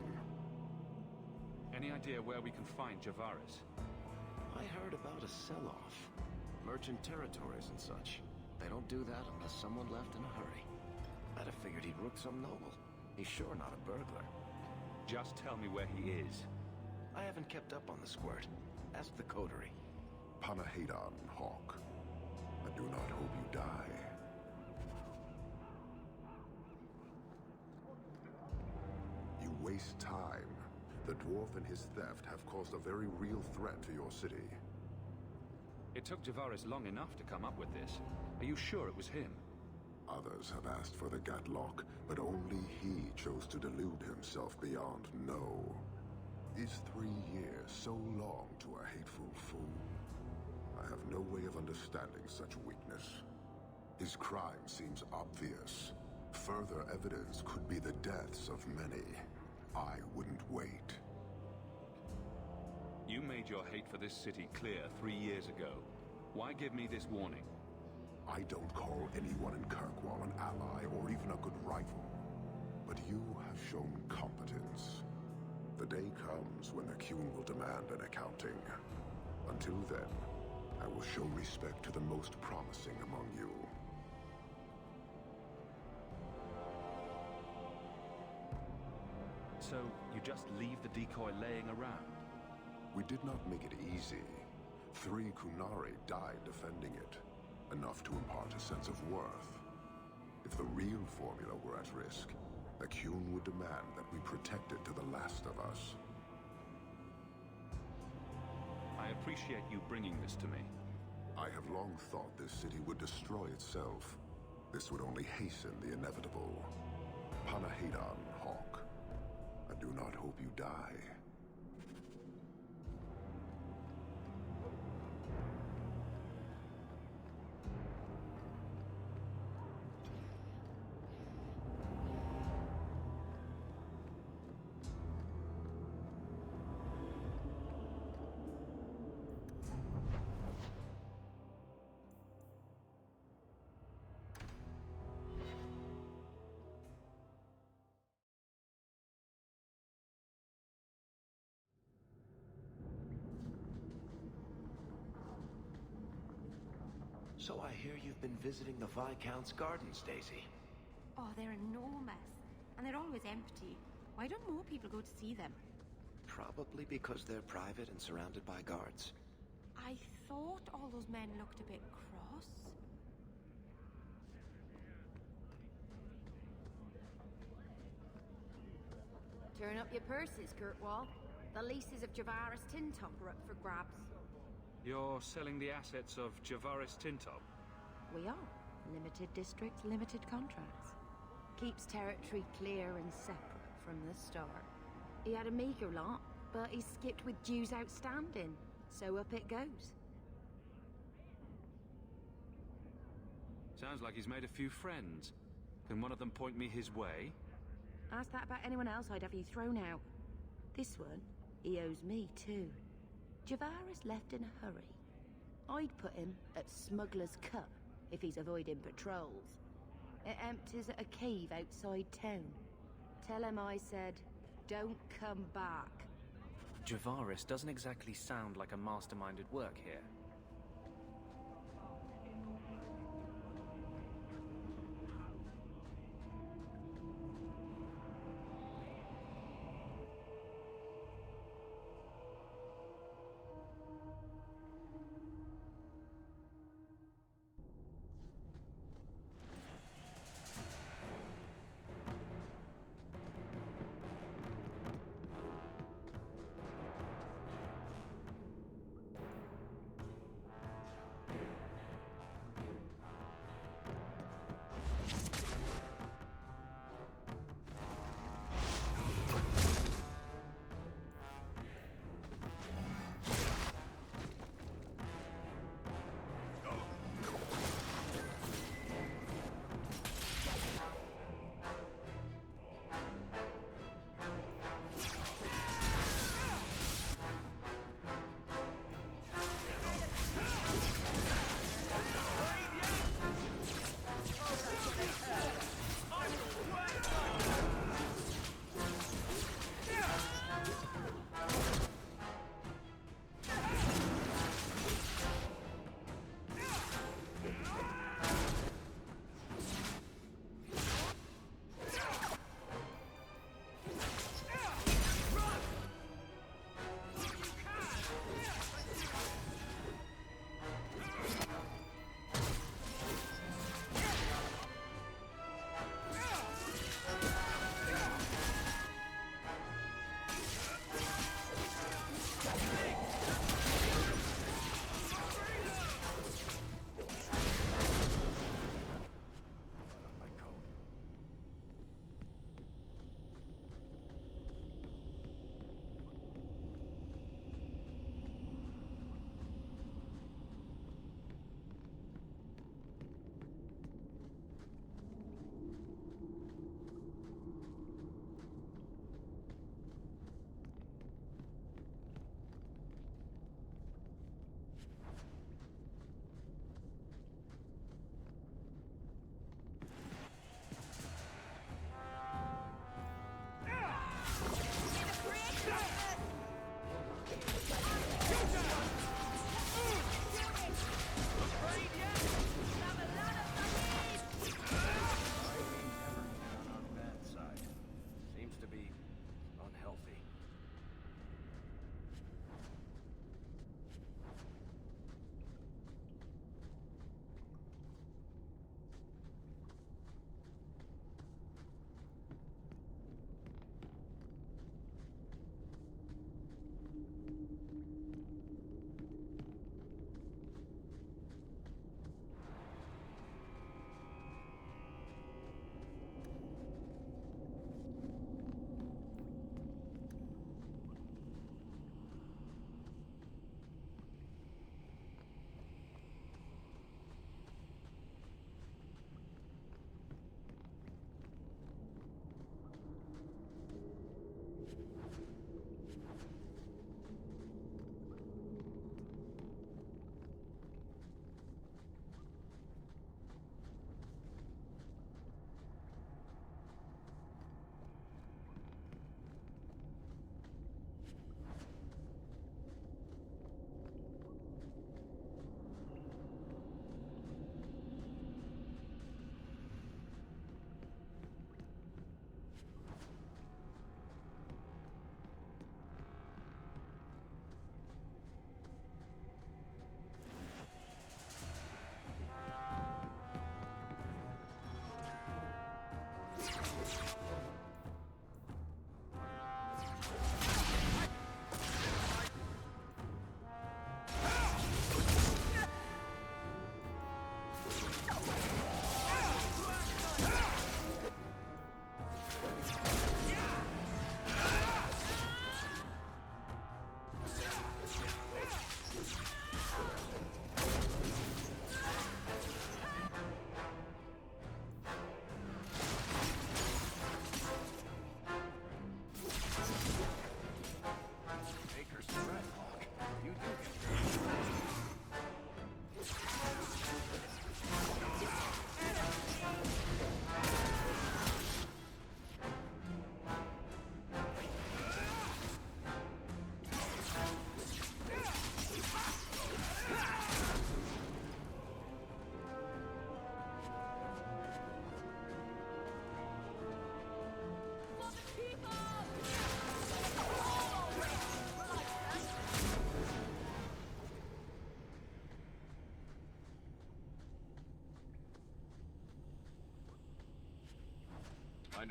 Any idea where we can find Javaris? I heard about a sell-off. Merchant territories and such. They don't do that unless someone left in a hurry. I'd have figured he'd rook some noble. He's sure not a burglar. Just tell me where he is. I haven't kept up on the squirt. Ask the coterie. Panahedon, Hawk. I do not hope you die. You waste time. The dwarf and his theft have caused a very real threat to your city. It took Javaris long enough to come up with this. Are you sure it was him? Others have asked for the Gatlock, but only he chose to delude himself beyond no. Is 3 years so long to a hateful fool? I have no way of understanding such weakness. His crime seems obvious. Further evidence could be the deaths of many. I wouldn't wait. You made your hate for this city clear 3 years ago. Why give me this warning? I don't call anyone in Kirkwall an ally or even a good rival. But you have shown competence. The day comes when the Qun will demand an accounting. Until then, I will show respect to the most promising among you. So, you just leave the decoy laying around? We did not make it easy. 3 Qunari died defending it. Enough to impart a sense of worth. If the real formula were at risk, the Qun would demand that we protect it to the last of us. I appreciate you bringing this to me. I have long thought this city would destroy itself. This would only hasten the inevitable. Panahedon, Hawk. I do not hope you die. So I hear you've been visiting the Viscount's gardens, Daisy. Oh, they're enormous. And they're always empty. Why don't more people go to see them? Probably because they're private and surrounded by guards. I thought all those men looked a bit cross. Turn up your purses, Kirkwall. The leases of Javaris Tintop are up for grabs. You're selling the assets of Javaris Tintop? We are. Limited districts, limited contracts. Keeps territory clear and separate from the start. He had a meager lot, but he skipped with dues outstanding. So up it goes. Sounds like he's made a few friends. Can one of them point me his way? Ask that about anyone else, I'd have you thrown out. This one, he owes me too. Javaris left in a hurry. I'd put him at Smuggler's Cut if he's avoiding patrols. It empties at a cave outside town. Tell him I said, don't come back. Javaris doesn't exactly sound like a masterminded work here.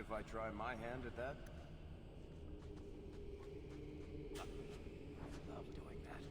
if I try my hand at that? Love doing that.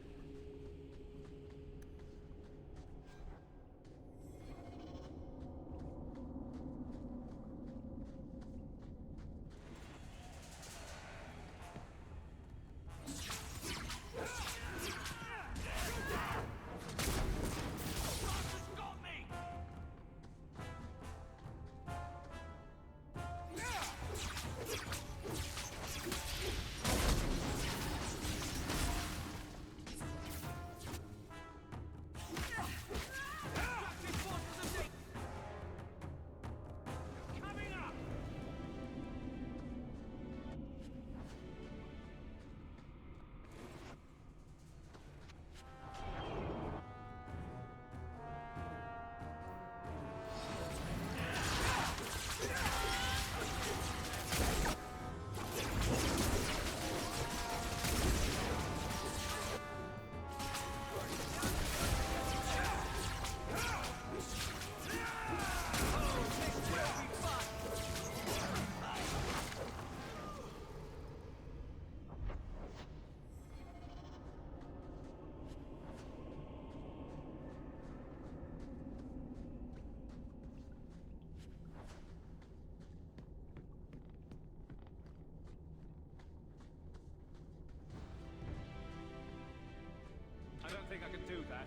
I don't think I can do that.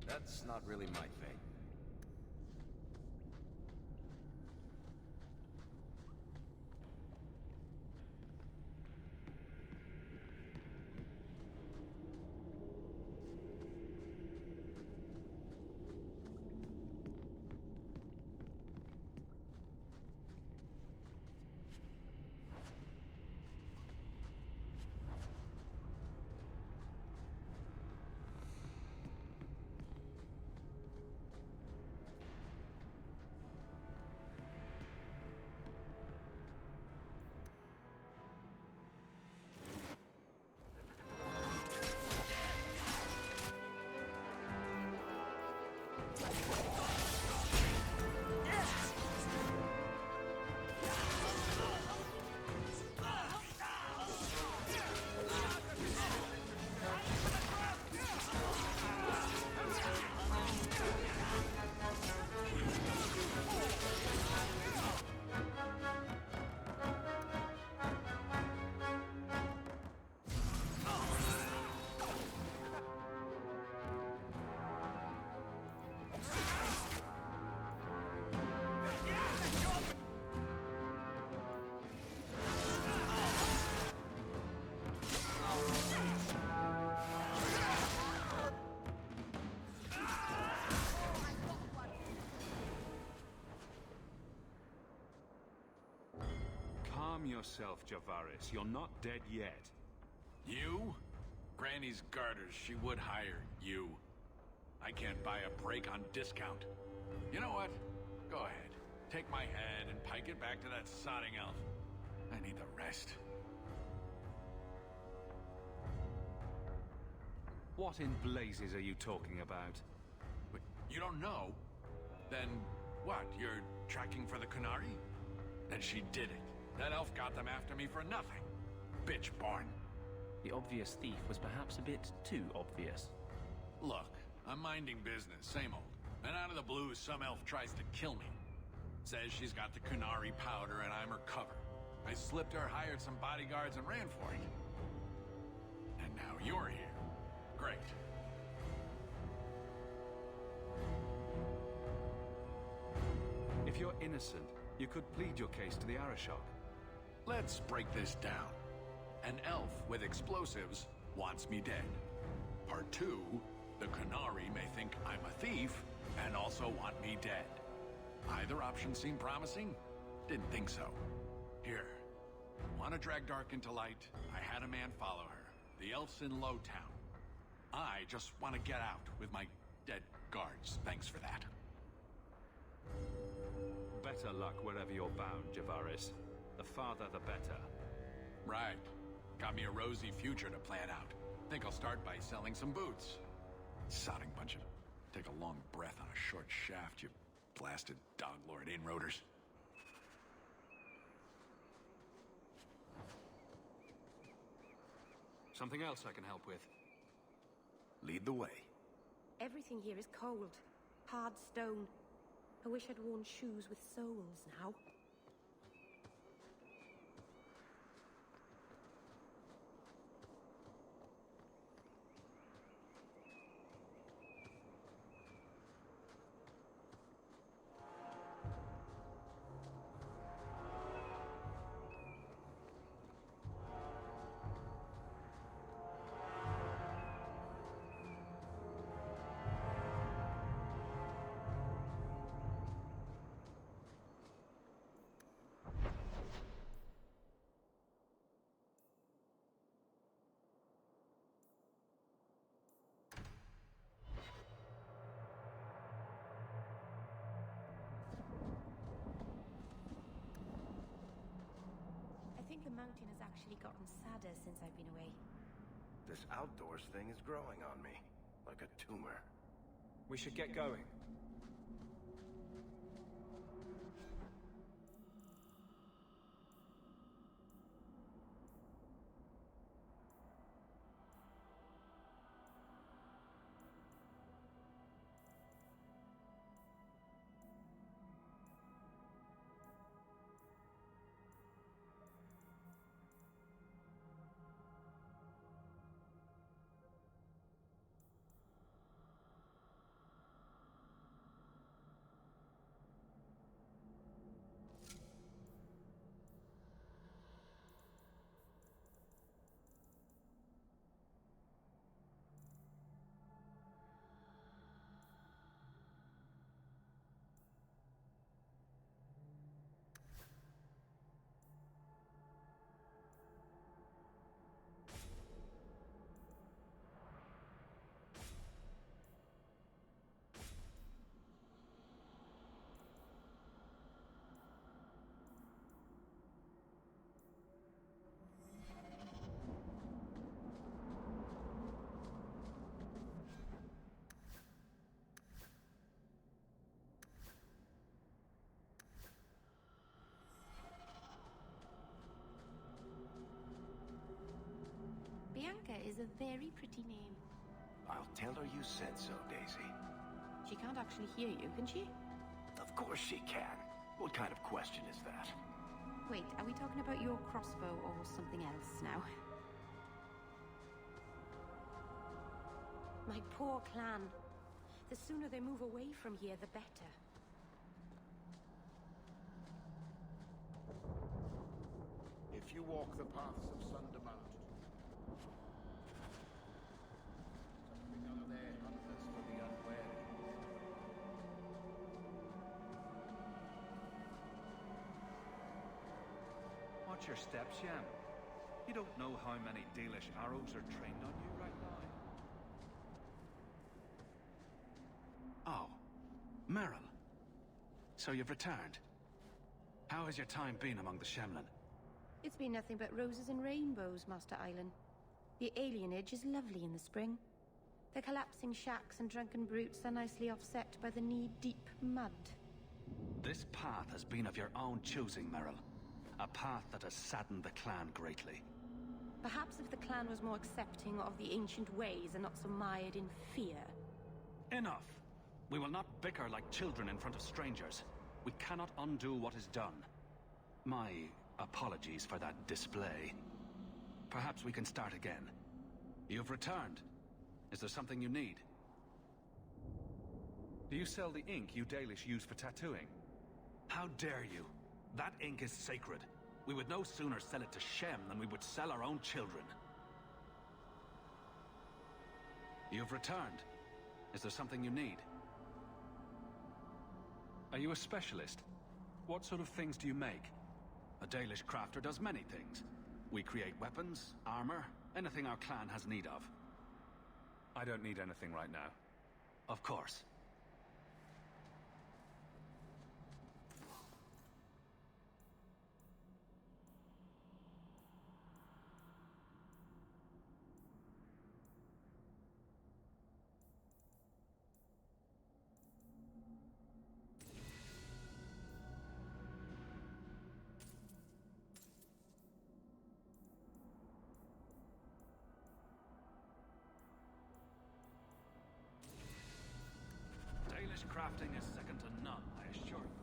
That's not really my thing. Calm yourself, Javaris. You're not dead yet. You? Granny's garters, she would hire you. I can't buy a break on discount. You know what? Go ahead. Take my head and pike it back to that sodding elf. I need the rest. What in blazes are you talking about? Wait, you don't know? Then what? You're tracking for the Qunari? Then she did it. That elf got them after me for nothing. Bitch born. The obvious thief was perhaps a bit too obvious. Look, I'm minding business, same old. And out of the blue, some elf tries to kill me. Says she's got the Qunari powder and I'm her cover. I slipped her, hired some bodyguards, and ran for it. And now you're here. Great. If you're innocent, you could plead your case to the Arishok. Let's break this down. An elf with explosives wants me dead. Part 2, the Qunari may think I'm a thief and also want me dead. Either option seem promising? Didn't think so. Here. Want to drag Dark into light? I had a man follow her. The elf's in Lowtown. I just want to get out with my dead guards. Thanks for that. Better luck wherever you're bound, Javaris. The farther, the better. Right. Got me a rosy future to plan out. Think I'll start by selling some boots. Sodding bunch of... Take a long breath on a short shaft, you blasted dog lord inroaders. Something else I can help with? Lead the way. Everything here is cold. Hard stone. I wish I'd worn shoes with soles now. I think the mountain has actually gotten sadder since I've been away. This outdoors thing is growing on me, like a tumor. We should get going. Bianca is a very pretty name. I'll tell her you said so, Daisy. She can't actually hear you, can she? Of course she can. What kind of question is that? Wait, are we talking about your crossbow or something else now? My poor clan. The sooner they move away from here, the better. If you walk the paths of Sundermount, something are there hunters for the unwary. Watch your steps, Yam. You don't know how many Dalish arrows are trained on you right now. Oh, Merrill. So you've returned. How has your time been among the Shemlin? It's been nothing but roses and rainbows, Master Island. The alienage is lovely in the spring. The collapsing shacks and drunken brutes are nicely offset by the knee-deep mud. This path has been of your own choosing, Merrill. A path that has saddened the clan greatly. Perhaps if the clan was more accepting of the ancient ways and not so mired in fear. Enough! We will not bicker like children in front of strangers. We cannot undo what is done. My apologies for that display. Perhaps we can start again. You've returned. Is there something you need? Do you sell the ink you Dalish use for tattooing? How dare you? That ink is sacred. We would no sooner sell it to Shem than we would sell our own children. You've returned. Is there something you need? Are you a specialist? What sort of things do you make? A Dalish crafter does many things. We create weapons, armor, anything our clan has need of. I don't need anything right now. Of course. crafting is second to none, I assure you.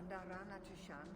Andarana Tushan,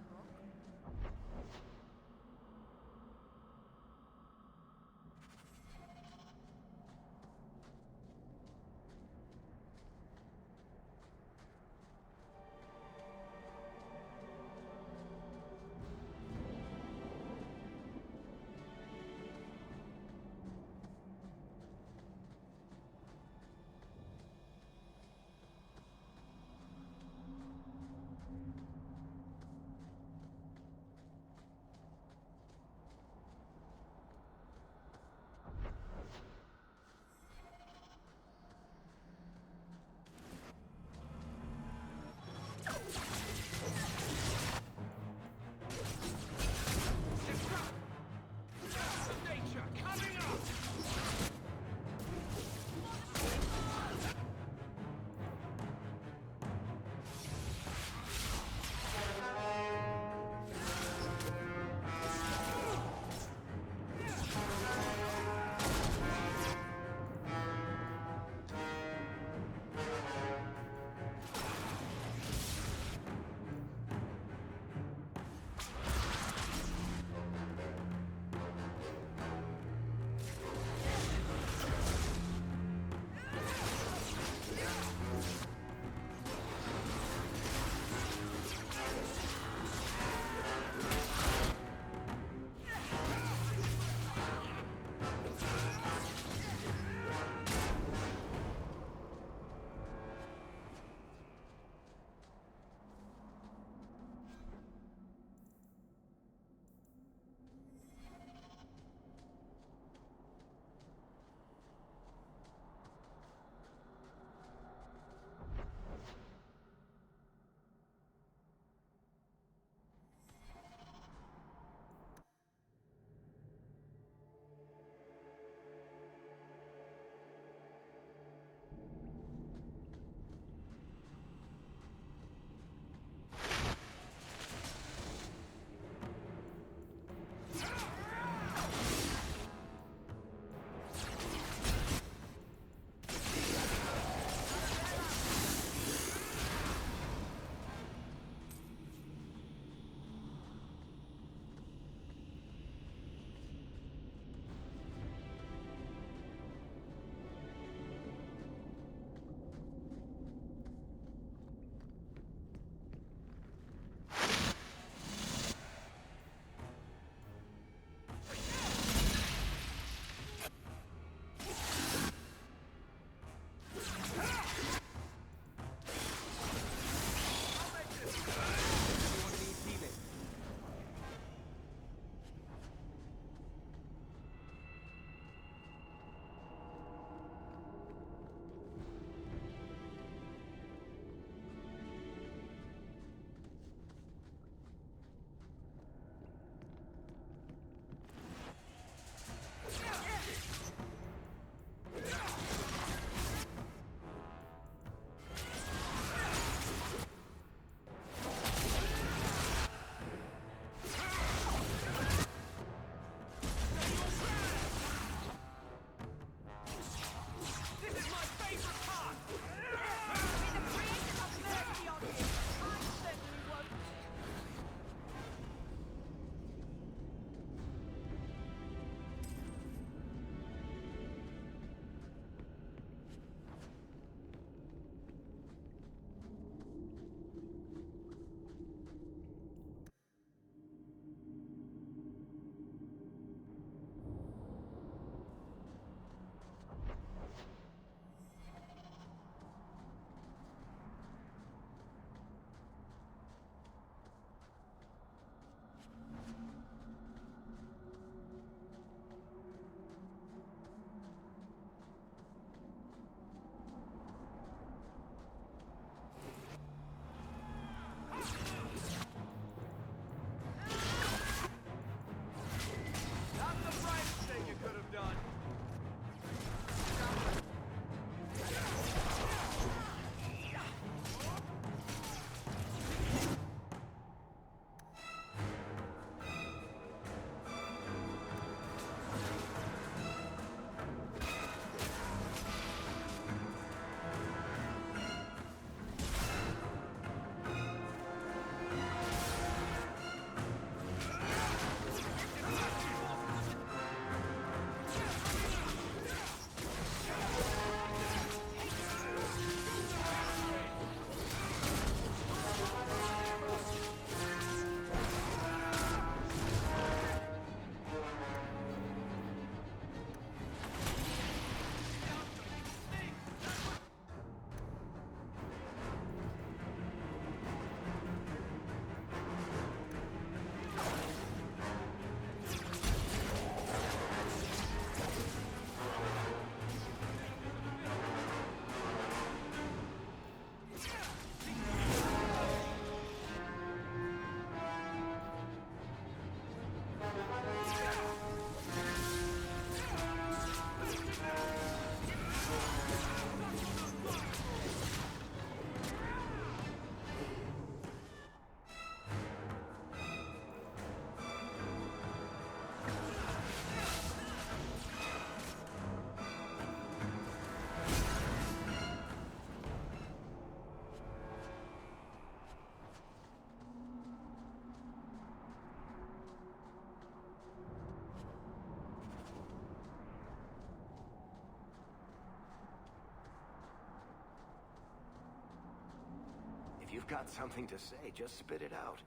you've got something to say, just spit it out.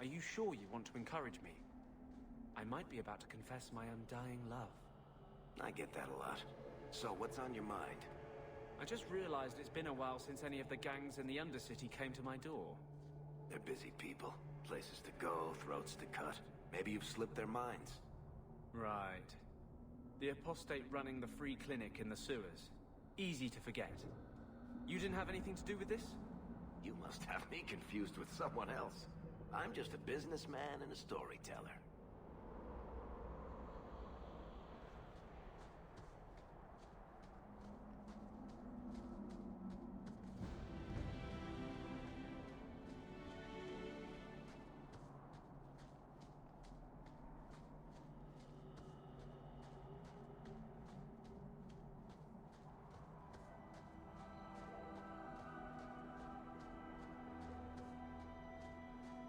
Are you sure you want to encourage me? I might be about to confess my undying love. I get that a lot. So, what's on your mind? I just realized it's been a while since any of the gangs in the Undercity came to my door. They're busy people. Places to go, throats to cut. Maybe you've slipped their minds. Right. The apostate running the free clinic in the sewers. Easy to forget. You didn't have anything to do with this? You must have me confused with someone else. I'm just a businessman and a storyteller.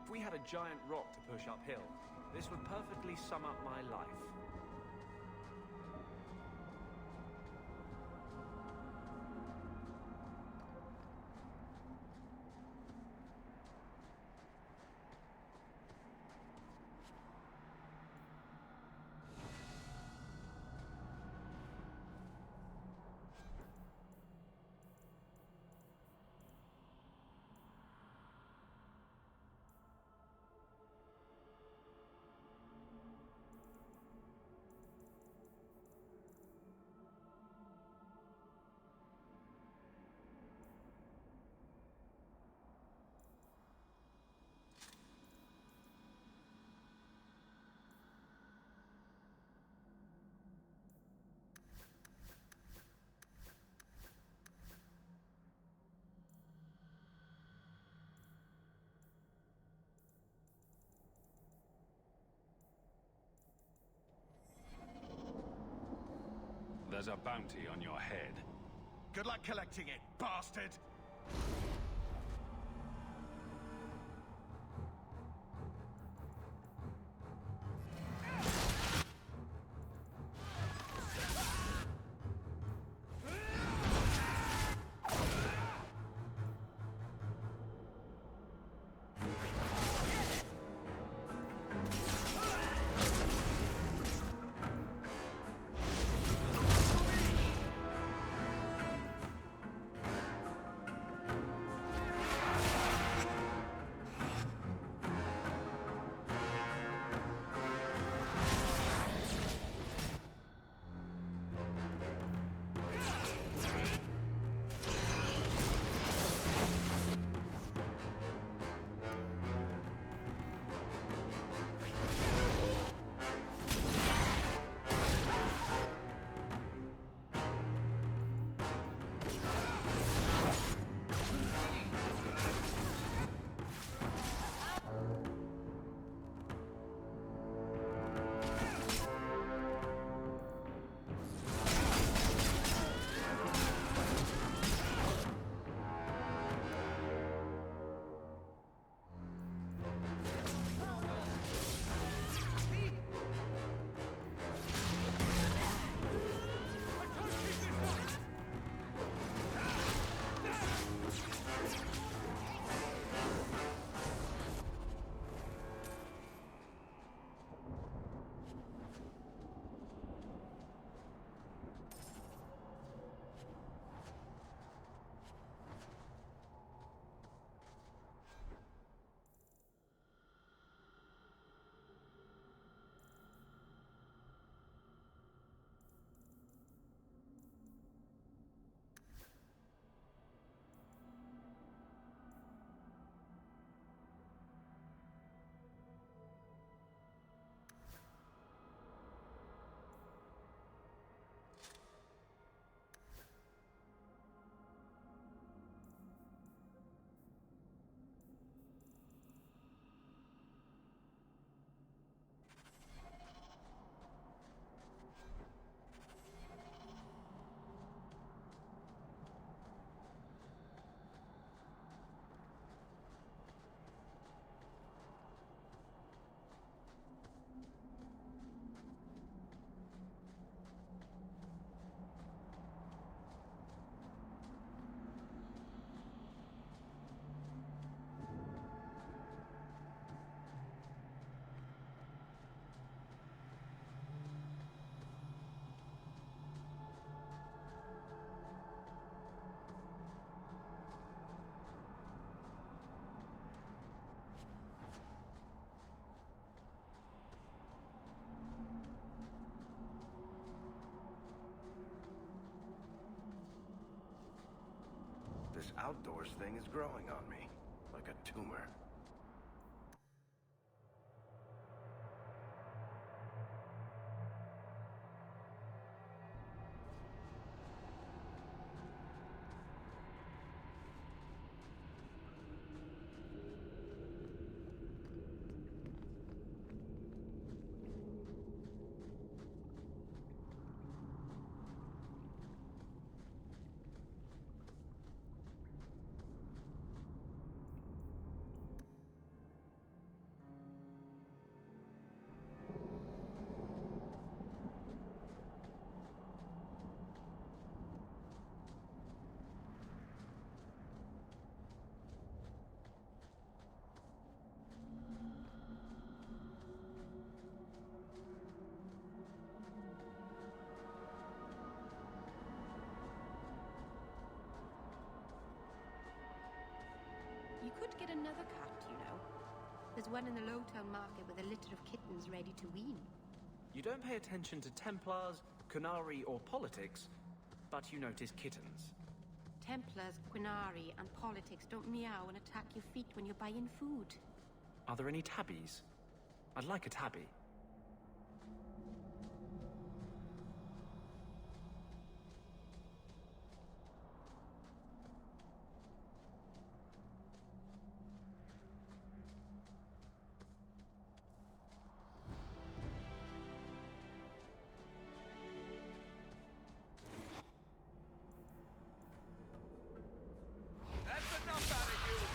If we had a giant rock to push uphill, this would perfectly sum up my life. There's a bounty on your head. Good luck collecting it, bastard! outdoors thing is growing on me, like a tumor. You could get another cat, you know. There's one in the Lowtown market with a litter of kittens ready to wean. You don't pay attention to Templars, Qunari, or politics, but you notice kittens. Templars, Qunari, and politics don't meow and attack your feet when you're buying food. Are there any tabbies? I'd like a tabby. That's enough out of you!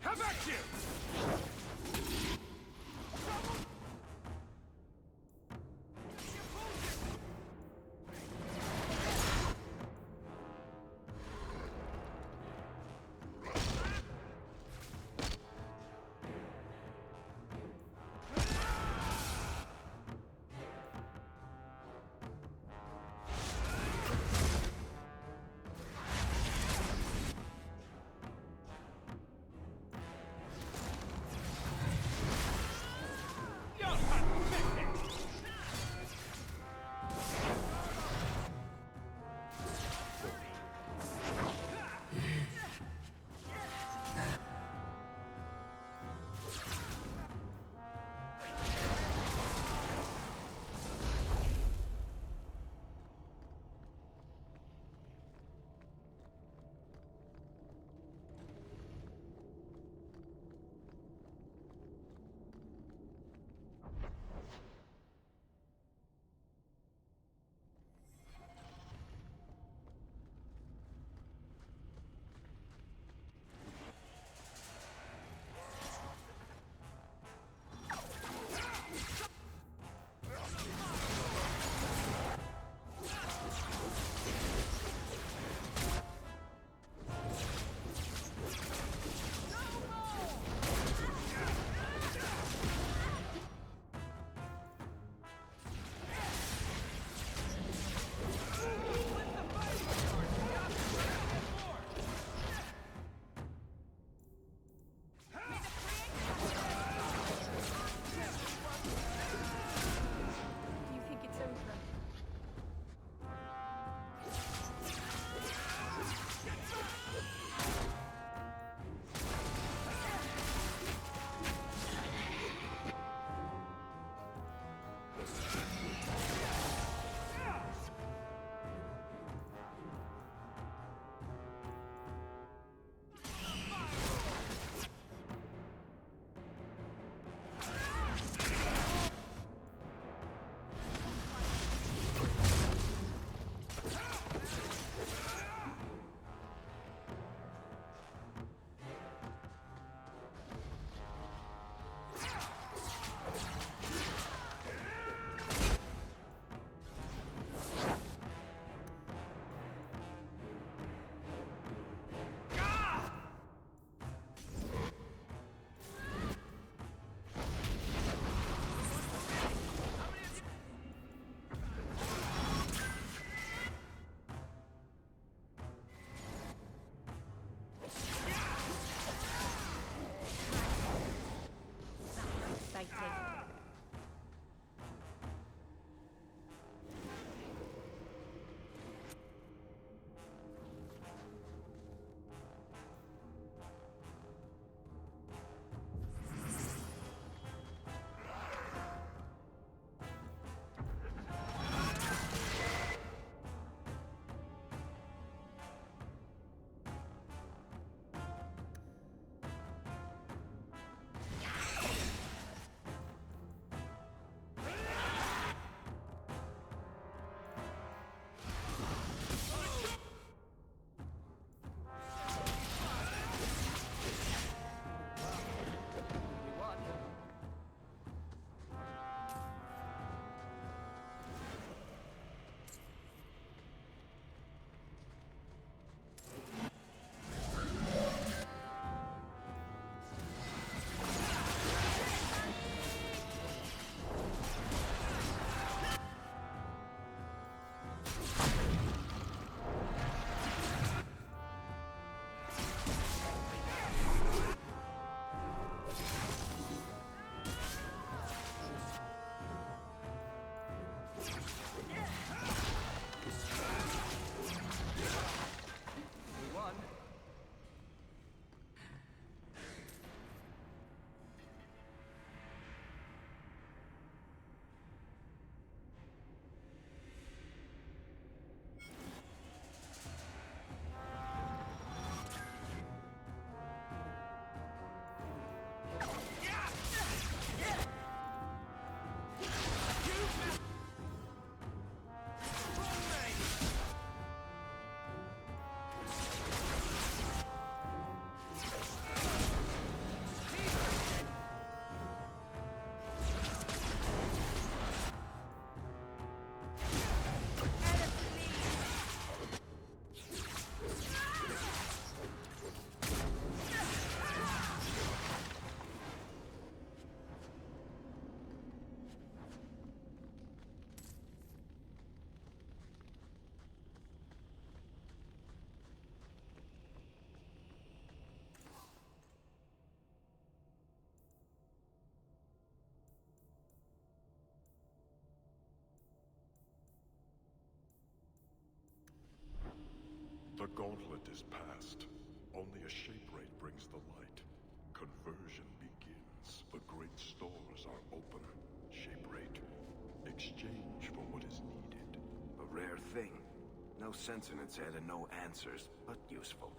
Have at you! gauntlet is past. Only a shape rate brings the light. Conversion begins. The great stores are open. Shape rate. Exchange for what is needed. A rare thing. No sense in its head and no answers, but useful.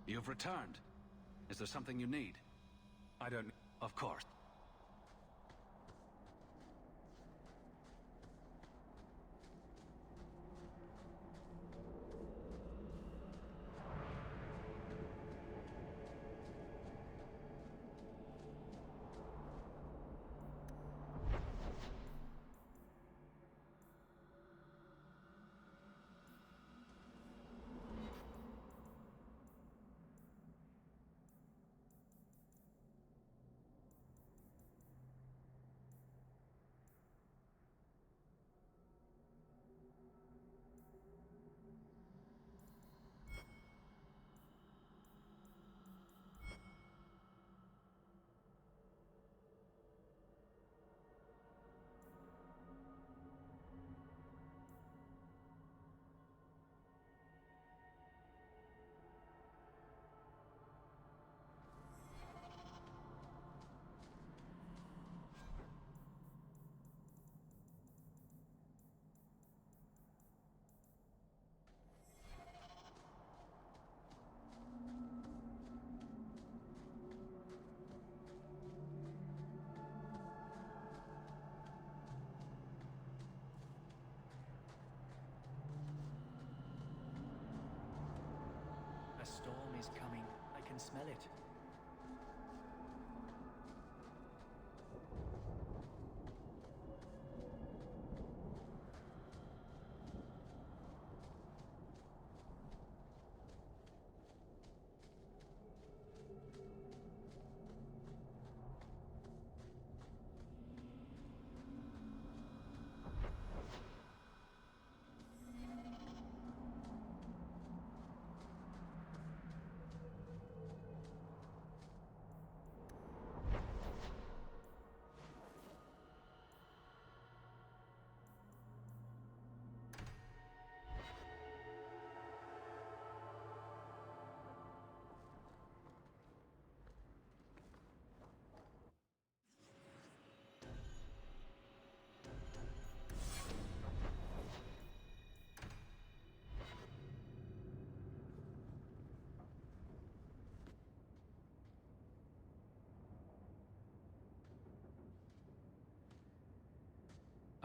You've returned. Is there something you need? I don't... Of course. A storm is coming. I can smell it.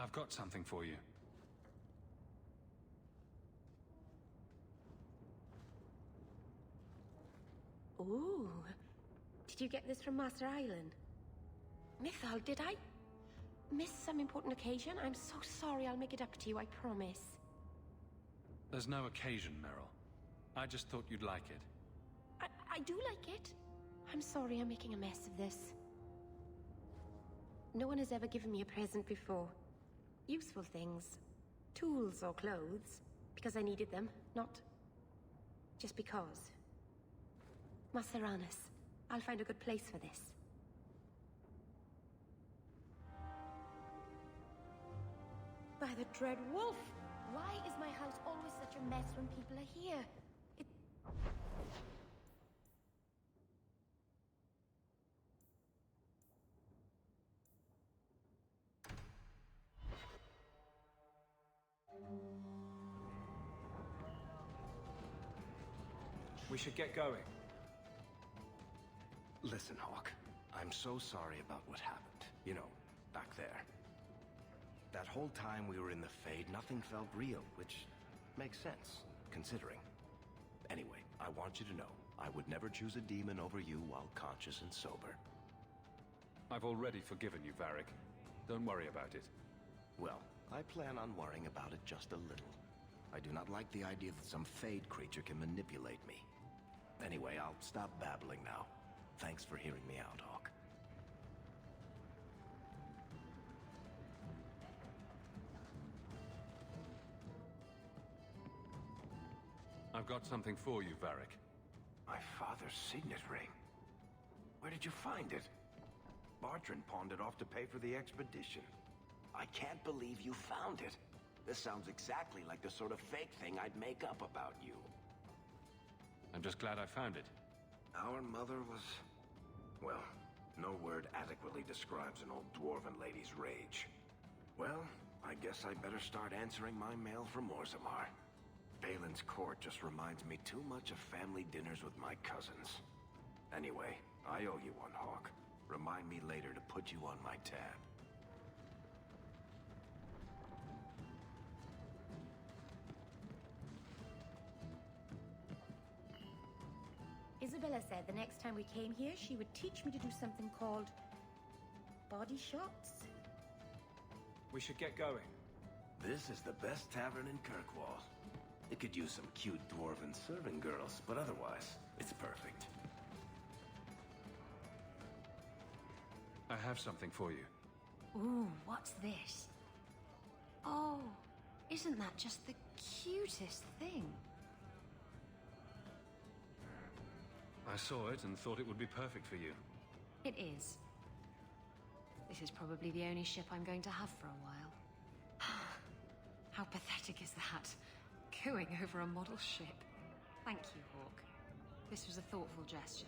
I've got something for you. Ooh. Did you get this from Master Island? Mythal, did I miss some important occasion? I'm so sorry. I'll make it up to you, I promise. There's no occasion, Meryl. I just thought you'd like it. I do like it. I'm sorry I'm making a mess of this. No one has ever given me a present before. Useful things. Tools or clothes. Because I needed them, not just because. Maseranis, I'll find a good place for this. By the Dread Wolf! Why is my house always such a mess when people are here? We should get going. Listen, Hawk. I'm so sorry about what happened. You know, back there. That whole time we were in the Fade, nothing felt real, which makes sense, considering. Anyway, I want you to know, I would never choose a demon over you while conscious and sober. I've already forgiven you, Varric. Don't worry about it. Well, I plan on worrying about it just a little. I do not like the idea that some Fade creature can manipulate me. Anyway, I'll stop babbling now. Thanks for hearing me out, Hawk. I've got something for you, Varric. My father's signet ring. Where did you find it? Bartrand pawned it off to pay for the expedition. I can't believe you found it. This sounds exactly like the sort of fake thing I'd make up about you. I'm just glad I found it. Our mother was... well, no word adequately describes an old dwarven lady's rage. Well, I guess I better start answering my mail from Orzammar. Balin's court just reminds me too much of family dinners with my cousins. Anyway, I owe you one, Hawk. Remind me later to put you on my tab. Isabella said the next time we came here, she would teach me to do something called... body shots? We should get going. This is the best tavern in Kirkwall. It could use some cute dwarven serving girls, but otherwise, it's perfect. I have something for you. Ooh, what's this? Oh, isn't that just the cutest thing? I saw it and thought it would be perfect for you. It is. This is probably the only ship I'm going to have for a while. How pathetic is that? Going over a model ship. Thank you, Hawk. This was a thoughtful gesture.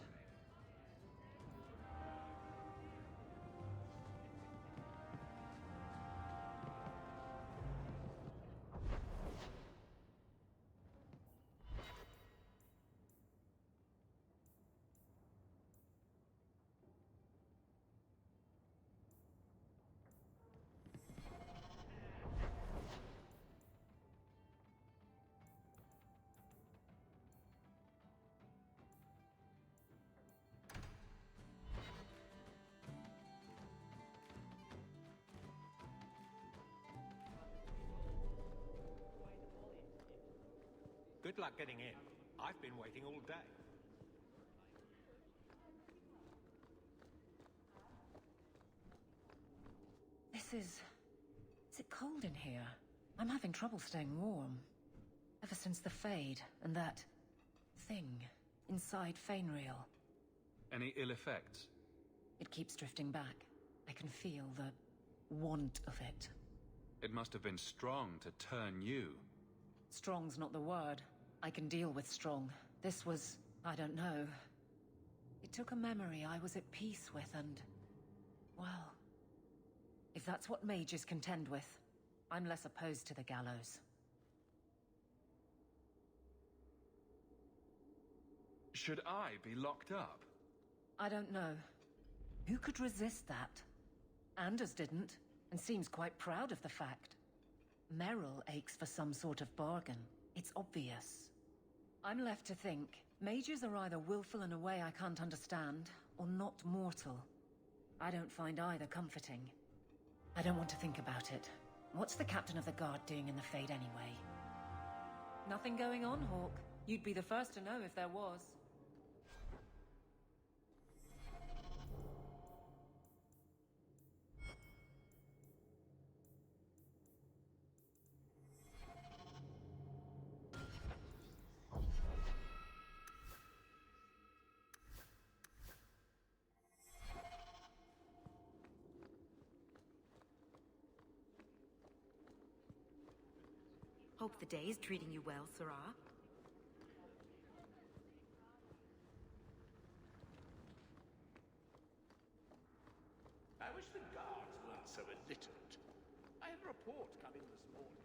Good luck getting in. I've been waiting all day. Is it cold in here? I'm having trouble staying warm. Ever since the Fade and that thing inside Fainreal. Any ill effects? It keeps drifting back. I can feel the want of it. It must have been strong to turn you. Strong's not the word. I can deal with strong. This was, I don't know. It took a memory I was at peace with and... well... if that's what mages contend with, I'm less opposed to the gallows. Should I be locked up? I don't know. Who could resist that? Anders didn't, and seems quite proud of the fact. Merrill aches for some sort of bargain. It's obvious. I'm left to think, mages are either willful in a way I can't understand, or not mortal. I don't find either comforting. I don't want to think about it. What's the captain of the guard doing in the Fade anyway? Nothing going on, Hawk. You'd be the first to know if there was. Hope the day is treating you well, Sirrah. I wish the guards weren't so illiterate. I had a report come in this morning.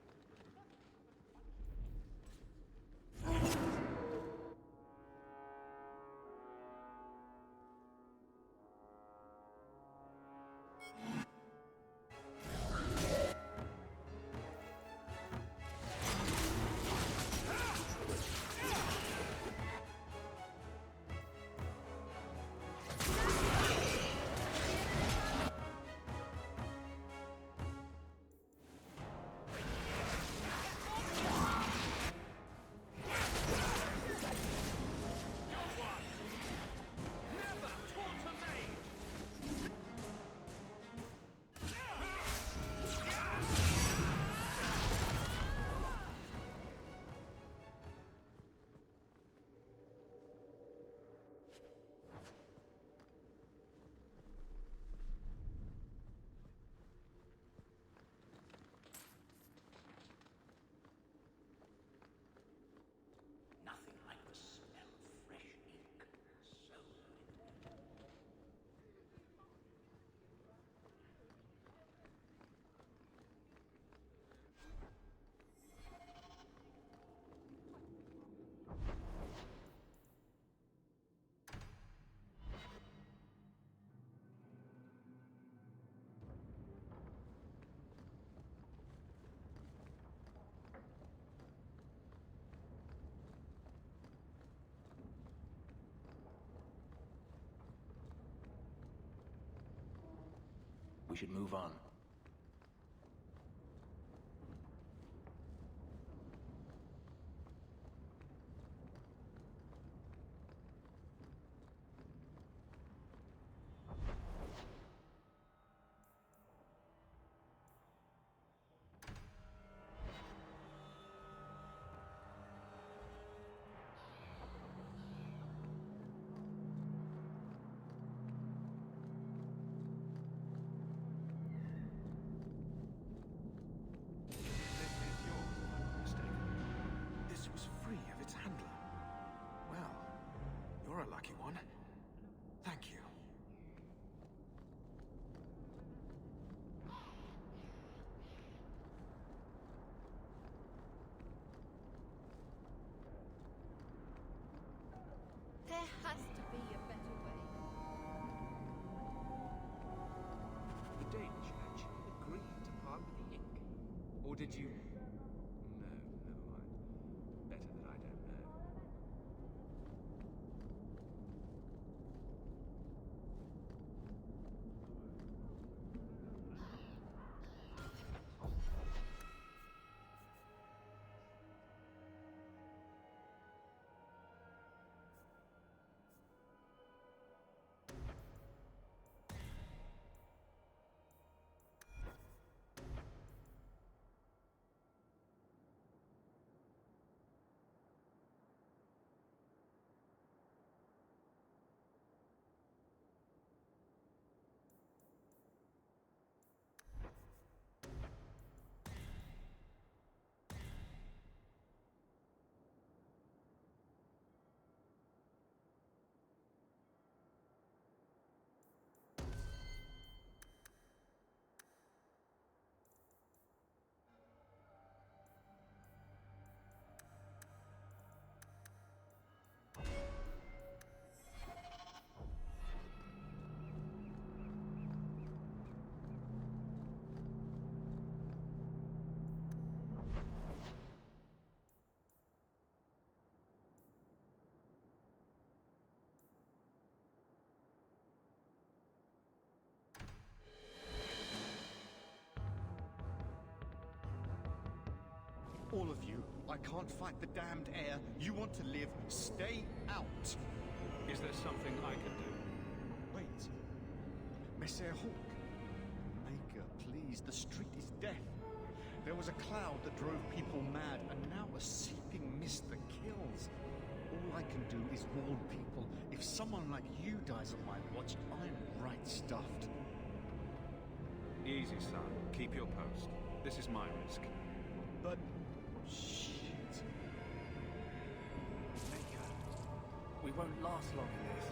should move on. This was free of its handler. Well, you're a lucky one. Thank you. There has to be a better way. The Danish actually agreed to part with the ink. Or did you... No, never mind. Better that I don't know. All of you, I can't fight the damned air. You want to live, stay out. Is there something I can do? Wait. Messer Hawk. Maker, please, the street is death. There was a cloud that drove people mad, and now a seeping mist that kills. All I can do is warn people. If someone like you dies on my watch, I'm right stuffed. Easy, son. Keep your post. This is my risk. But... shit. Maker, we won't last long in this.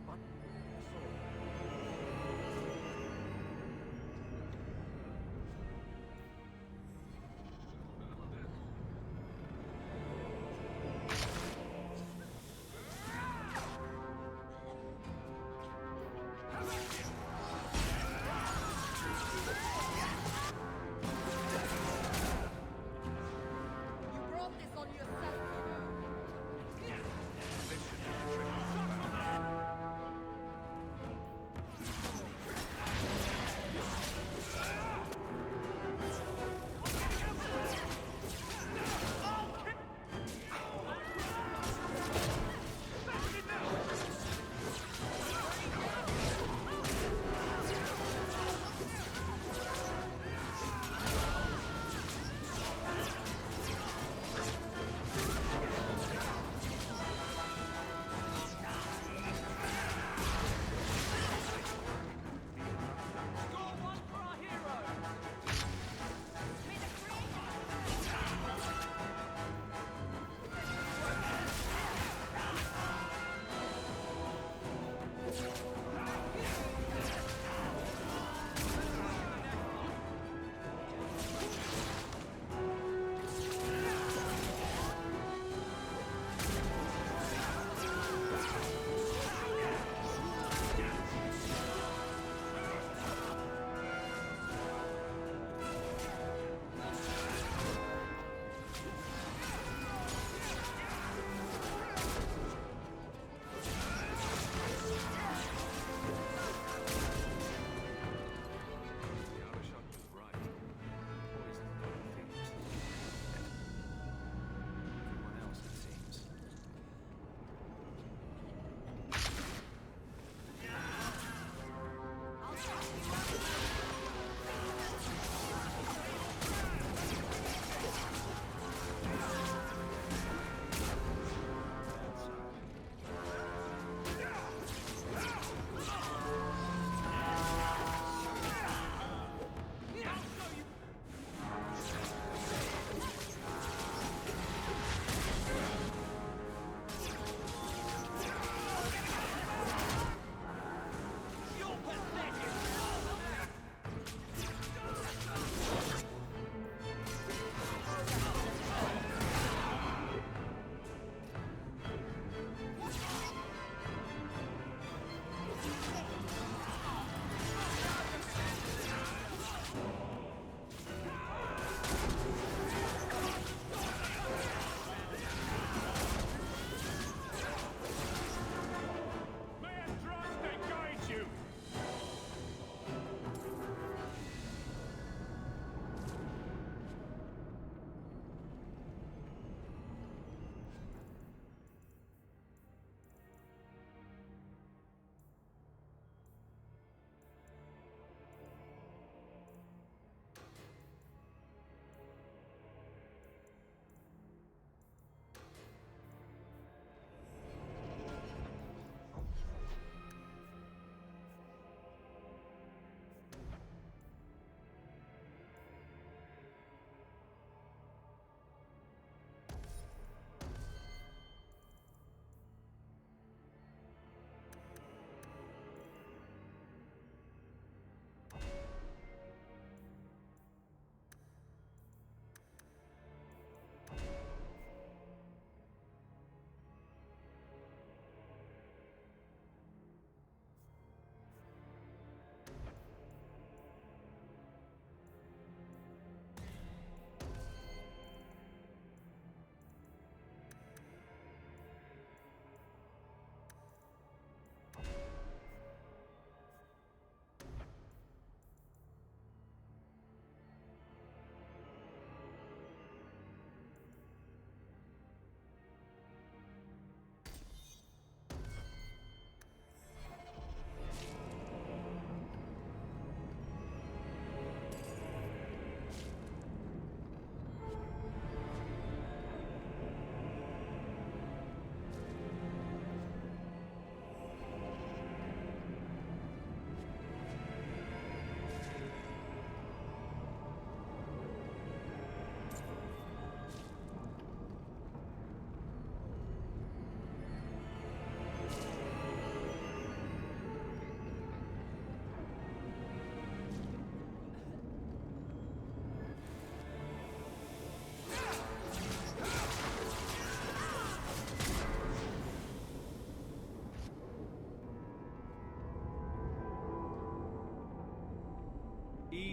What? You brought this on yourself, you know.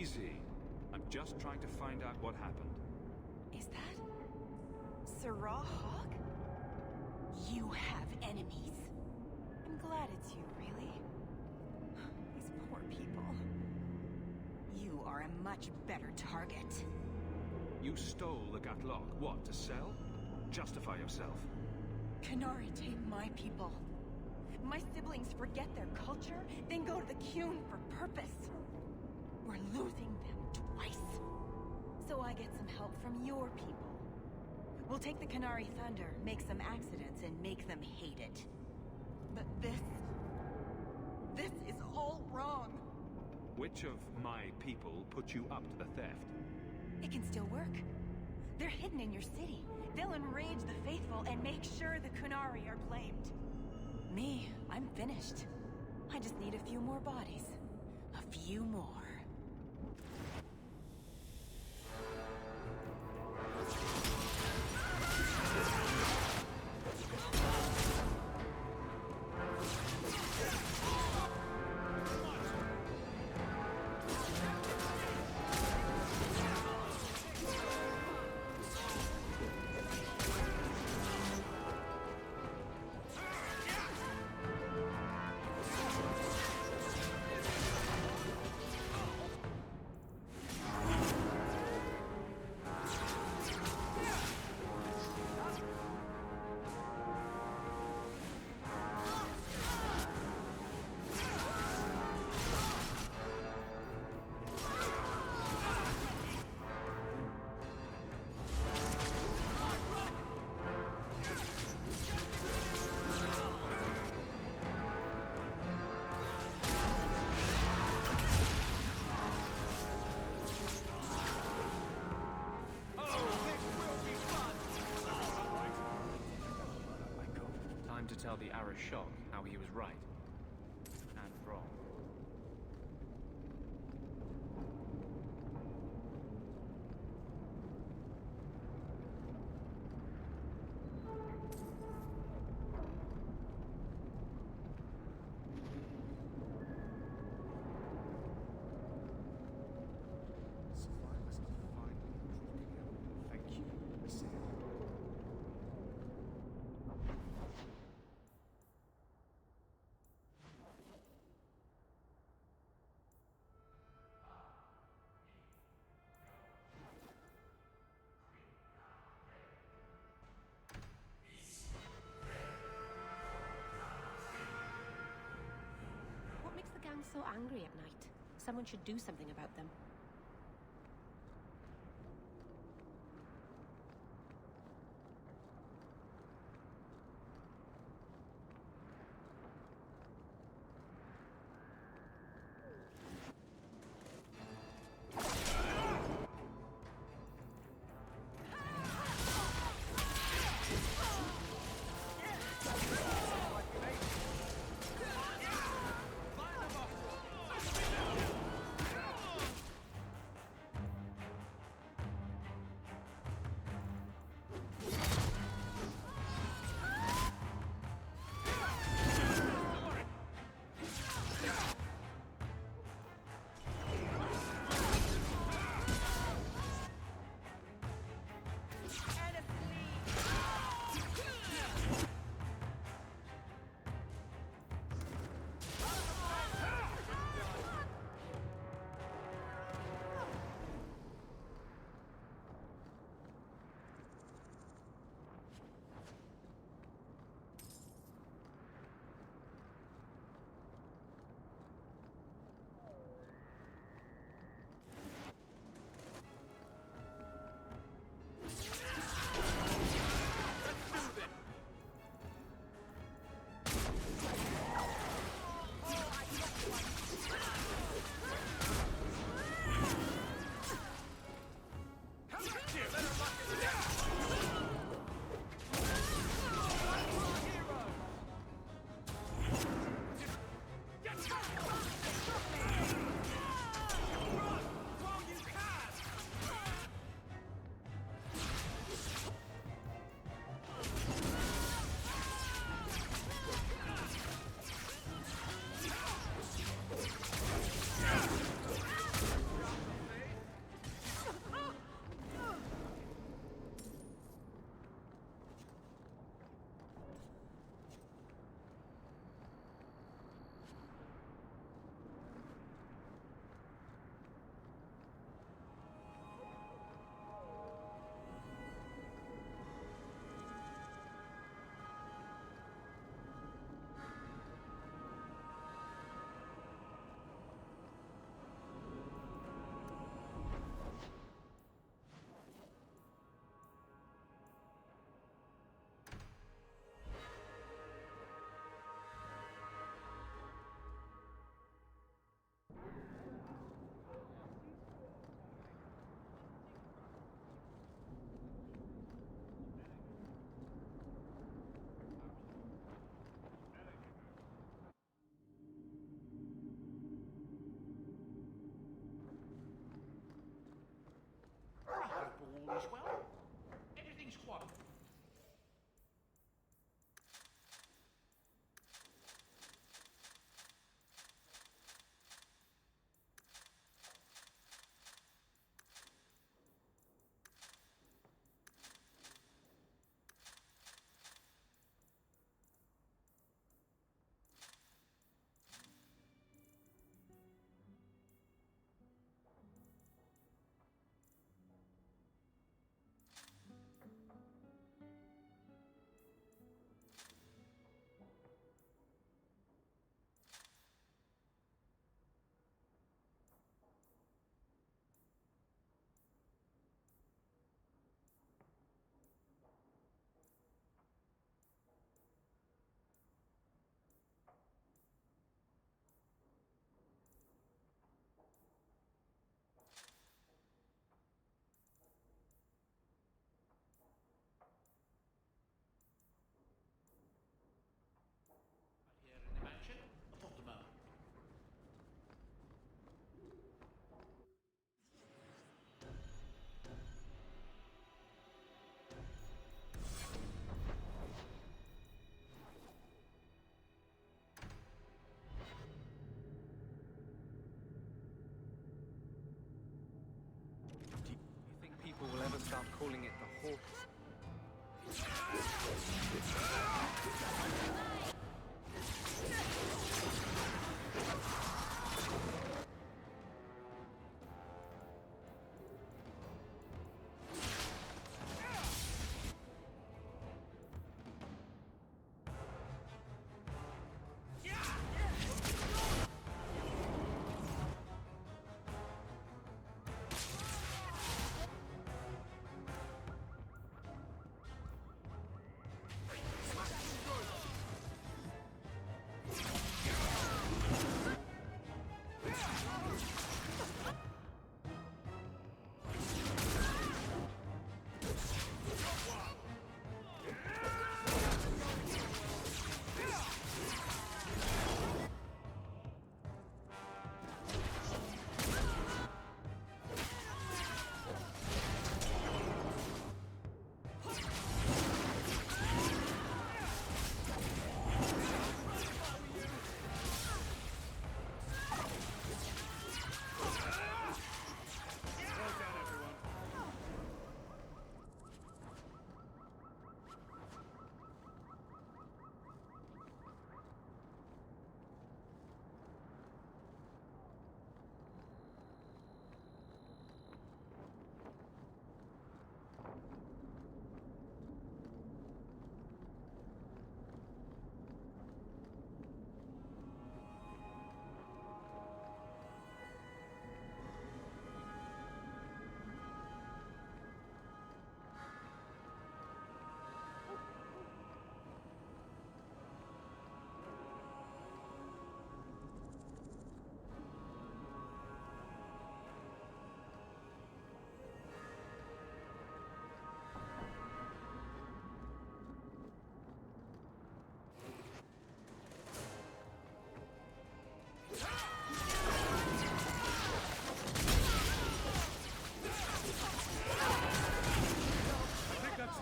Easy. I'm just trying to find out what happened. Is that Sirrah Hawk? You have enemies. I'm glad it's you, really. These poor people. You are a much better target. You stole the Gatlok. What, to sell? Justify yourself. Qunari take my people. My siblings forget their culture, then go to the Qun for purpose. We're losing them twice. So I get some help from your people. We'll take the Qunari Thunder, make some accidents, and make them hate it. But this is all wrong. Which of my people put you up to the theft? It can still work. They're hidden in your city. They'll enrage the faithful and make sure the Qunari are blamed. Me, I'm finished. I just need a few more bodies. A few more. To tell the Arishok how he was right and wrong. Thank you, Messere. What makes the gang so angry at night? Someone should do something about them. portals.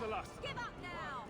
The last. Give up now!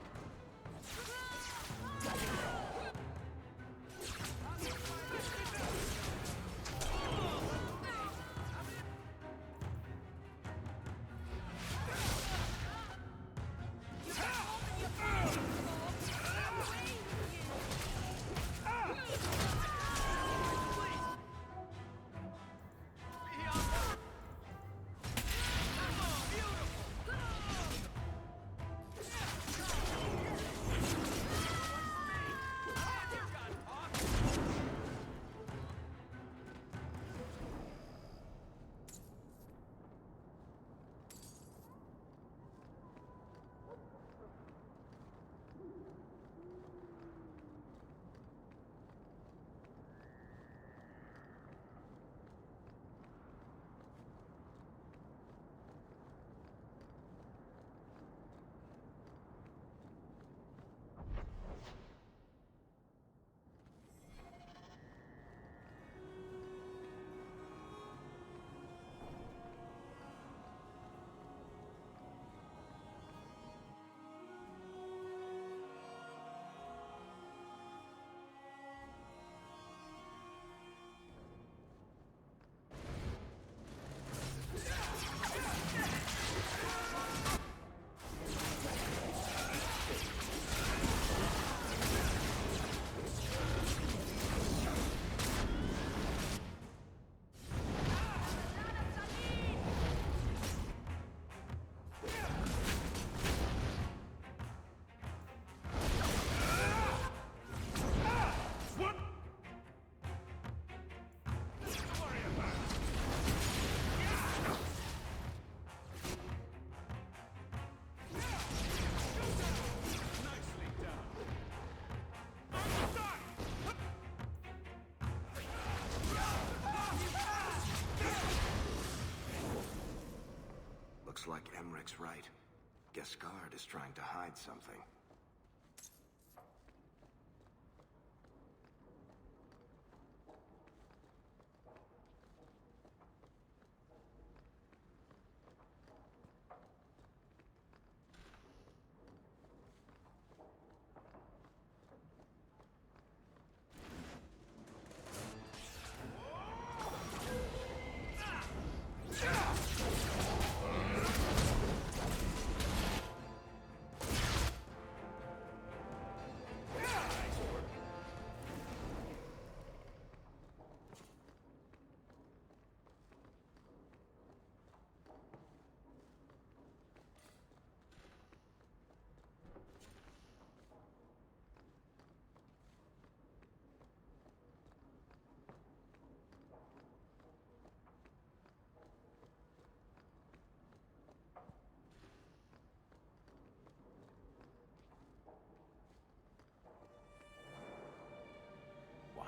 Looks like Emmeric's right. Gescard is trying to hide something.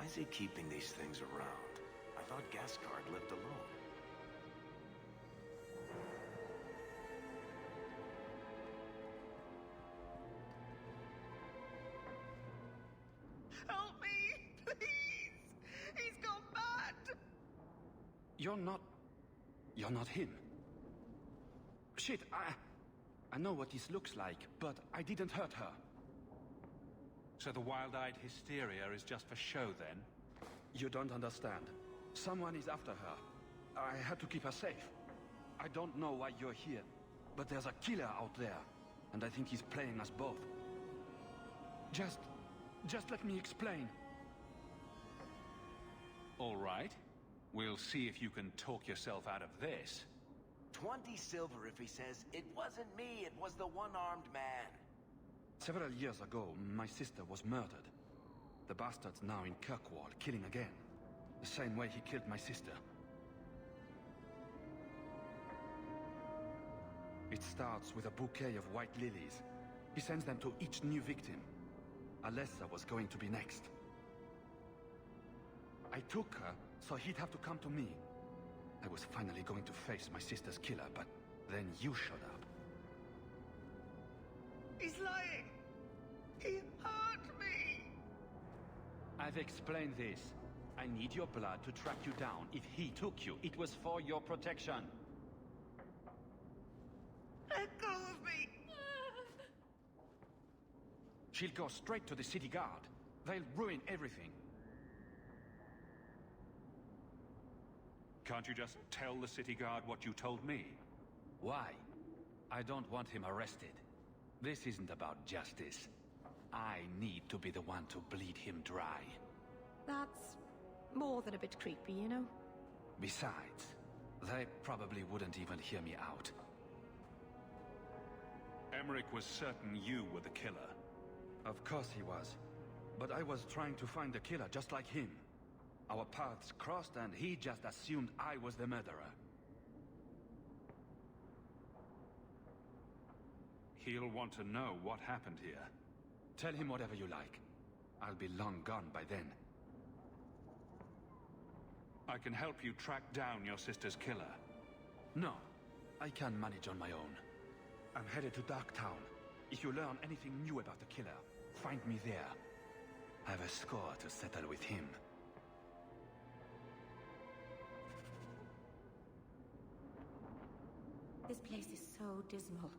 Why is he keeping these things around? I thought Gascard lived alone. Help me, please! He's gone mad! You're not him. Shit, I know what this looks like, but I didn't hurt her. So the wild-eyed hysteria is just for show, then? You don't understand. Someone is after her. I had to keep her safe. I don't know why you're here, but there's a killer out there, and I think he's playing us both. Just let me explain. All right. We'll see if you can talk yourself out of this. 20 silver if he says, "It wasn't me, it was the one-armed man." Several years ago, my sister was murdered. The bastard's now in Kirkwall, killing again. The same way he killed my sister. It starts with a bouquet of white lilies. He sends them to each new victim. Alessa was going to be next. I took her, so he'd have to come to me. I was finally going to face my sister's killer, but then you showed up. He's lying! He hurt me! I've explained this. I need your blood to track you down. If he took you, it was for your protection. Let go of me! She'll go straight to the city guard. They'll ruin everything. Can't you just tell the city guard what you told me? Why? I don't want him arrested. This isn't about justice. I need to be the one to bleed him dry. That's more than a bit creepy, you know? Besides, they probably wouldn't even hear me out. Emmerich was certain you were the killer. Of course he was. But I was trying to find the killer just like him. Our paths crossed and he just assumed I was the murderer. He'll want to know what happened here. Tell him whatever you like. I'll be long gone by then. I can help you track down your sister's killer. No, I can manage on my own. I'm headed to Darktown. If you learn anything new about the killer, find me there. I have a score to settle with him. This place is so dismal.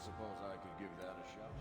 suppose I could give that a shot.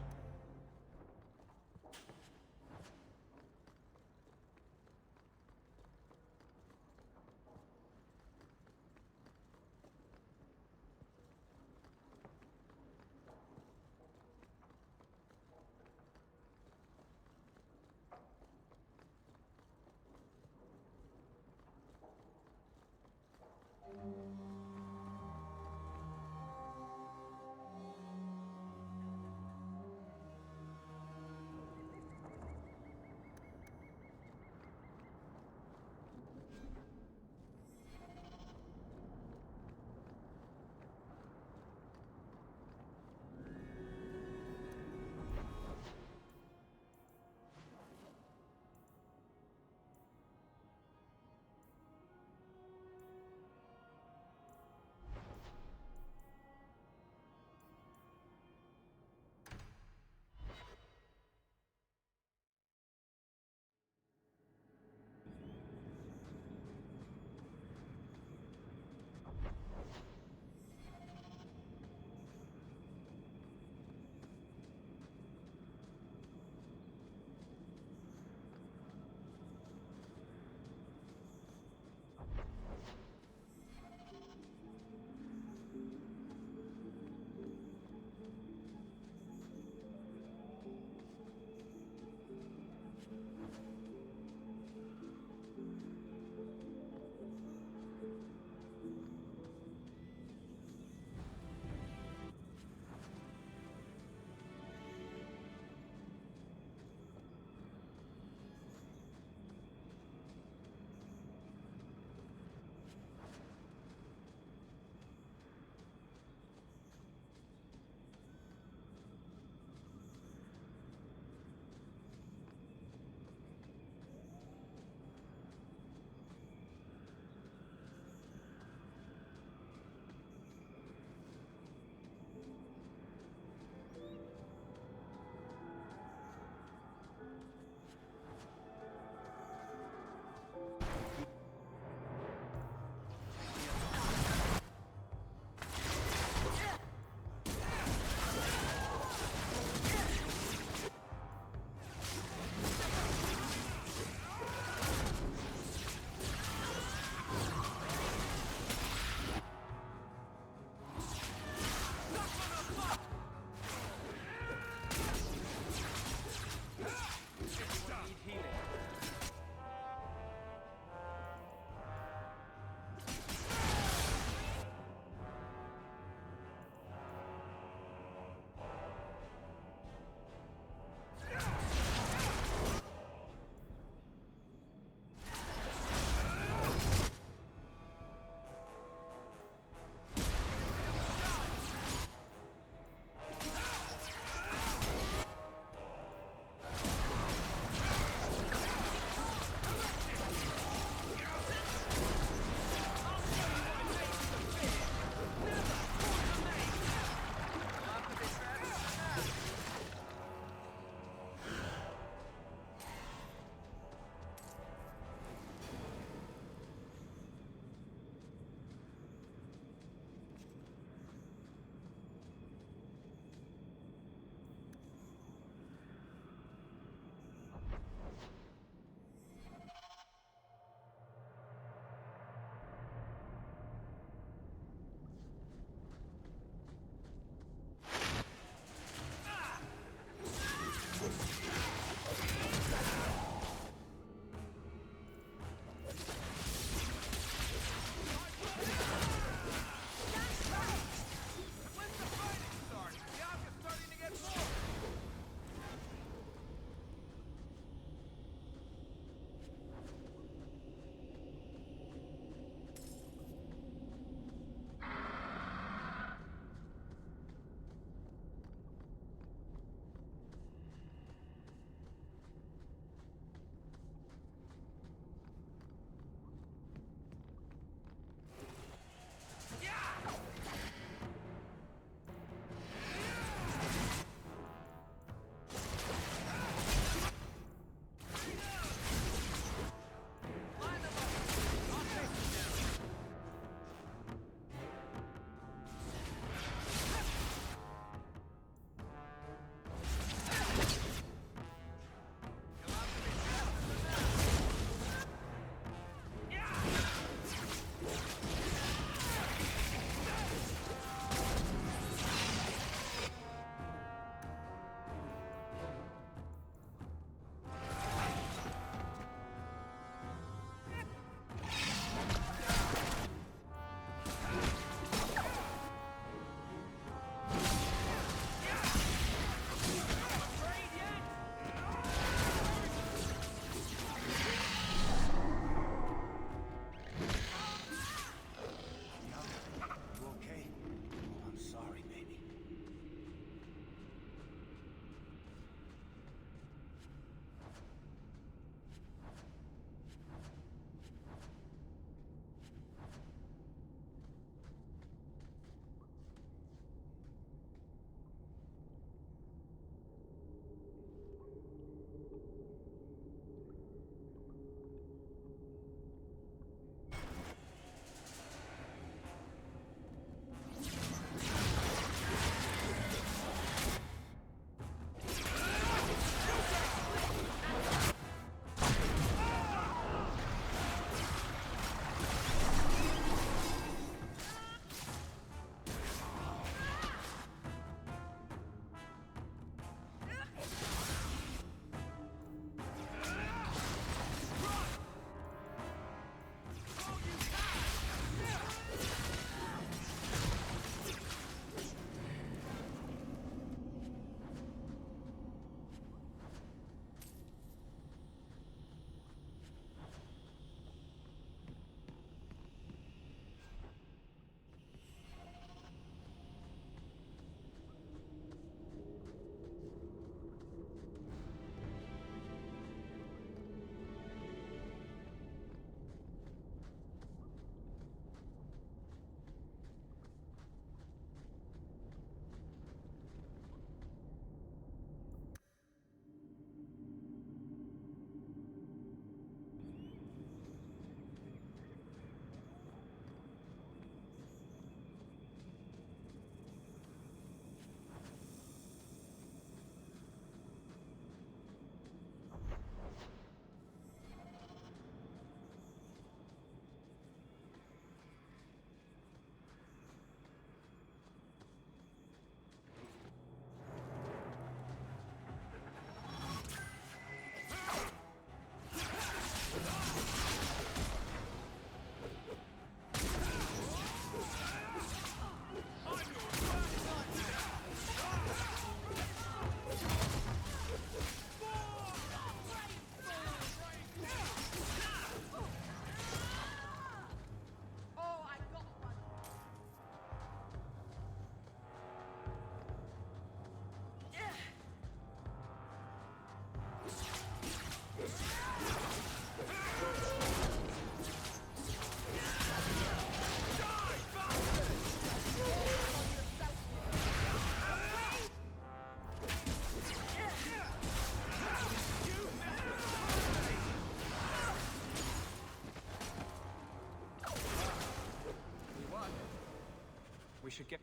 should get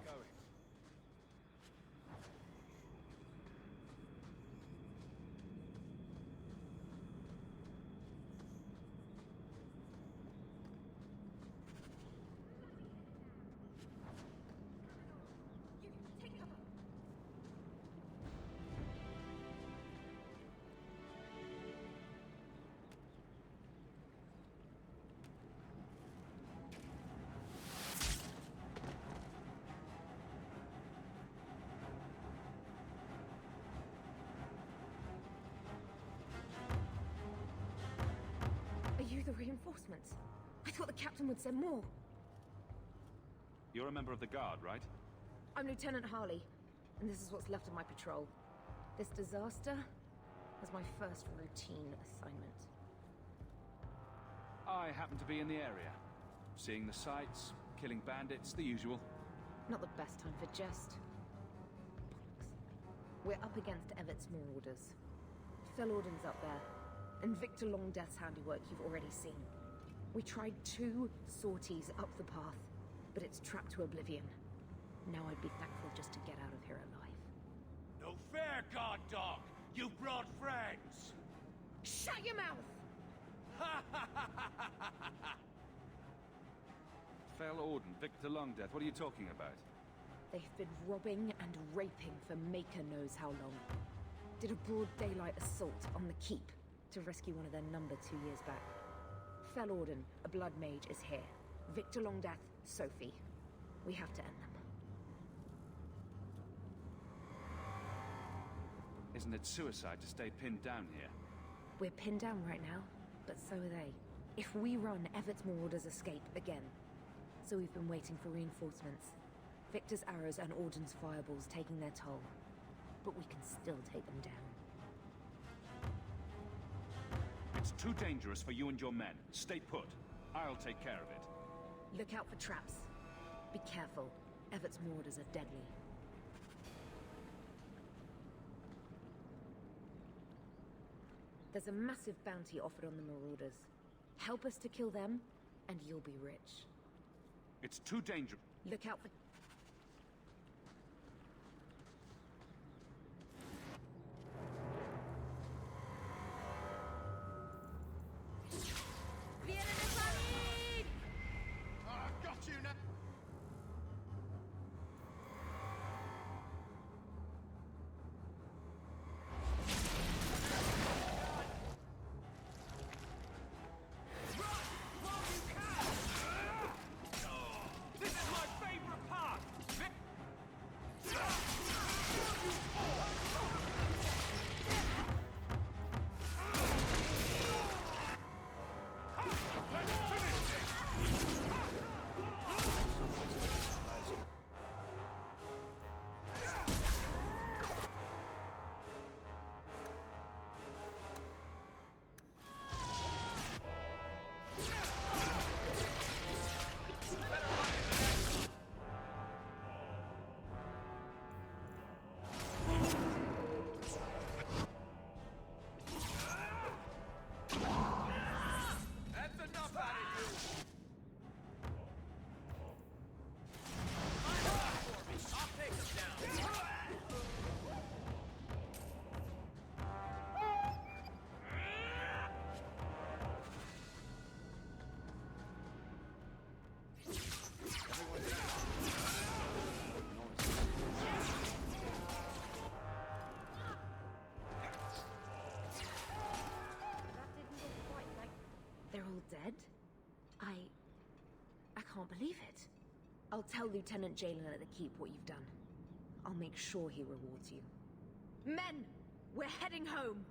going. Take cover. Are you the reinforcements? I thought the captain would send more. You're a member of the Guard, right? I'm Lieutenant Harley, and this is what's left of my patrol. This disaster was my first routine assignment. I happen to be in the area. Seeing the sights, killing bandits, the usual. Not the best time for jest. We're up against Evert's Marauders. Felorden's up there, and Victor Longdeath's handiwork you've already seen. We tried 2 sorties up the path, but it's trapped to oblivion. Now I'd be thankful just to get out of here alive. No fair, guard dog! You brought friends! Shut your mouth! Felorden, Victor Longdeath, what are you talking about? They've been robbing and raping for Maker knows how long. Did a broad daylight assault on the keep to rescue one of their number 2 years back. Felorden, a blood mage, is here. Victor Longdeath, Sophie. We have to end them. Isn't it suicide to stay pinned down here? We're pinned down right now, but so are they. If we run, Evert's Marauders escape again. So we've been waiting for reinforcements. Victor's arrows and Auden's fireballs taking their toll. But we can still take them down. It's too dangerous for you and your men. Stay put. I'll take care of it. Look out for traps. Be careful. Evert's Marauders are deadly. There's a massive bounty offered on the Marauders. Help us to kill them, and you'll be rich. It's too dangerous. Look out for... Got you now! This is my favorite part! That's enough out of you! I'll take him down! They're all dead? I can't believe it. I'll tell Lieutenant Jalen at the Keep what you've done. I'll make sure he rewards you. Men! We're heading home!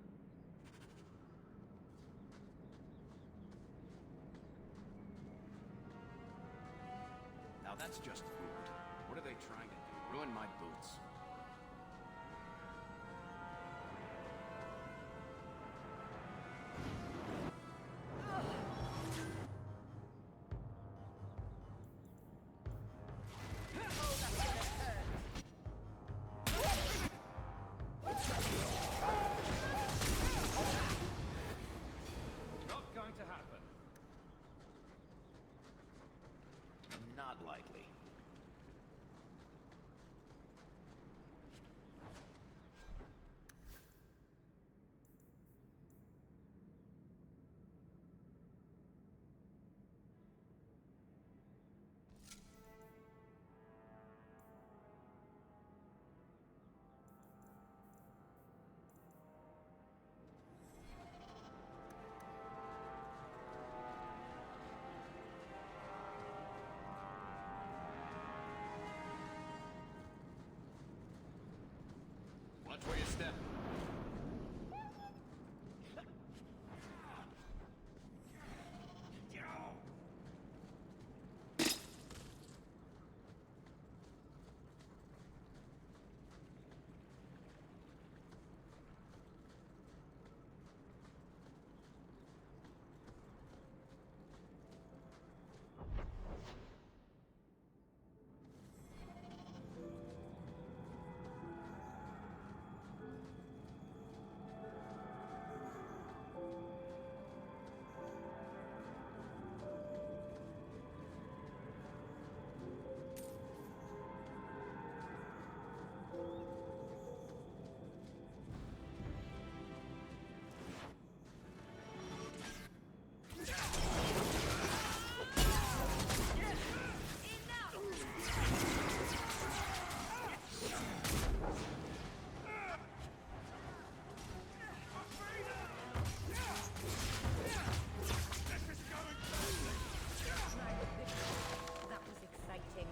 Now that's just rude. What are they trying to do? Ruin my boots? Not going to happen. Not likely. Watch where you step. That was exciting.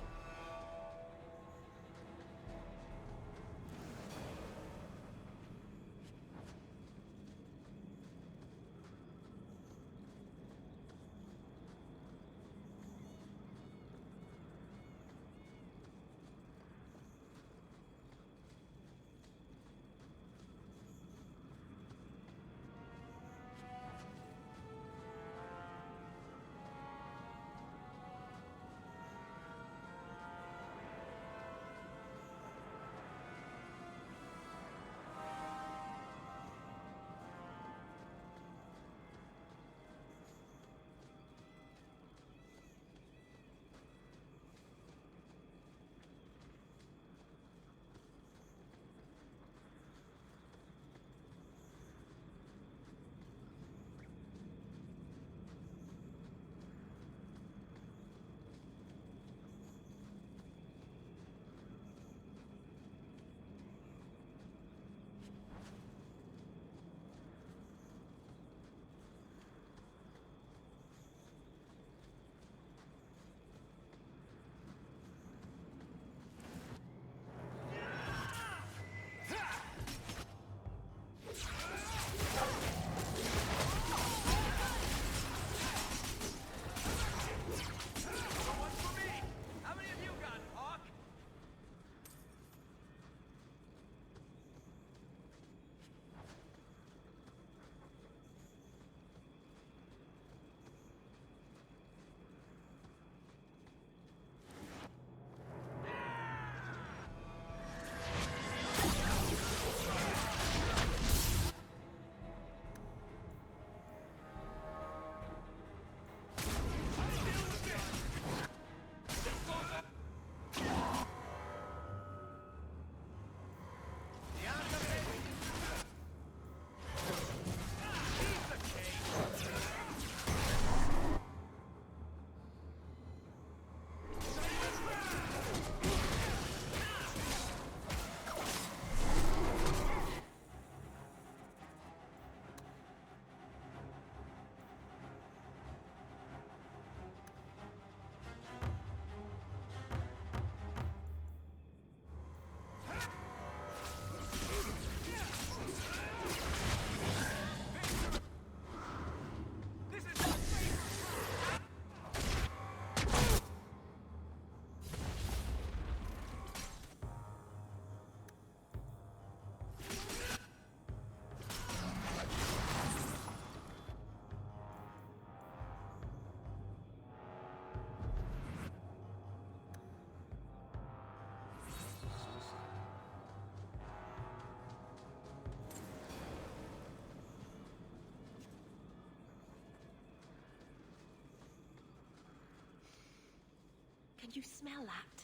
Can you smell that?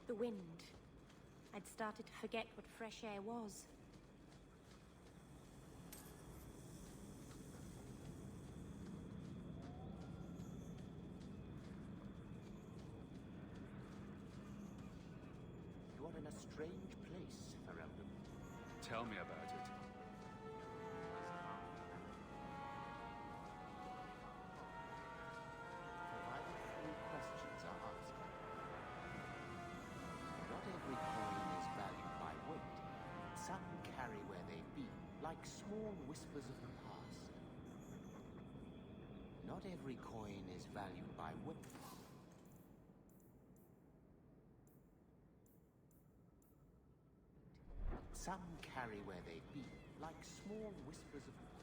The wind. I'd started to forget what fresh air was. You are in a strange place, Ferelden. Tell me about it. Provided few questions are asked. Not every coin is valued by weight. Some like small whispers of the past. Not every coin is valued by whip. Some carry where they've been, like small whispers of the past.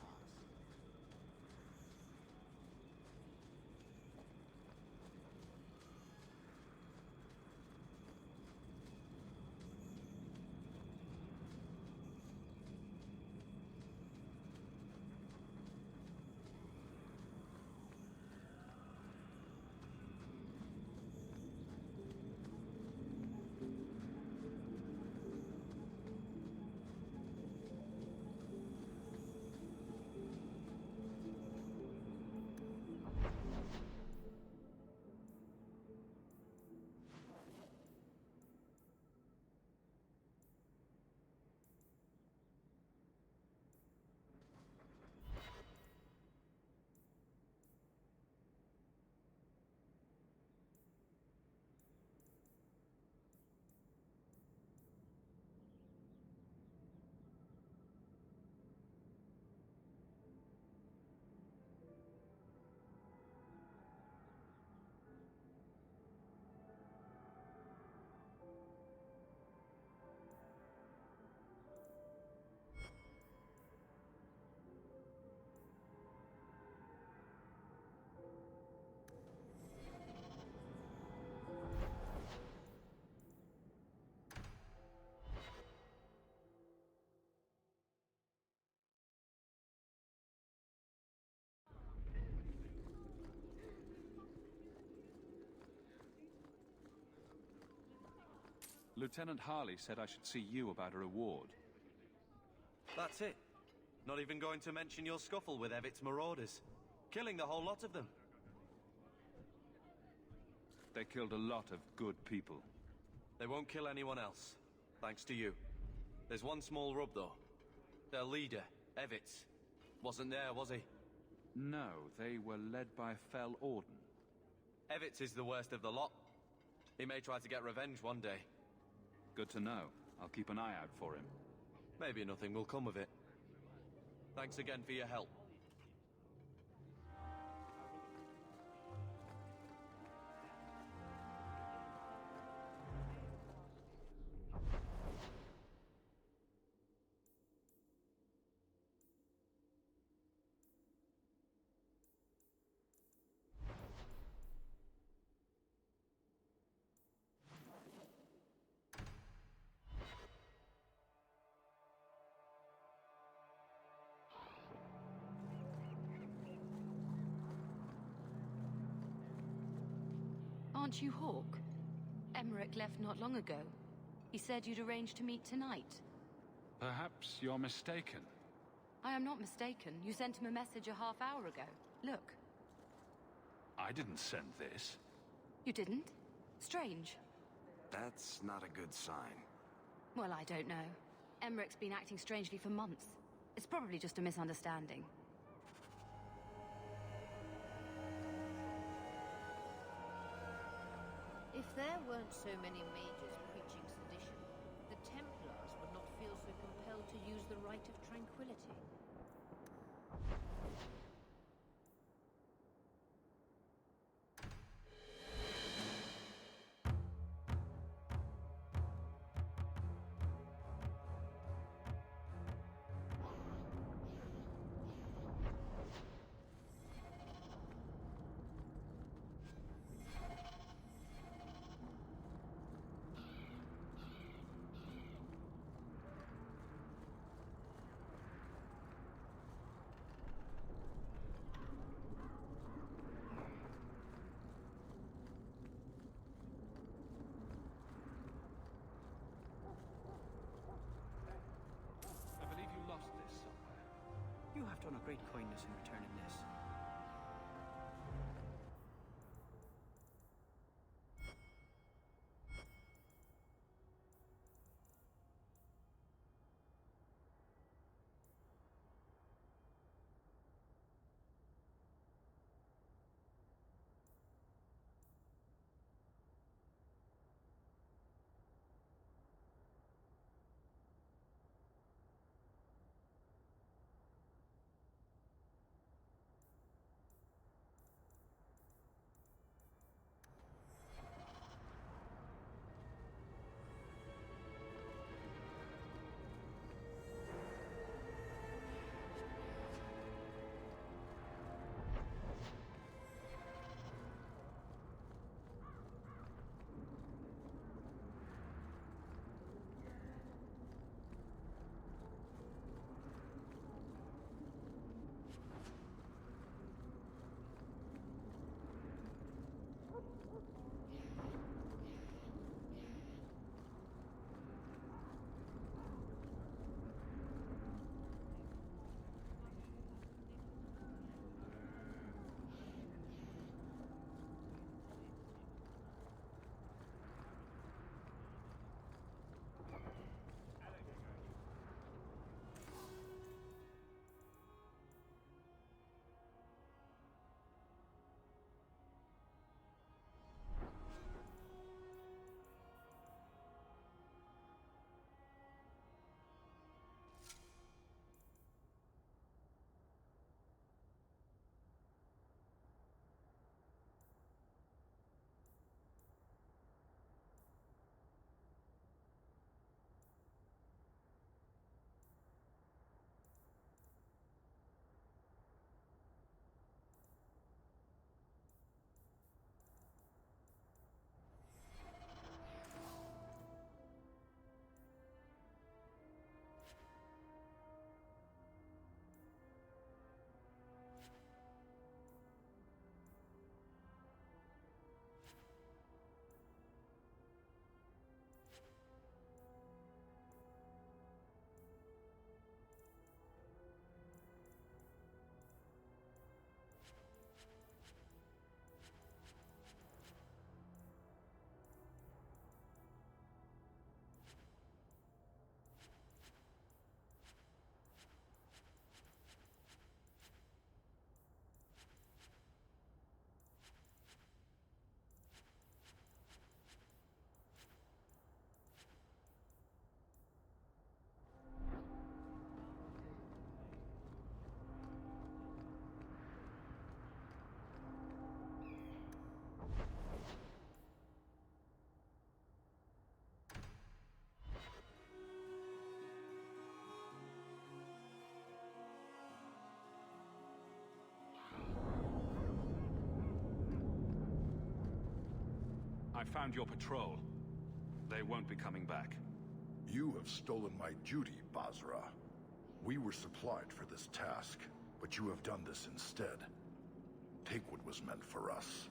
Lieutenant Harley said I should see you about a reward. That's it. Not even going to mention your scuffle with Evet's marauders. Killing the whole lot of them. They killed a lot of good people. They won't kill anyone else. Thanks to you. There's one small rub, though. Their leader, Evitz, wasn't there, was he? No, they were led by Fel Orden. Evitz is the worst of the lot. He may try to get revenge one day. Good to know. I'll keep an eye out for him. Maybe nothing will come of it. Thanks again for your help. Aren't you Hawk? Emmerich left not long ago. He said you'd arranged to meet tonight. Perhaps you're mistaken. I am not mistaken. You sent him a message a half hour ago. Look. I didn't send this. You didn't? Strange. That's not a good sign. Well, I don't know. Emmerich's been acting strangely for months. It's probably just a misunderstanding. If there weren't so many mages preaching sedition, the Templars would not feel so compelled to use the rite of tranquility. You have done a great kindness in returning this. I found your patrol. They won't be coming back. You have stolen my duty, Basra. We were supplied for this task, but you have done this instead. Take what was meant for us.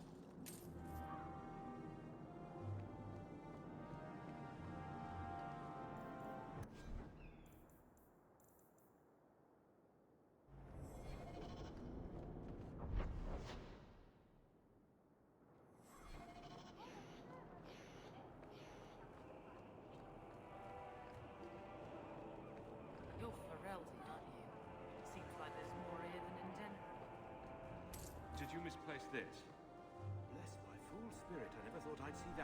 You're Ferelden, aren't you? Seems like there's more here than in Denver. Did you misplace this? Bless my fool spirit, I never thought I'd see that